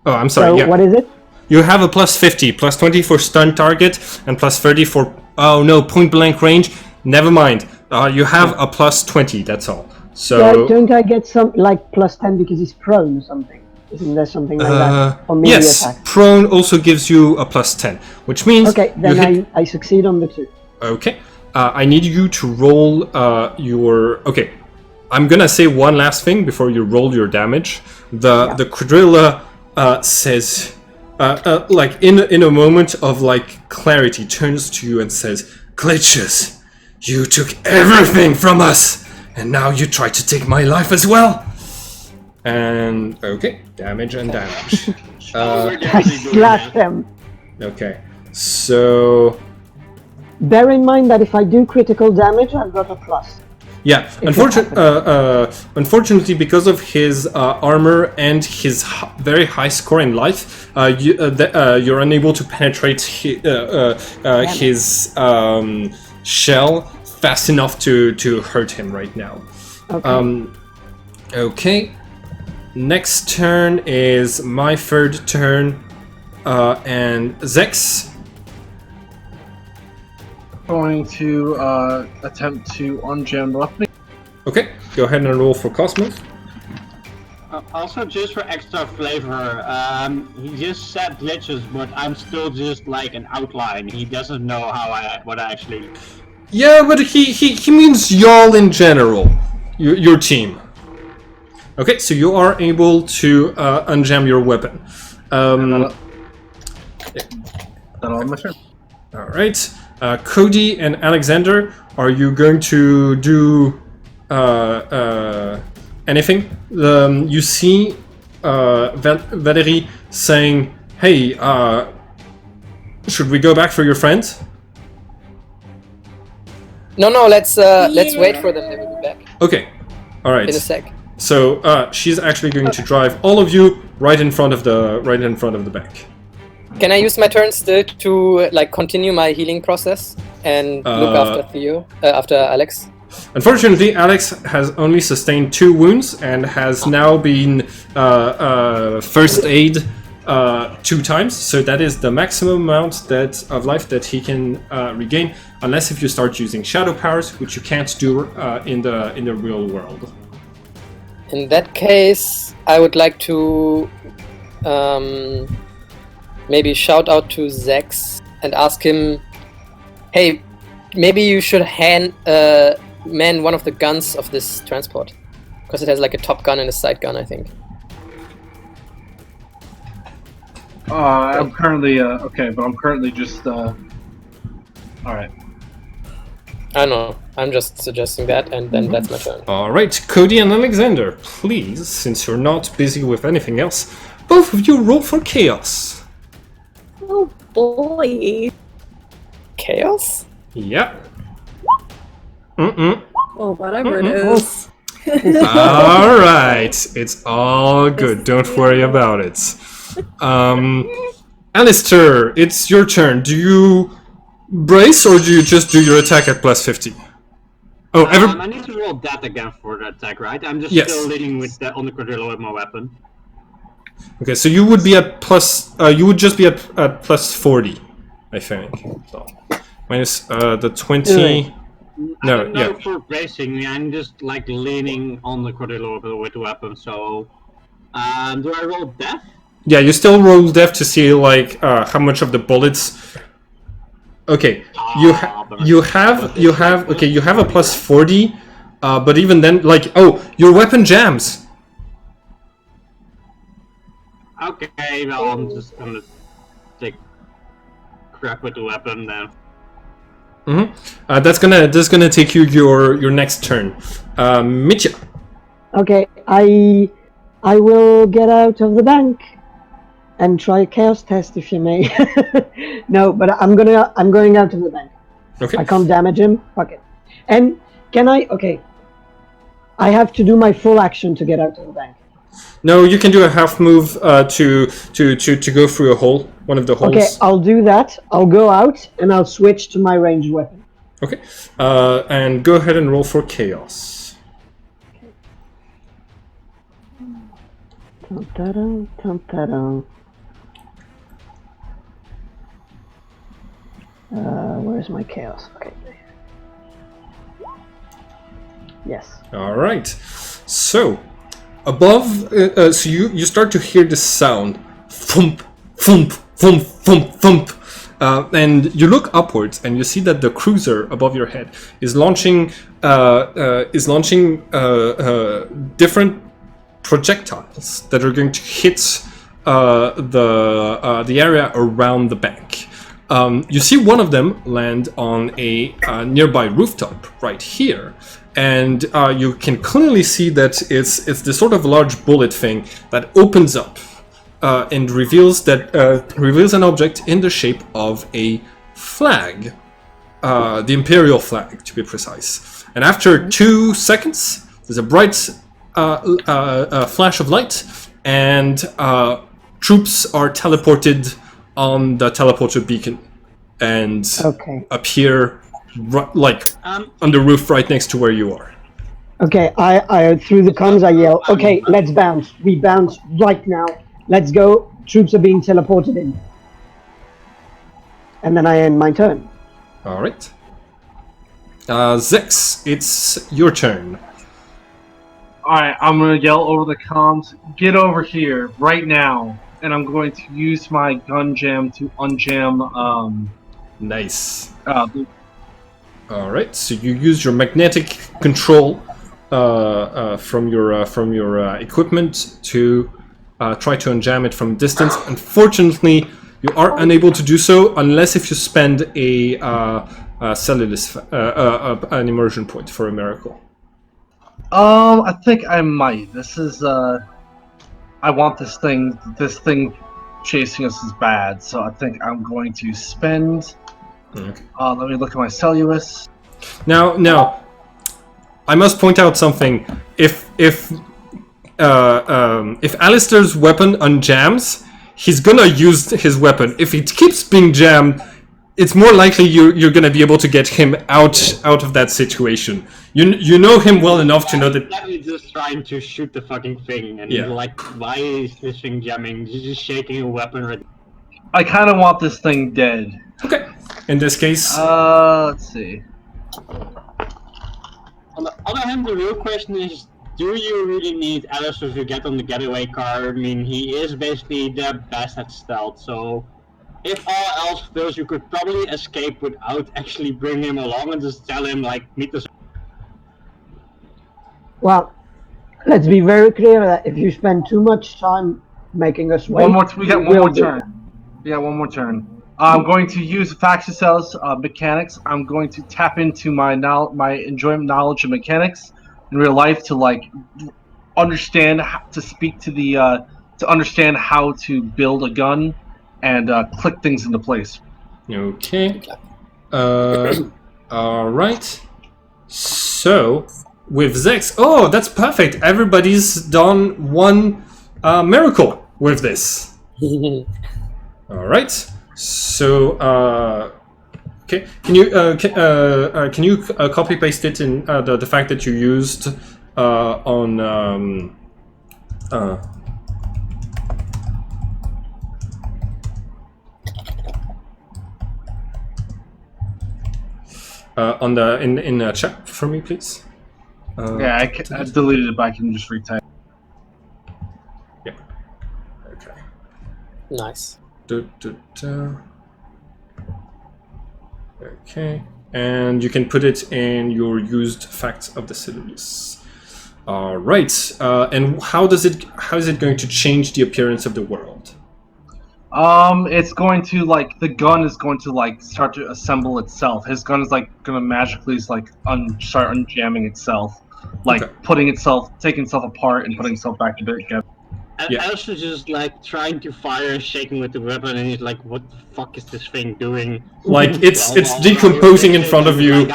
Oh, I'm sorry,
So
yeah.
what is it?
You have a plus 50, plus 20 for stun target, and plus 30 for... Oh no, point blank range. Never mind. You have a plus 20, that's all. So...
Don't I get some, like, plus 10 because he's prone or something? Isn't there something like that? Or maybe
yes,
attack?
prone also gives you a +10, which means
Okay, then I succeed on the 2.
Okay, I need you to roll your. Okay, I'm gonna say one last thing before you roll your damage. The quadrilla says, like in a moment of like clarity, turns to you and says, "Glitches, you took everything from us, and now you try to take my life as well." And okay, damage and damage.
I slash him.
Okay, so.
Bear in mind that if I do critical damage, I've got a plus.
Yeah, unfortunately, because of his armor and his very high score in life, you're unable to penetrate his shell fast enough to hurt him right now.
Okay.
Okay. Next turn is my third turn, and Zex.
Going to attempt to unjam the weapon.
Okay, go ahead and roll for Cosmos.
Also, just for extra flavor, he just said glitches, but I'm still just like an outline. He doesn't know what I actually.
Yeah, but he means y'all in general, your team. Okay, so you are able to unjam your weapon.
That'll end my turn.
All right. Cody and Alexander, are you going to do anything? You see Valerie saying, "Hey, should we go back for your friend?"
No, let's wait for them. They will be back
Okay. All right.
in a sec.
So she's actually going to drive all of you right in front of the bank.
Can I use my turn still to like continue my healing process and look after Theo, after Alex?
Unfortunately, Alex has only sustained 2 wounds and has now been first aid 2 times. So that is the maximum amount of life that he can regain, unless if you start using shadow powers, which you can't do in the real world.
In that case, I would like to maybe shout out to Zex and ask him, "Hey, maybe you should man one of the guns of this transport, because it has like a top gun and a side gun, I think."
I'm currently okay, but I'm currently just all right.
I don't know. I'm just suggesting that, and then that's my turn.
All right, Cody and Alexander, please, since you're not busy with anything else, both of you roll for chaos.
Oh boy.
Chaos?
Yeah. Mm-mm.
Well, whatever it is.
All right, it's all good. Don't worry about it. Alistair, it's your turn. Do you brace or do you just do your attack at +50? Oh,
I need to roll that again for the attack, right? I'm just
Yes.
still leading with on the quadrilla with my weapon.
Okay, so you would be at you would just be at +40, I think. So, minus the 20. No,
I don't know
yeah.
for bracing, I'm just like leaning on the quadrilla with the weapon. So, do I roll death?
Yeah, you still roll death to see like how much of the bullets. Okay, you have okay, you have a +40, but even then, like, oh, your weapon jams.
Okay, well, I'm just gonna take crap with the weapon then.
Mm-hmm. That's gonna take you your next turn. Mitya.
Okay, I will get out of the bank and try a chaos test if you may. No, but I'm going out of the bank.
Okay.
I can't damage him. Fuck it. And can I? Okay. I have to do my full action to get out of the bank.
No, you can do a half move to go through a hole, one of the holes.
Okay, I'll do that. I'll go out and I'll switch to my ranged weapon.
Okay, and go ahead and roll for chaos.
Dun-da-dun, dun-da-dun. Where's my chaos? Okay. Yes.
All right. So, above, so you start to hear this sound, thump, thump, thump, thump, thump, and you look upwards and you see that the cruiser above your head is launching different projectiles that are going to hit the area around the bank. You see one of them land on a nearby rooftop right here, and you can clearly see that it's this sort of large bullet thing that opens up and reveals an object in the shape of a flag, the Imperial flag to be precise. And after 2 seconds, there's a bright flash of light, and troops are teleported on the teleporter beacon and appear on the roof right next to where you are.
Okay, I through the comms I yell, okay, let's bounce. We bounce right now. Let's go. Troops are being teleported in. And then I end my turn.
Alright. Zex, it's your turn.
Alright, I'm gonna yell over the comms, get over here, right now. And I'm going to use my gun jam to unjam,
Nice. Alright, so you use your magnetic control from your equipment to try to unjam it from distance. Unfortunately, you are unable to do so unless if you spend a cellulus, an immersion point for a miracle.
I think I might. This is, I want this thing chasing us is bad, so I think I'm going to spend...
Okay.
Let me look at my cellulus.
Now, I must point out something. If Alistair's weapon unjams, he's gonna use his weapon. If it keeps being jammed, it's more likely you're gonna be able to get him out of that situation. You know him well enough to know that.
He's just trying to shoot the fucking thing, and
Yeah.
like, why is this thing jamming? He's just shaking a weapon right.
I kind of want this thing dead.
Okay. In this case,
let's see.
On the other hand, the real question is, do you really need Alistair to get on the getaway car? I mean, he is basically the best at stealth, so if all else fails, you could probably escape without actually bringing him along and just tell him, like, meet us.
Well, let's be very clear that if you spend too much time making us wait...
We got one more turn. We got one more turn. I'm going to use Faxicell's mechanics. I'm going to tap into my enjoyment knowledge of mechanics in real life to like understand to speak to the to understand how to build a gun and click things into place.
okay. All right. So with Zex, oh, that's perfect. Everybody's done one miracle with this. All right. So, okay, can you copy paste it in the fact that you used on the in chat for me, please?
Yeah, I deleted it, but I can just retype.
Yeah. Okay.
Nice.
Okay, and you can put it in your used facts of the syllabus. All right, and how is it going to change the appearance of the world?
It's going to like the gun is going to like start to assemble itself. His gun is like gonna magically start unjamming itself, like taking itself apart and putting itself back together.
And Alistair just like trying to fire and shaking with the weapon, and he's like, "What the fuck is this thing doing?"
Like it's decomposing in front of you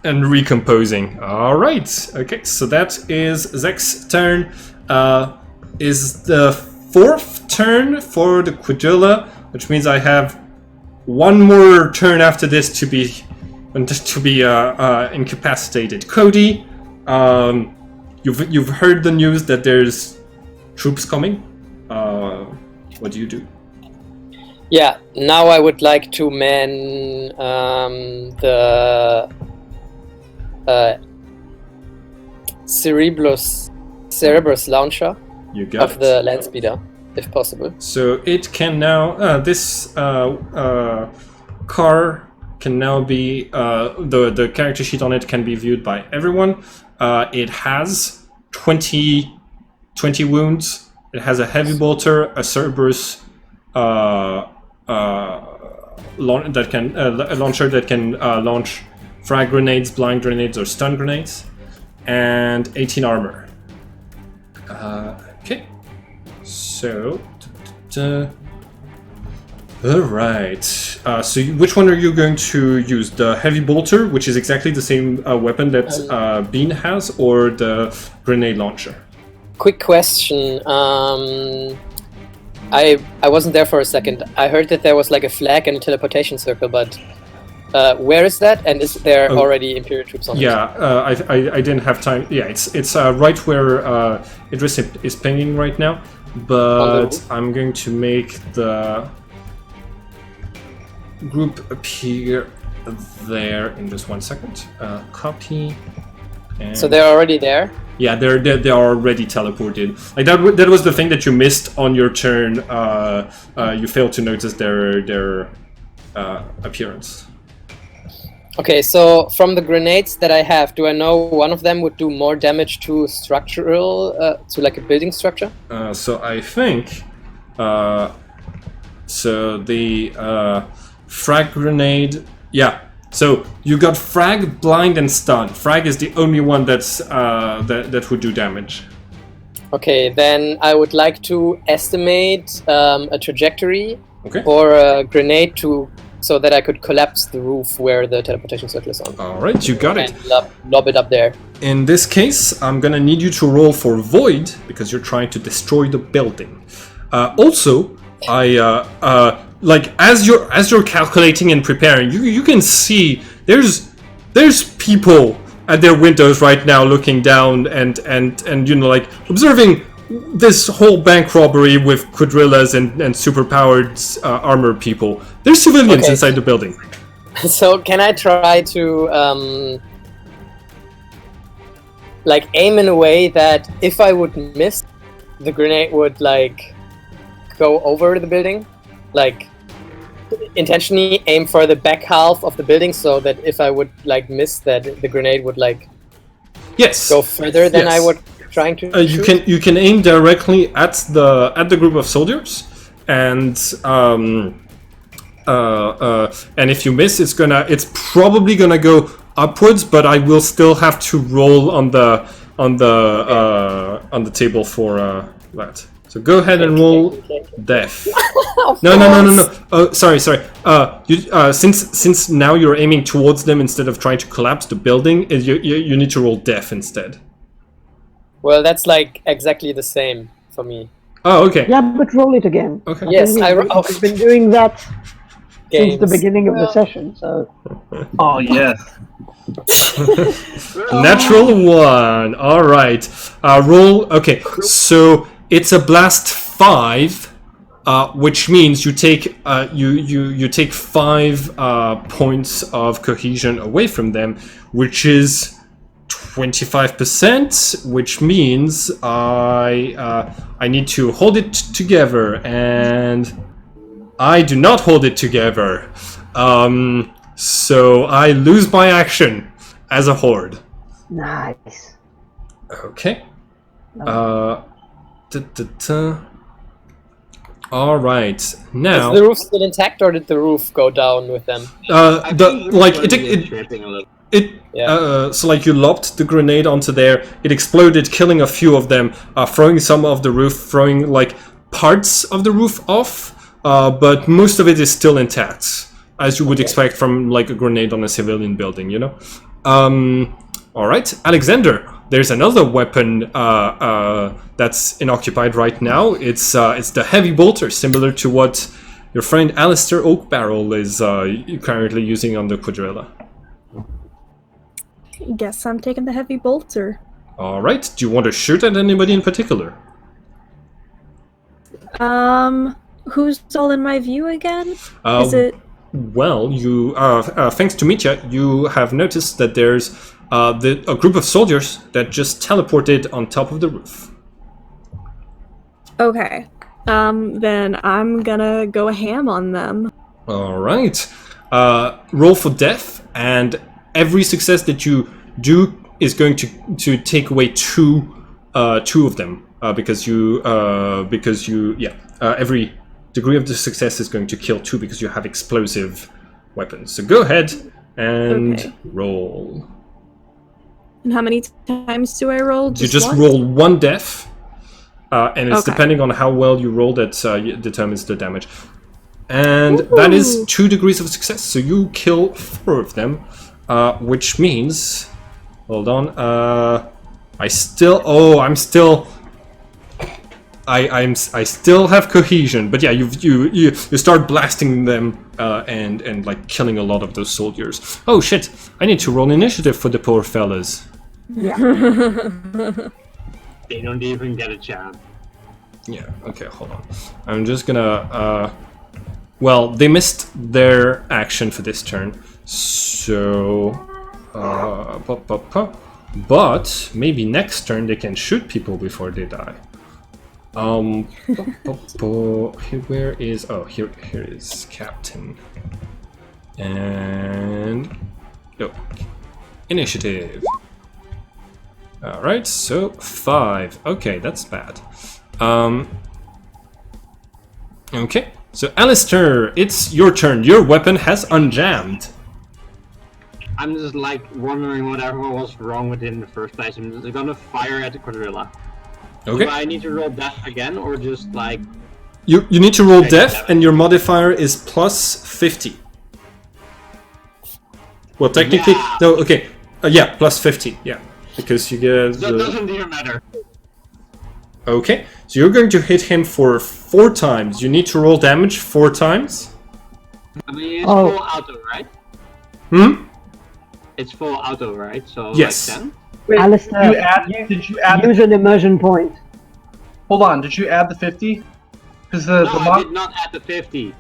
and recomposing. All right. Okay. So that is Zek's turn. Is the fourth turn for the Quadrilla, which means I have one more turn after this to be incapacitated. Cody, you've heard the news that there's troops coming. What do you do?
Yeah, now I would like to man the Cerberus launcher
You got
of the land speeder, if possible.
So it can now this car can now be the character sheet on it can be viewed by everyone. It has 20 wounds. It has a heavy bolter, a Cerberus a launcher that can launch frag grenades, blind grenades, or stun grenades, and 18 armor. Okay. So, all right. So, which one are you going to use? The heavy bolter, which is exactly the same weapon that Bean has, or the grenade launcher?
Quick question. I wasn't there for a second. I heard that there was like a flag and a teleportation circle, but where is that? And is there already Imperial troops on it?
Yeah, I didn't have time. Yeah, it's right where Idris is pinging right now. But I'm going to make the group appear there in just 1 second. Copy. And
so they're already there?
Yeah, they're already teleported. Like that was the thing that you missed on your turn. You failed to notice their appearance.
Okay, so from the grenades that I have, do I know one of them would do more damage to structural, to like a building structure?
So I think, so the frag grenade, yeah. So you got frag, blind, and stun. Frag is the only one that's that would do damage.
Okay, then I would like to estimate a trajectory
Okay.
or a grenade so that I could collapse the roof where the teleportation circle is on.
All right, you got it.
And lob it up there.
In this case, I'm gonna need you to roll for void because you're trying to destroy the building. Also, like as you're calculating and preparing, you can see there's people at their windows right now looking down and you know, like observing this whole bank robbery with quadrillas and superpowered armored people. There's civilians inside the building.
So can I try to like aim in a way that if I would miss, the grenade would like go over the building, like intentionally aim for the back half of the building, so that if I would like miss, that the grenade would like go further than I would trying to.
You can aim directly at the group of soldiers, and if you miss, it's probably gonna go upwards, but I will still have to roll on the table for that. So go ahead and roll death. No. Oh, sorry. Since now you're aiming towards them instead of trying to collapse the building, you need to roll death instead.
Well, that's like exactly the same for me.
Oh, okay.
Yeah, but roll it again.
Okay.
Yes,
I've been doing that since the beginning of the session, so...
Oh, yes.
Natural 1. All right. Roll. Okay. So it's a blast 5, which means you take you take 5 points of cohesion away from them, which is 25%, which means I need to hold it together, and I do not hold it together. So I lose my action as a horde.
Nice.
Okay. All right. Now.
Is the roof still intact, or did the roof go down with them?
So like you lobbed the grenade onto there, it exploded, killing a few of them, throwing some of the roof, throwing like parts of the roof off, but most of it is still intact, as you would expect from like a grenade on a civilian building, you know. All right, Alexander. There's another weapon that's inoccupied right now. It's the heavy bolter, similar to what your friend Alistair Oakbarrel is currently using on the quadrilla.
Guess I'm taking the heavy bolter.
All right. Do you want to shoot at anybody in particular?
Who's all in my view again? Is it?
Well, you thanks to Mitya, you have noticed that there's a group of soldiers that just teleported on top of the roof.
Okay. Then I'm gonna go ham on them.
All right. Roll for death, and every success that you do is going to take away two of them because you every degree of the success is going to kill 2 because you have explosive weapons. So go ahead and roll.
And how many times do I roll?
You just
one?
roll 1 death, and it's
Okay.
depending on how well you roll that determines the damage. And that is 2 degrees of success, so you kill 4 of them, which means, hold on, I still have cohesion, but yeah, you start blasting them and like killing a lot of those soldiers. Oh shit! I need to roll initiative for the poor fellas.
Yeah.
They don't even get a chance.
Yeah. Okay. Hold on. I'm just gonna. Well, they missed their action for this turn, so. But maybe next turn they can shoot people before they die. Where is? Oh, here is Captain. And initiative. All right, so 5. Okay, that's bad. Okay, so Alistair, it's your turn. Your weapon has unjammed.
I'm just like wondering whatever was wrong with it in the first place. I'm just gonna fire at the quadrilla.
Okay.
Do I need to roll death again, or just like...
You need to roll death, and your modifier is plus 50. Well, technically,
Yeah.
no. Okay, yeah, plus 50. Yeah, because you get.
That doesn't even matter.
Okay, so you're going to hit him for 4 times. You need to roll damage 4 times.
I mean, it's
Oh.
full auto, right? It's full auto, right? So
Yes.
like 10?
Wait,
Alistair,
did you add
use an immersion point.
hold on, did you add the 50? Because
No,
the
I
mod...
did not add the 50.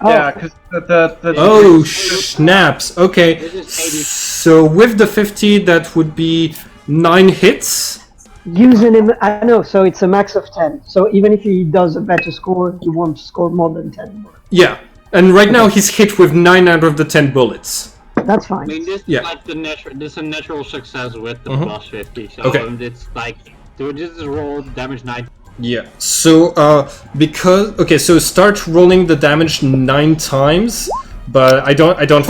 Oh,
Yeah, because the
Oh, snaps. Okay,
This is 80.
so with the 50, that would be 9 hits.
use I know, so it's a max of 10. So even if he does a better score, he won't score more than 10.
Yeah, and right now he's hit with 9 out of the 10 bullets.
That's
I
fine.
mean, this
Yeah.
is like this is a natural success with the
Mhm.
plus 50. So
Okay.
it's like, do just roll damage 9.
Yeah. So so start rolling the damage 9 times, but I don't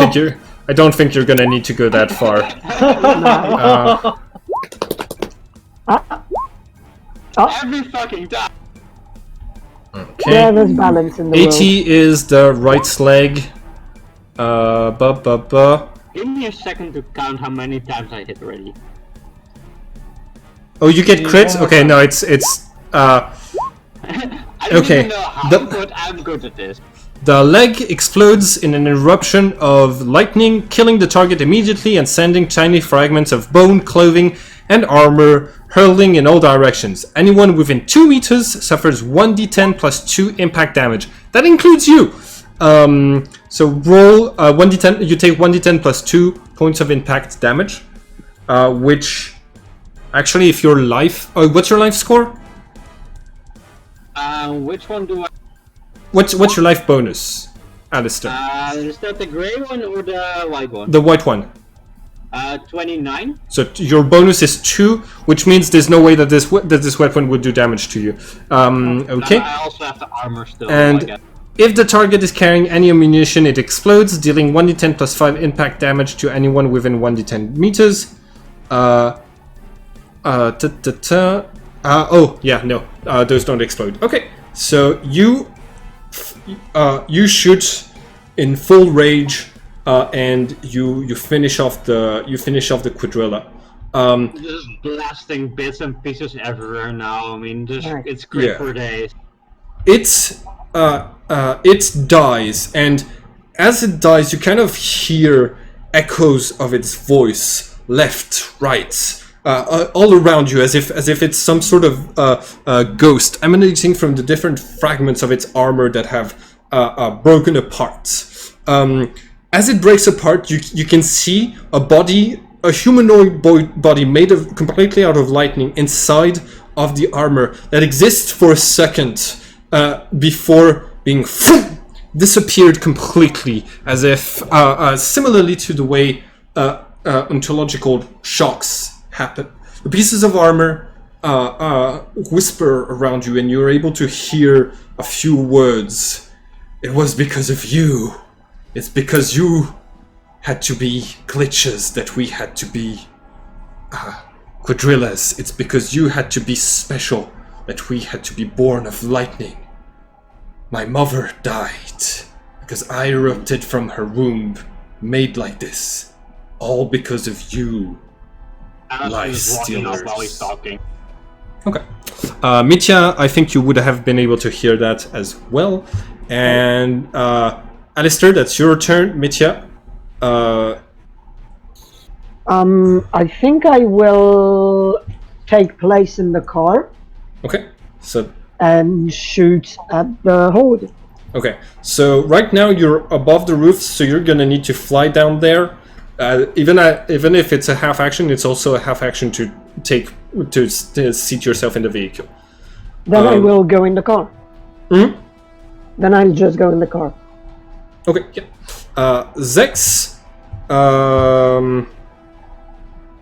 think you're gonna need to go that far.
Every fucking time!
Okay.
Yeah, there's balance in the
80 is the right leg.
Give me a second to count how many times I hit already.
Oh, you get crits? Okay, no, it's
I don't
Okay,
even know how
the-
good I'm good at this.
the leg explodes in an eruption of lightning, killing the target immediately and sending tiny fragments of bone, clothing, and armor hurling in all directions. Anyone within 2 meters suffers 1d10 plus 2 impact damage. That includes you! So roll 1d10, you take 1d10 plus 2 points of impact damage, which... Actually, if your life... Oh, what's your life score?
Which one do I...
What's your life bonus, Alistair?
Is that the grey one or the white one?
The white one.
29?
So your bonus is 2, which means there's no way that this weapon would do damage to you. Okay.
I also have the armor still.
And
I guess.
if the target is carrying any ammunition, it explodes, dealing 1d10 plus 5 impact damage to anyone within 1d10 meters. Oh, yeah, no. Those don't explode. Okay, so you shoot in full rage, and you finish off the quadrilla.
Just blasting bits and pieces everywhere now. I mean, just
Right.
it's great
Yeah.
for days.
It dies, and as it dies, you kind of hear echoes of its voice, left, right, all around you, as if it's some sort of ghost emanating from the different fragments of its armor that have broken apart. As it breaks apart, you can see a body a humanoid body made of completely out of lightning inside of the armor that exists for a second before being disappeared completely, as if similarly to the way ontological shocks happen. The pieces of armor whisper around you, and you're able to hear a few words. It was because of you. It's because you had to be glitches that we had to be quadrillas. It's because you had to be special that we had to be born of lightning. My mother died because I erupted from her womb, made like this. All because of you. Life stealers.
While he's talking.
Okay. Mitya, I think you would have been able to hear that as well. And Alistair, that's your turn. Mitya.
I think I will take place in the car.
Okay. So.
And shoot at the horde.
Okay. So right now you're above the roof, so you're gonna need to fly down there. Even if it's a half action, it's also a half action to seat yourself in the vehicle.
Then I will go in the car.
Mm-hmm.
Then I'll just go in the car.
Okay, yeah. Zex,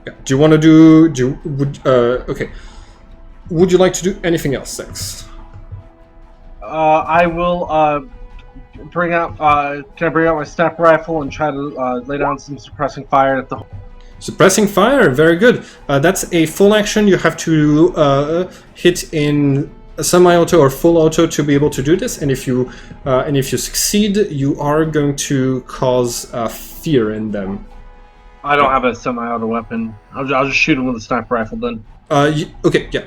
yeah, do you want to okay. Would you like to do anything else, Zex?
I will bring out. Can I bring out my sniper rifle and try to lay down some suppressing fire at the?
Suppressing fire, very good. That's a full action. You have to hit in a semi-auto or full auto to be able to do this. And if you succeed, you are going to cause fear in them.
I don't have a semi-auto weapon. I'll just shoot him with a sniper rifle then.
Okay, yeah.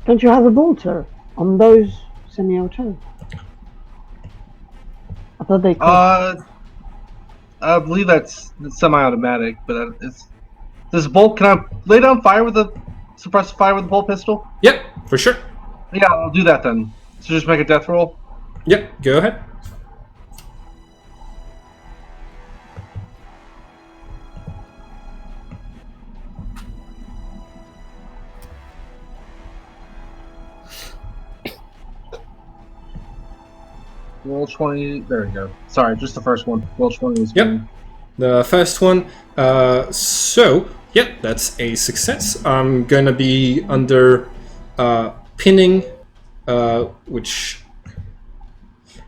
Don't you have a bolter on those semi-auto? I thought they could.
I believe that's semi-automatic, but it's this bolt. Can I lay down fire with a suppressive fire with a bolt pistol?
Yep, for sure.
Yeah, I'll do that then. So just make a death roll.
Yep, go ahead.
Roll 20. There we go. Sorry, just the first one. Roll 20 was
Yep.
fine.
The first one. So, yeah, that's a success. I'm gonna be under pinning, which.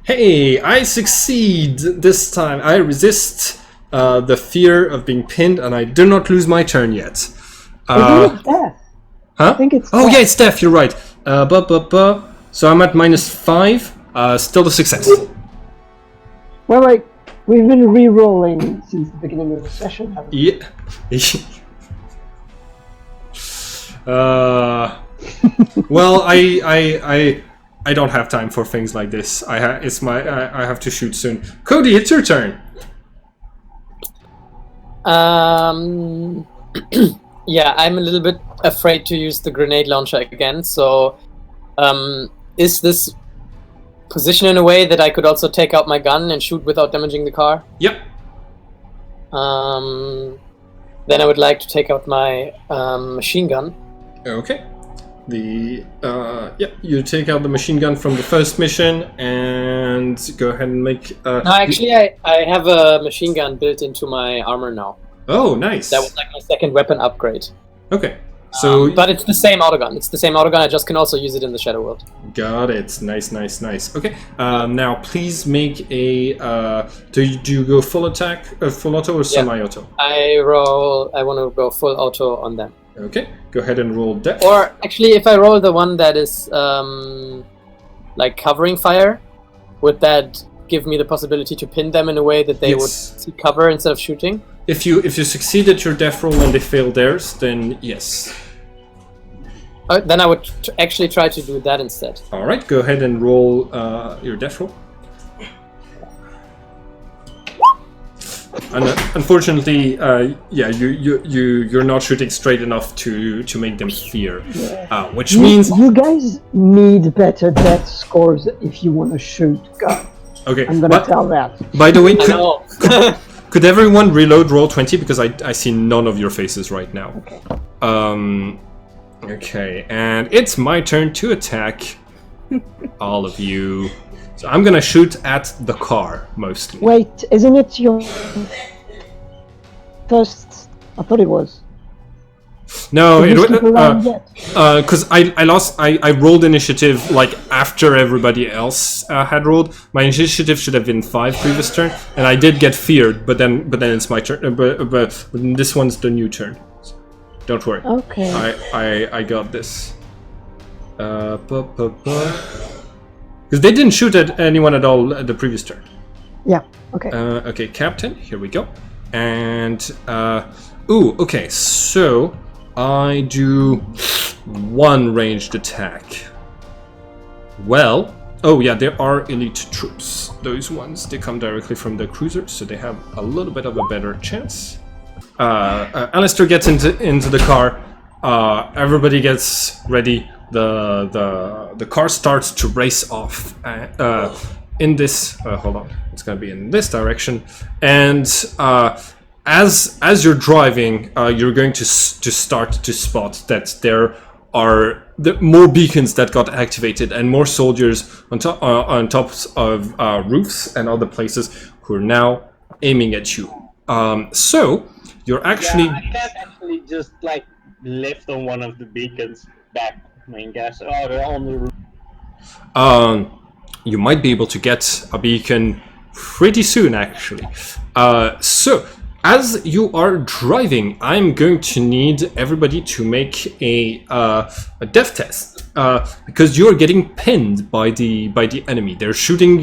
Hey, I succeed this time. I resist the fear of being pinned, and I do not lose my turn yet.
I think it's death.
Huh?
I think it's
Oh,
death.
yeah, it's death. You're right. So I'm at -5. Still a success.
Wait. We've been re-rolling since the beginning of the session, haven't we?
Yeah. Well, I don't have time for things like this. I have to shoot soon. Cody, it's your turn.
Yeah, I'm a little bit afraid to use the grenade launcher again. So, is this positioned in a way that I could also take out my gun and shoot without damaging the car?
Yep.
Then I would like to take out my machine gun.
Okay. You take out the machine gun from the first mission and go ahead and make.
No, actually, I have a machine gun built into my armor now.
Oh, nice.
That was like my second weapon upgrade.
Okay. So,
but it's the same autogun. It's the same autogun. I just can also use it in the Shadow World.
Got it. Nice. Okay. Now, please make a. Do you go full attack, full auto, or semi-auto?
I want to go full auto on them.
Okay. Go ahead and roll death.
Or actually, if I roll the one that is like covering fire, would that give me the possibility to pin them in a way that they would see cover instead of shooting?
If you succeed at your death roll and they fail theirs, then yes.
Then I would actually try to do that instead.
All right, go ahead and roll your death roll. And unfortunately, you're not shooting straight enough to make them fear, which means
you guys need better death scores if you want to shoot guns.
Okay.
I'm gonna tell that.
By the way, Could everyone reload roll 20 because I see none of your faces right now.
Okay.
Okay, and it's my turn to attack all of you. So I'm gonna shoot at the car mostly.
Wait, isn't it your first? I thought it was.
No,
Did
it
you skip a round yet?
because I lost. I rolled initiative like after everybody else had rolled. My initiative should have been 5 previous turn, and I did get feared. But then it's my turn. But this one's the new turn. So don't worry.
Okay.
I got this. Because they didn't shoot at anyone at all at the previous turn.
Yeah. Okay.
Okay, Captain. Here we go. And ooh. Okay, so. I do 1 ranged attack. Well, oh yeah, there are elite troops. Those ones, they come directly from the cruisers, so they have a little bit of a better chance. Alistair gets into the car. Everybody gets ready. The car starts to race off. In this, hold on, it's gonna be in this direction, and. As you're driving, you're going to start to spot that there are more beacons that got activated and more soldiers on tops of roofs and other places who are now aiming at you. So you're actually.
Yeah, I can't actually just like lift on one of the beacons back. I mean, guys, oh, they're on the roof.
You might be able to get a beacon pretty soon, actually. So. As you are driving, I'm going to need everybody to make a death test because you're getting pinned by the enemy. They're shooting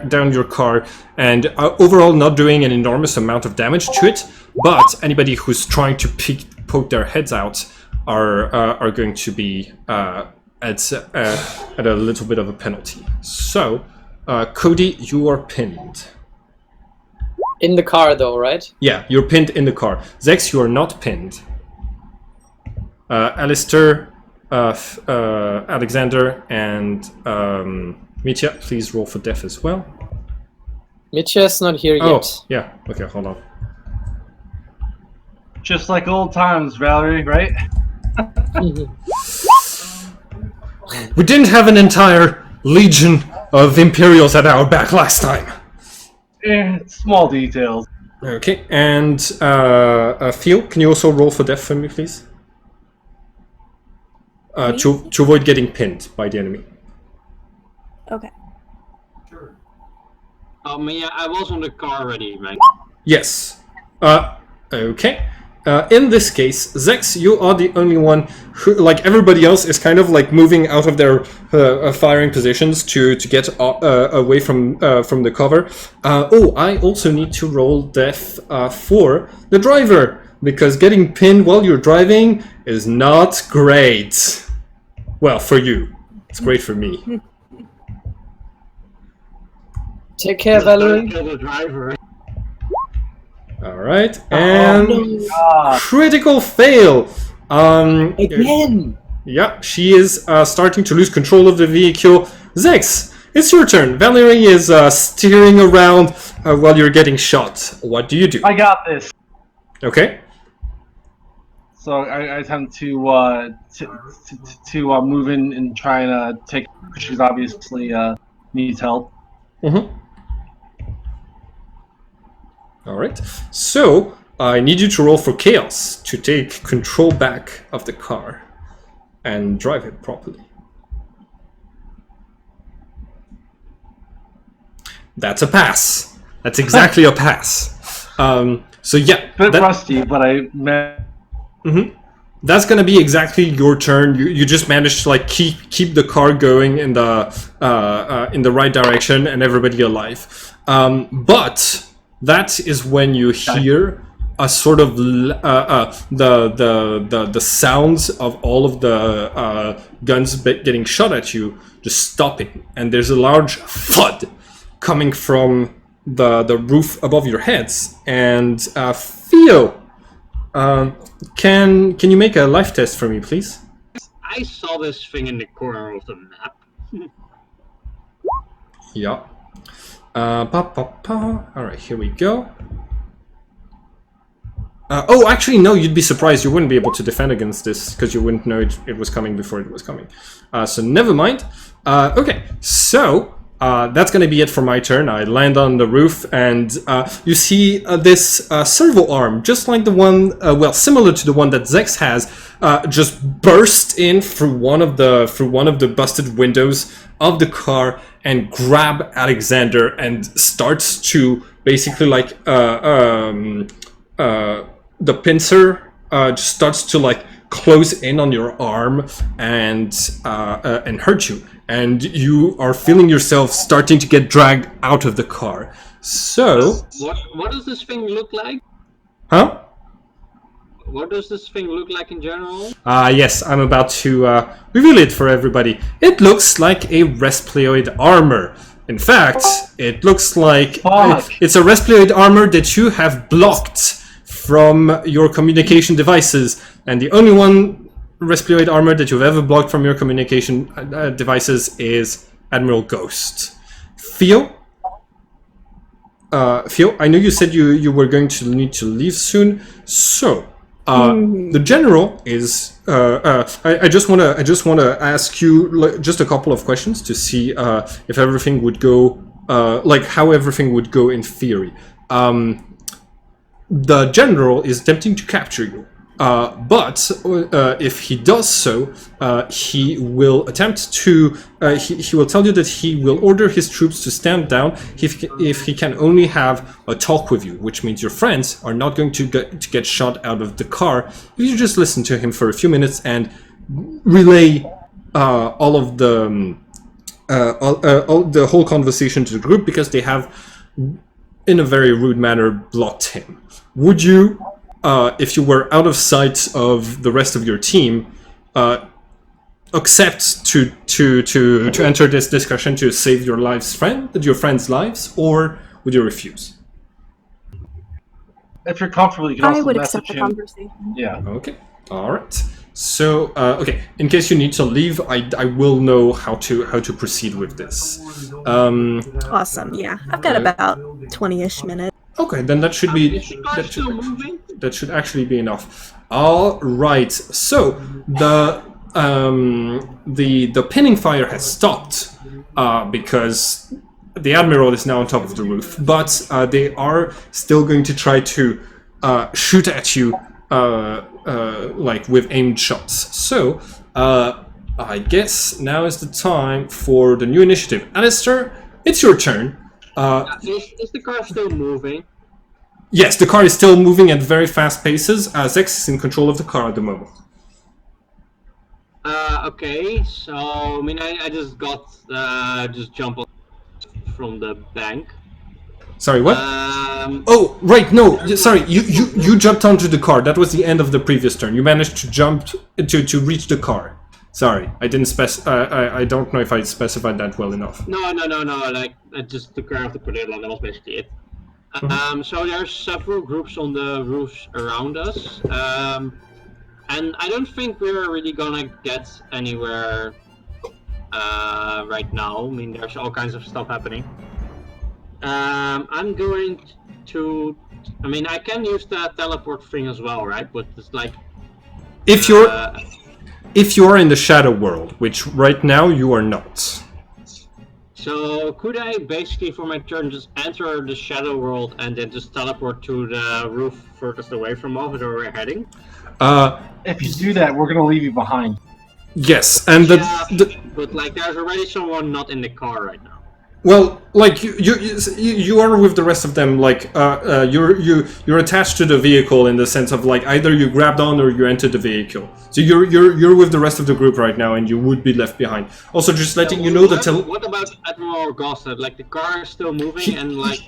down your car and overall not doing an enormous amount of damage to it. But anybody who's trying to poke their heads out are going to be at a little bit of a penalty. So, Cody, you are pinned.
In the car, though, right?
Yeah, you're pinned in the car. Zex, you are not pinned. Alistair, Alexander, and Mitya, please roll for death as well.
Mitya's not here
Oh,
yet.
yeah. Okay, hold on.
Just like old times, Valerie, right?
We didn't have an entire legion of Imperials at our back last time.
Small details.
Okay, and Theo, can you also roll for death for me, please? To avoid getting pinned by the enemy.
Okay.
Yeah, I was on the car already, man.
Yes. Okay. In this case, Zex, you are the only one who, like everybody else, is kind of like moving out of their firing positions to get away from the cover. I also need to roll death for the driver because getting pinned while you're driving is not great. Well, for you, it's great for me.
Take care, Valerie.
Kill the driver.
All right, and critical fail.
Again.
Yeah, she is starting to lose control of the vehicle. Zex, it's your turn. Valerie is steering around while you're getting shot. What do you do?
I got this.
Okay.
So I attempt to move in and try and take. She's obviously needs help.
Mm-hmm. All right. So I need you to roll for chaos to take control back of the car and drive it properly. That's a pass. That's exactly a pass. So yeah,
Bit rusty, but I.
Mm-hmm. That's gonna be exactly your turn. You just managed to like keep the car going in the right direction and everybody alive. But that is when you hear a sort of the sounds of all of the guns getting shot at you just stopping, and there's a large thud coming from the roof above your heads. And Theo, can you make a life test for me, please?
I saw this thing in the corner of the map.
Yeah. All right, here we go. Oh, actually, no, you'd be surprised. You wouldn't be able to defend against this because you wouldn't know it was coming before it was coming. So never mind. Okay, so that's going to be it for my turn. I land on the roof, and you see this servo arm, just like the one, well, similar to the one that Zex has, just burst in through one of the busted windows of the car and grab Alexander and starts to basically like the pincer just starts to like close in on your arm and hurt you, and you are feeling yourself starting to get dragged out of the car. So,
what does this thing look like?
huh?
What does this thing look like in general?
Yes, I'm about to reveal it for everybody. It looks like a Resploid armor. In fact, it looks like it's a Resploid armor that you have blocked from your communication devices, and the only one Resploid armor that you've ever blocked from your communication devices is Admiral Ghost. Theo, I know you said you were going to need to leave soon, so the general is. I just wanna ask you just a couple of questions to see if everything would go like how everything would go in theory. The general is attempting to capture you, but if he does so, he will attempt to. He will tell you that he will order his troops to stand down if he can only have a talk with you, which means your friends are not going to get shot out of the car if you just listen to him for a few minutes and relay all of the all the whole conversation to the group, because they have, in a very rude manner, blocked him. Would you, if you were out of sight of the rest of your team, accept to enter this discussion to save your friends' lives, or would you refuse?
If you're comfortable, you can also
I would
message
accept the
him.
conversation.
Yeah.
Okay. All right. So, okay. In case you need to leave, I will know how to proceed with this.
Awesome. Yeah, I've got about 20-ish minutes.
Okay, then that should be that should actually be enough. All right. So the pinning fire has stopped because the admiral is now on top of the roof, but they are still going to try to shoot at you like with aimed shots. So I guess now is the time for the new initiative. Alistair, it's your turn.
Is the car still moving?
Yes, the car is still moving at very fast paces. Zex is in control of the car at the moment.
Okay, so I mean, I just got just jump on from the bank.
Sorry, what? Oh, right, no, sorry, you jumped onto the car. That was the end of the previous turn. You managed to jump to reach the car. Sorry, I didn't I don't know if I specified that well enough.
No, like, I just took care of the potato line, that was basically it. So there's several groups on the roofs around us, and I don't think we're really gonna get anywhere right now. I mean, there's all kinds of stuff happening. I'm going to... I mean, I can use the teleport thing as well, right? But it's like...
If you're in the shadow world, which right now you are not.
So could I basically, for my turn, just enter the shadow world and then just teleport to the roof furthest away from where we're heading?
If you do that, we're gonna leave you behind.
Yes, and
but like, there's already someone not in the car right now.
Well, like you are with the rest of them. Like you're attached to the vehicle in the sense of like either you grabbed on or you entered the vehicle. So you're with the rest of the group right now, and you would be left behind. Also, just letting you know that.
What about Admiral Gossett? Like, the car is still moving, and like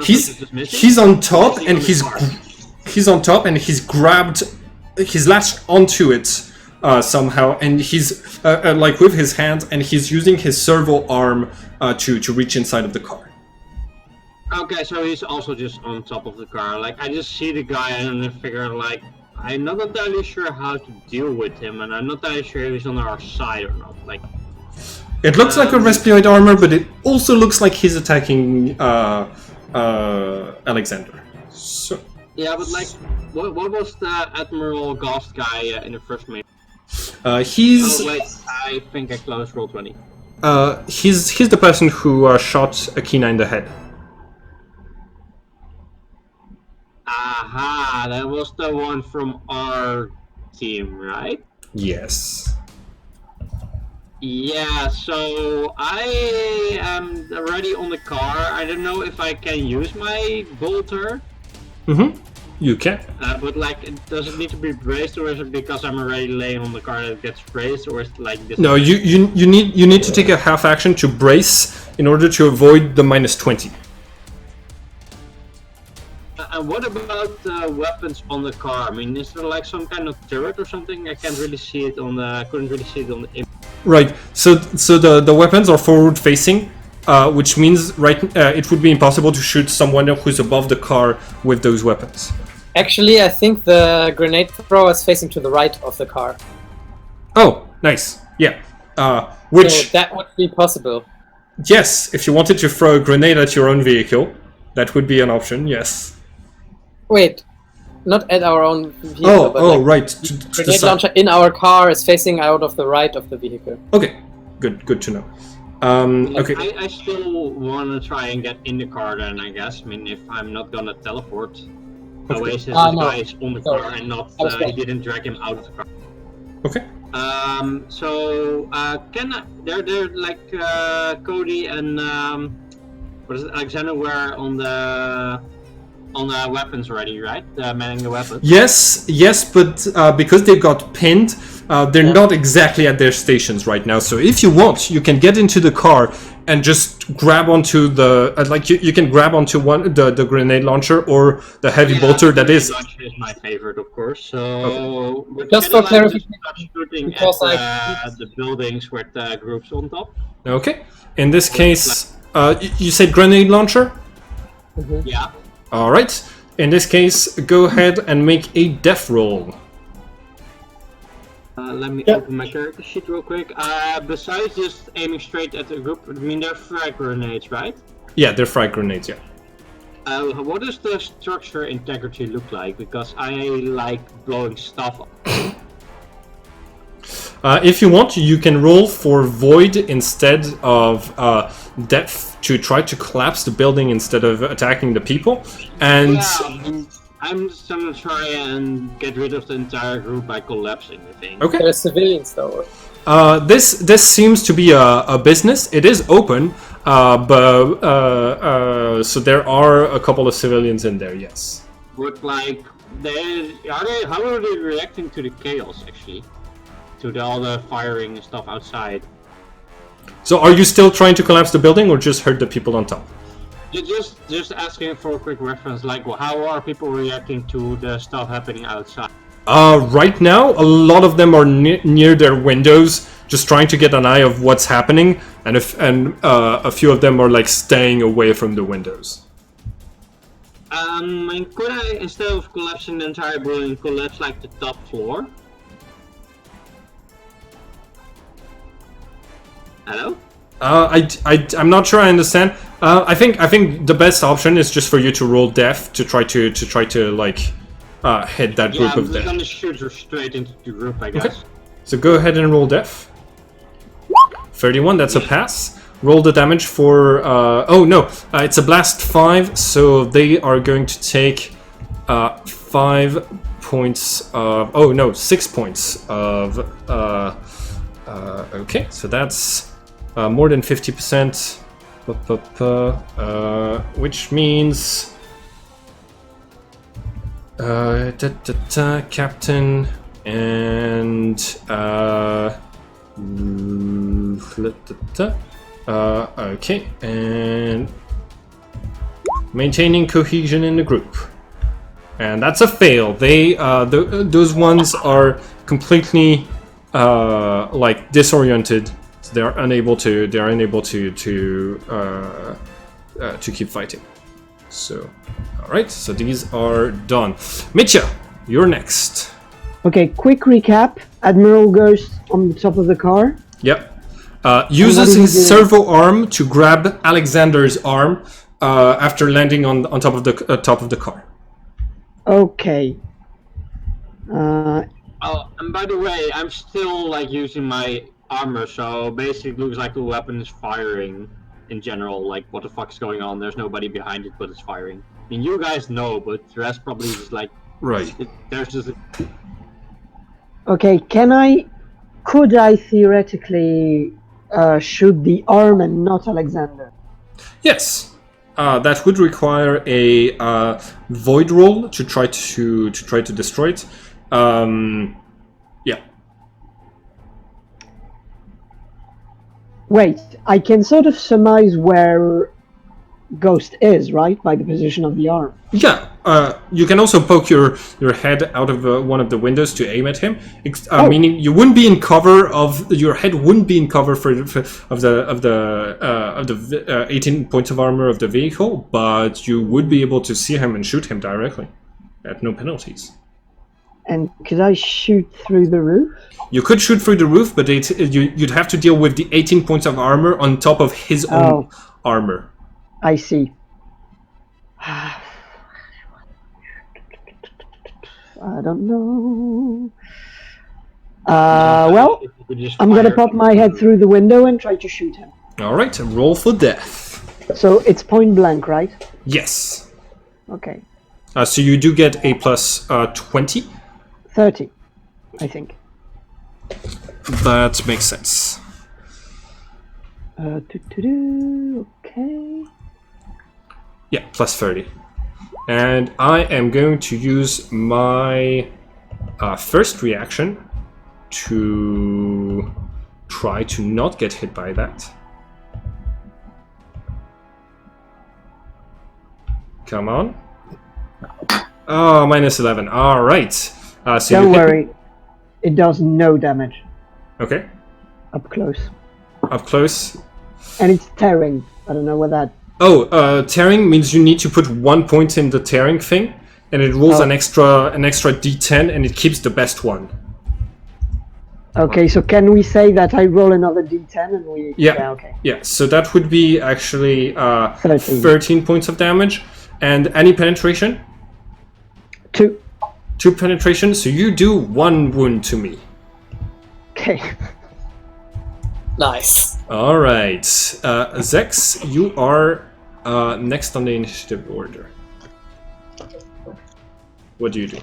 he's on top, and he's on top, and he's grabbed, he's latched onto it somehow, and he's like with his hands, and he's using his servo arm to reach inside of the car.
Okay, so he's also just on top of the car. Like, I just see the guy and I figure, like, I'm not entirely sure how to deal with him, and I'm not entirely sure if he's on our side or not. Like,
it looks like a Resploid armor, but it also looks like he's attacking Alexander. So
Yeah, but like, what was the Admiral Ghost guy in the first mission?
He's
Oh wait, I think I closed roll 20.
he's the person who shot Akina in the head.
Aha, that was the one from our team, right?
Yes.
Yeah, so I am already on the car. I don't know if I can use my bolter.
Mm-hmm. You can.
But like, does it need to be braced, or is it because I'm already laying on the car that it gets braced, or is it like this?
No, you need to take a half action to brace in order to avoid the -20.
And what about the weapons on the car? I mean, is there like some kind of turret or something? I can't really see it on the. I couldn't really see it on the image.
Right. So the weapons are forward facing, which means it would be impossible to shoot someone who's above the car with those weapons.
Actually, I think the grenade thrower is facing to the right of the car.
Oh, nice. Yeah.
So
Which
that would be possible.
yes, if you wanted to throw a grenade at your own vehicle, that would be an option. Yes.
Wait, not at our own vehicle, but like
right.
the grenade launcher in our car is facing out of the right of the vehicle.
Okay, good to know. Okay.
I still want to try and get in the car then, I guess. I mean, if I'm not gonna teleport. Oasis
No.
guy is on the
Sorry.
car and not,
I was
he didn't drag him out of the car.
Okay.
So, can I, they're like, Cody and, what is it, Alexander were on the weapons already, right? Manning the weapons.
Yes, but because they got pinned, they're not exactly at their stations right now. So if you want, you can get into the car and just grab onto the you can grab onto the grenade launcher or the heavy bolter that is.
Launcher is my favorite, of course. So
Just for clarification,
shooting
because
at the buildings with the groups on top.
Okay. In this case, you said grenade launcher.
Yeah.
All right. In this case, go ahead and make a death roll.
Let me open my character sheet real quick. Besides just aiming straight at the group, I mean, they're frag grenades, right?
Yeah, they're frag grenades. Yeah.
What does the structure integrity look like? Because I like blowing stuff up.
If you want, you can roll for void instead of depth to try to collapse the building instead of attacking the people. And
I'm just gonna try and get rid of the entire group by collapsing the thing.
okay,
there's civilians though.
this seems to be a business. It is open, but so there are a couple of civilians in there. Yes.
But like, how are they reacting to the chaos actually? To all the firing and stuff outside.
So are you still trying to collapse the building or just hurt the people on top?
Just asking for a quick reference, like how are people reacting to the stuff happening outside?
Right now, a lot of them are near their windows, just trying to get an eye of what's happening, and a few of them are like staying away from the windows.
And could I, instead of collapsing the entire building, collapse like the top floor? Hello?
I'm not sure I understand. I think the best option is just for you to roll death to try to like hit that group of them.
I'm gonna shoot her straight into the group, I guess.
Okay. So go ahead and roll death. 31, that's a pass. Roll the damage for oh no, it's a blast 5, so they are going to take 5 points of 6 points of okay, so that's more than 50%, which means Captain and okay, and maintaining cohesion in the group, and that's a fail. They those ones are completely like disoriented. They are unable to keep fighting. So, all right. So these are done. Mitya, you're next.
Okay, quick recap. Admiral goes on the top of the car.
Yep. Uses his servo arm to grab Alexander's arm after landing on top of the car.
Okay.
Oh, and by the way, I'm still like using my armor, so basically it looks like the weapon is firing in general. Like, what the fuck's going on? There's nobody behind it, but it's firing. I mean, you guys know, but the rest probably just like
Right.
there's just
Okay, could I theoretically shoot the arm and not Alexander?
Yes. That would require a void roll to try to destroy it. Yeah.
Wait, I can sort of surmise where Ghost is, right? By the position of the arm.
Yeah. You can also poke your head out of one of the windows to aim at him. Meaning you wouldn't be in cover of your head wouldn't be in cover of the 18 points of armor of the vehicle, but you would be able to see him and shoot him directly at no penalties.
And could I shoot through the roof?
You could shoot through the roof, but you'd have to deal with the 18 points of armor on top of his own armor.
I see. I don't know. Well, I'm gonna pop my head through the window and try to shoot him.
Alright, roll for death.
So it's point blank, right?
Yes.
Okay.
So you do get a plus 20.
30, I think.
That makes sense.
Okay.
Yeah, plus 30. And I am going to use my first reaction to try to not get hit by that. Come on. Oh, minus 11. All right. So
don't worry. It does no damage.
Okay.
Up close.
Up close.
And it's tearing. I don't know what that...
Oh, tearing means you need to put 1 point in the tearing thing, and it rolls an extra d10, and it keeps the best one.
Okay, so can we say that I roll another d10 and we...
Yeah,
okay.
Yeah, so that would be actually 13 points of damage. And any penetration?
2.
2 penetration, so you do 1 wound to me.
Okay.
Nice.
Alright. Zex, you are next on the initiative order. What do you do?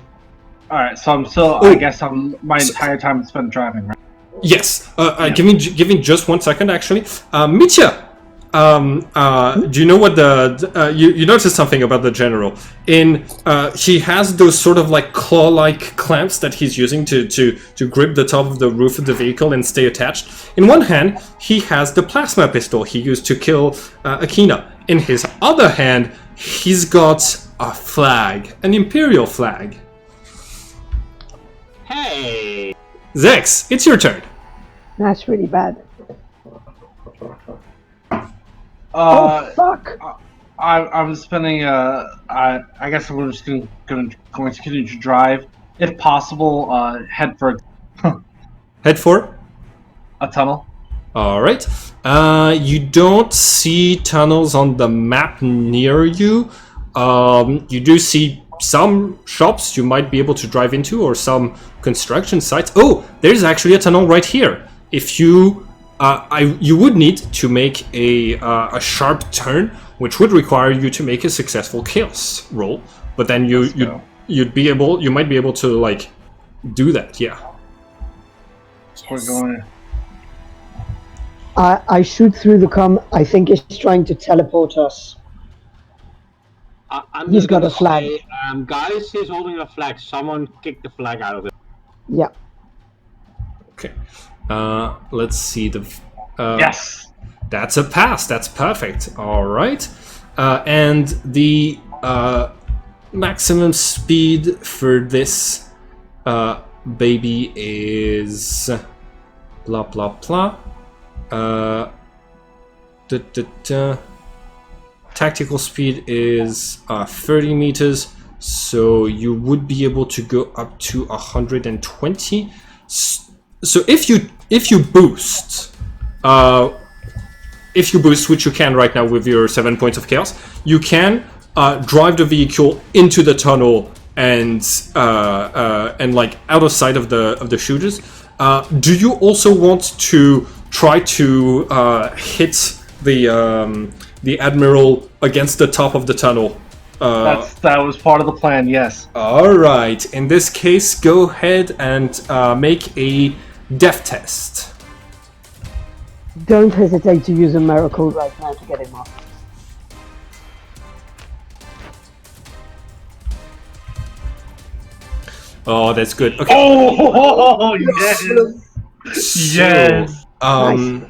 Alright, so I'm still, I guess my entire time spent driving, right?
Yes. Give me just 1 second, actually. Mitya! Do you know what you noticed something about the general? He has those sort of like claw-like clamps that he's using to grip the top of the roof of the vehicle and stay attached. In one hand, he has the plasma pistol he used to kill Akina. In his other hand, he's got a flag, an Imperial flag.
Hey!
Zex, it's your turn.
That's really bad.
Fuck! I'm spending. I guess I'm just going to continue to drive. If possible, head for
Head for
a tunnel.
All right. You don't see tunnels on the map near you. You do see some shops you might be able to drive into, or some construction sites. Oh, there's actually a tunnel right here. If you you would need to make a sharp turn, which would require you to make a successful chaos roll. But then you might be able to like do that. Yeah.
We're going.
I shoot through the comm. I think he's trying to teleport us. He's got a flag.
Say, guys, he's holding a flag. Someone kick the flag out of it.
Yeah.
Okay. Let's see the.
Yes.
That's a pass. That's perfect. All right. And the maximum speed for this baby is blah blah blah. Tactical speed is 30 meters, so you would be able to go up to 120. So if you boost, which you can right now with your 7 points of chaos, you can drive the vehicle into the tunnel and like out of sight of the shooters. Do you also want to try to hit the admiral against the top of the tunnel?
That was part of the plan. Yes.
All right. In this case, go ahead and make a death test.
Don't hesitate to use a miracle right now to get him off.
Oh, that's good. Okay.
Oh yes. Yes.
Nice.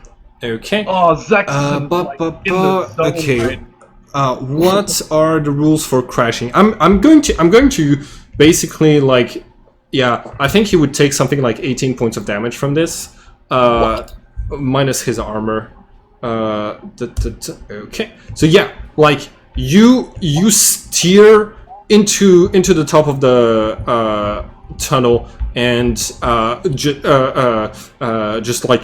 Okay.
Oh, Zach's in the zone
okay.
right.
What are the rules for crashing? I'm going to basically like, yeah, I think he would take something like 18 points of damage from this, minus his armor. Okay, so yeah, like you steer into the top of the tunnel and just like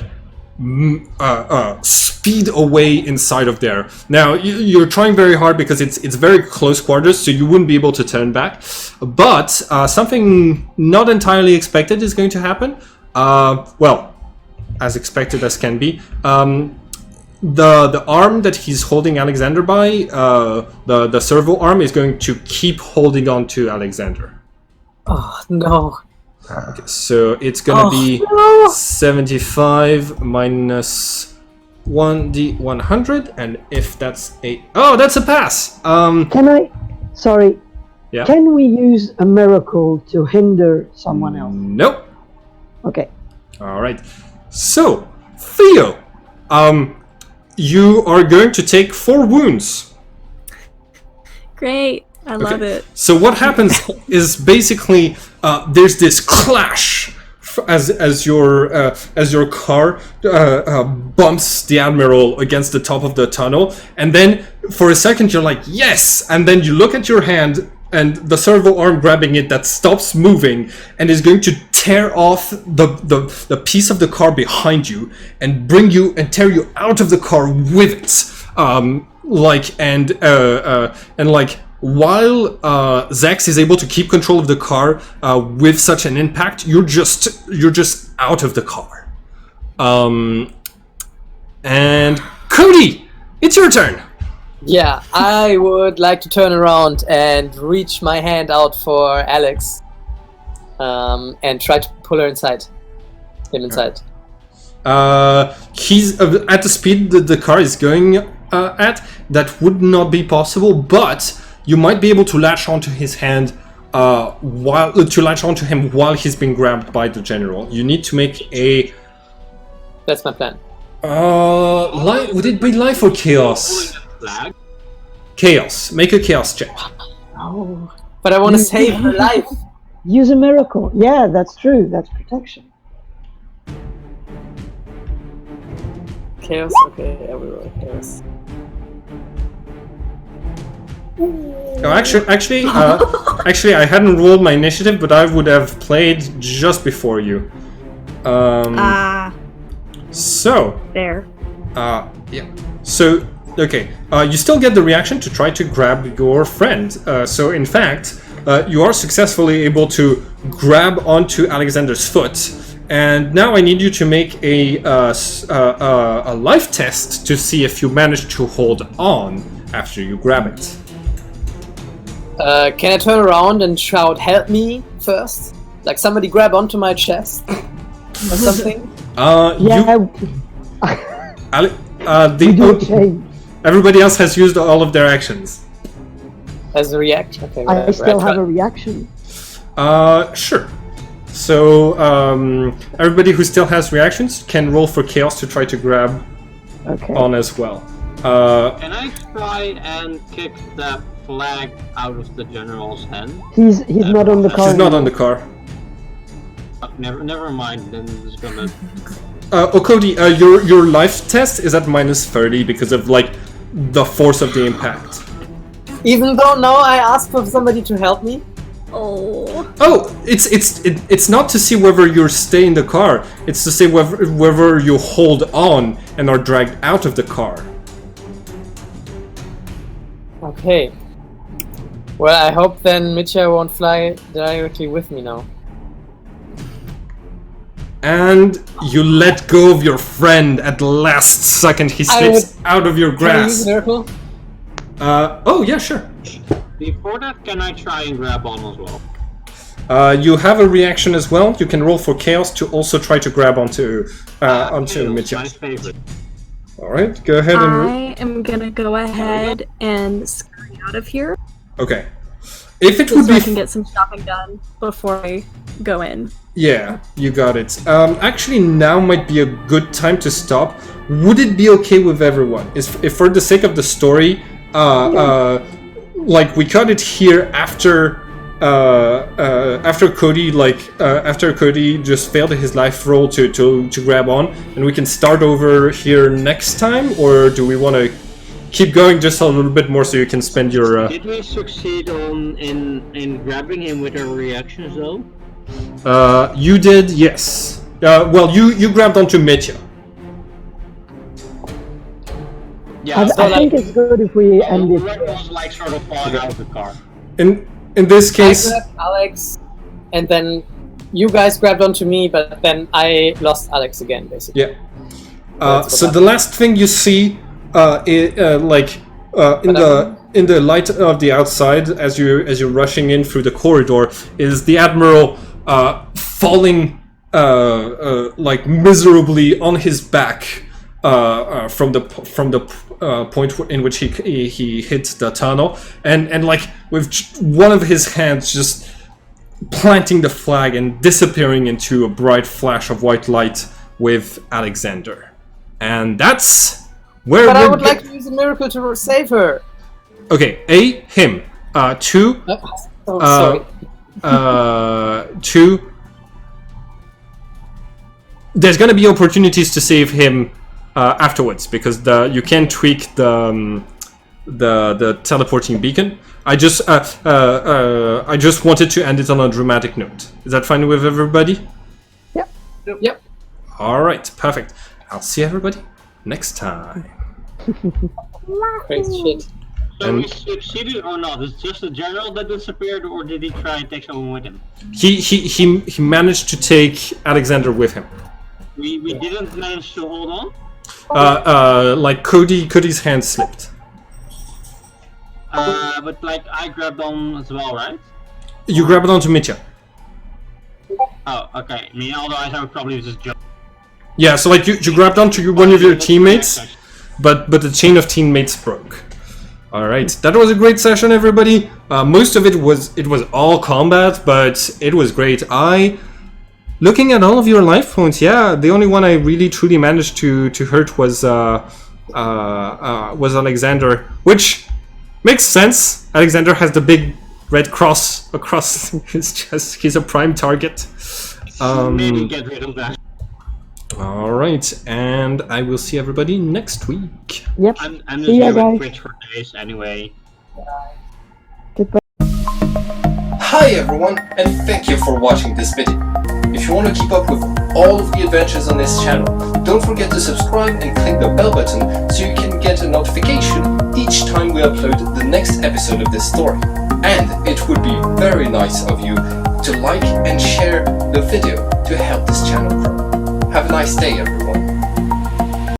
speed away inside of there. Now you're trying very hard because it's very close quarters, so you wouldn't be able to turn back. But something not entirely expected is going to happen. Well, as expected as can be. The arm that he's holding Alexander by, the servo arm, is going to keep holding on to Alexander.
Oh no.
Okay, so it's gonna be 75 minus 1d100, and if that's a... Oh, that's a pass!
Can I... Sorry.
Yeah?
Can we use a miracle to hinder someone else?
Nope.
Okay.
Alright. So, Theo, you are going to take 4 wounds.
Great. I love it.
So what happens is basically there's this clash as your car bumps the admiral against the top of the tunnel, and then for a second you're like yes, and then you look at your hand and the servo arm grabbing it that stops moving and is going to tear off the piece of the car behind you and bring you and tear you out of the car with it. While Zax is able to keep control of the car with such an impact, you're just out of the car. And Cody, it's your turn.
Yeah, I would like to turn around and reach my hand out for Alex, and try to pull her inside. Him inside.
He's at the speed that the car is going at. That would not be possible, but you might be able to latch onto his hand while he's being grabbed by the general. You need to make a...
That's my plan.
Would it be life or chaos? Chaos. Make a chaos check.
Oh, but I want to save her life.
Use a miracle. Yeah, that's true. That's protection.
Chaos? Okay, I will roll chaos.
Oh, actually, I hadn't rolled my initiative, but I would have played just before you. So.
There.
Yeah. So, okay. You still get the reaction to try to grab your friend. So, in fact, you are successfully able to grab onto Alexander's foot. And now I need you to make a life test to see if you manage to hold on after you grab it.
Can I turn around and shout, "Help me!" first? Like somebody grab onto my chest or something?
Everybody else has used all of their actions.
As a reaction? Okay,
I still have a reaction.
Sure. So, everybody who still has reactions can roll for chaos to try to grab on as well.
Can I try and kick that flag out of the general's hand?
He's not on the car.
He's not on the car.
Never mind. Then I'm just gonna.
Cody, your life test is at minus 30 because of like the force of the impact.
Even though now I asked for somebody to help me.
Oh, it's not to see whether you stay in the car. It's to see whether you hold on and are dragged out of the car.
Okay. Well, I hope then Mitya won't fly directly with me now.
And you let go of your friend at the last second. He slips out of your
Can I use
grasp.
Miracle?
Oh, yeah, sure.
Before that, can I try and grab on as well?
You have a reaction as well. You can roll for chaos to also try to grab onto Mitya.
My favorite.
All right, go ahead and.
I am gonna go ahead and scurry out of here.
Okay. If it
Just
would
so
be.
I can get some shopping done before I go in.
Yeah, you got it. Actually, now might be a good time to stop. Would it be okay with everyone? If for the sake of the story, like we cut it here after Cody, after Cody just failed his life roll to grab on, and we can start over here next time, or do we want to keep going just a little bit more so you can spend your?
Did we succeed in grabbing him with our reactions though?
You did, yes. Well, you grabbed onto Mitya.
Yeah,
I think it's good if we end it.
Red was like sort of falling out of the car.
In this case,
I grabbed Alex, and then you guys grabbed onto me, but then I lost Alex again, basically.
yeah. So the last thing you see, in the light of the outside, as you're rushing in through the corridor, is the Admiral falling like miserably on his back from the point in which he hit the tunnel, and like with one of his hands just planting the flag and disappearing into a bright flash of white light with Alexander. And that's where
But I
we're
would like to use a miracle to save her.
Okay, A, him. Two,
Sorry.
two. There's gonna be opportunities to save him afterwards because you can tweak the teleporting beacon. I just wanted to end it on a dramatic note. Is that fine with everybody?
Yep.
All right, perfect. I'll see everybody next time.
Great shit.
So we succeeded or not? Is just the general that disappeared, or did he try and take someone with him?
He managed to take Alexander with him.
We didn't manage to hold on?
Like Cody's hand slipped.
But like I grabbed on as well, right?
You grab it onto Mitya.
Oh, okay. I mean, otherwise I would probably just jump.
Yeah, so like you grabbed onto one of your teammates, but the chain of teammates broke. All right, that was a great session, everybody. Most of it was all combat, but it was great. Looking at all of your life points, yeah, the only one I really truly managed to hurt was Alexander, which makes sense. Alexander has the big red cross across his chest. He's a prime target.
Maybe get rid of that.
All right, and I will see everybody next week.
Yep.
I'm just
See ya,
here with
guys.
Twitch for days anyway.
Goodbye.
Hi everyone, and thank you for watching this video. If you want to keep up with all of the adventures on this channel, don't forget to subscribe and click the bell button so you can get a notification each time we upload the next episode of this story. And it would be very nice of you to like and share the video to help this channel grow. Have a nice day, everyone.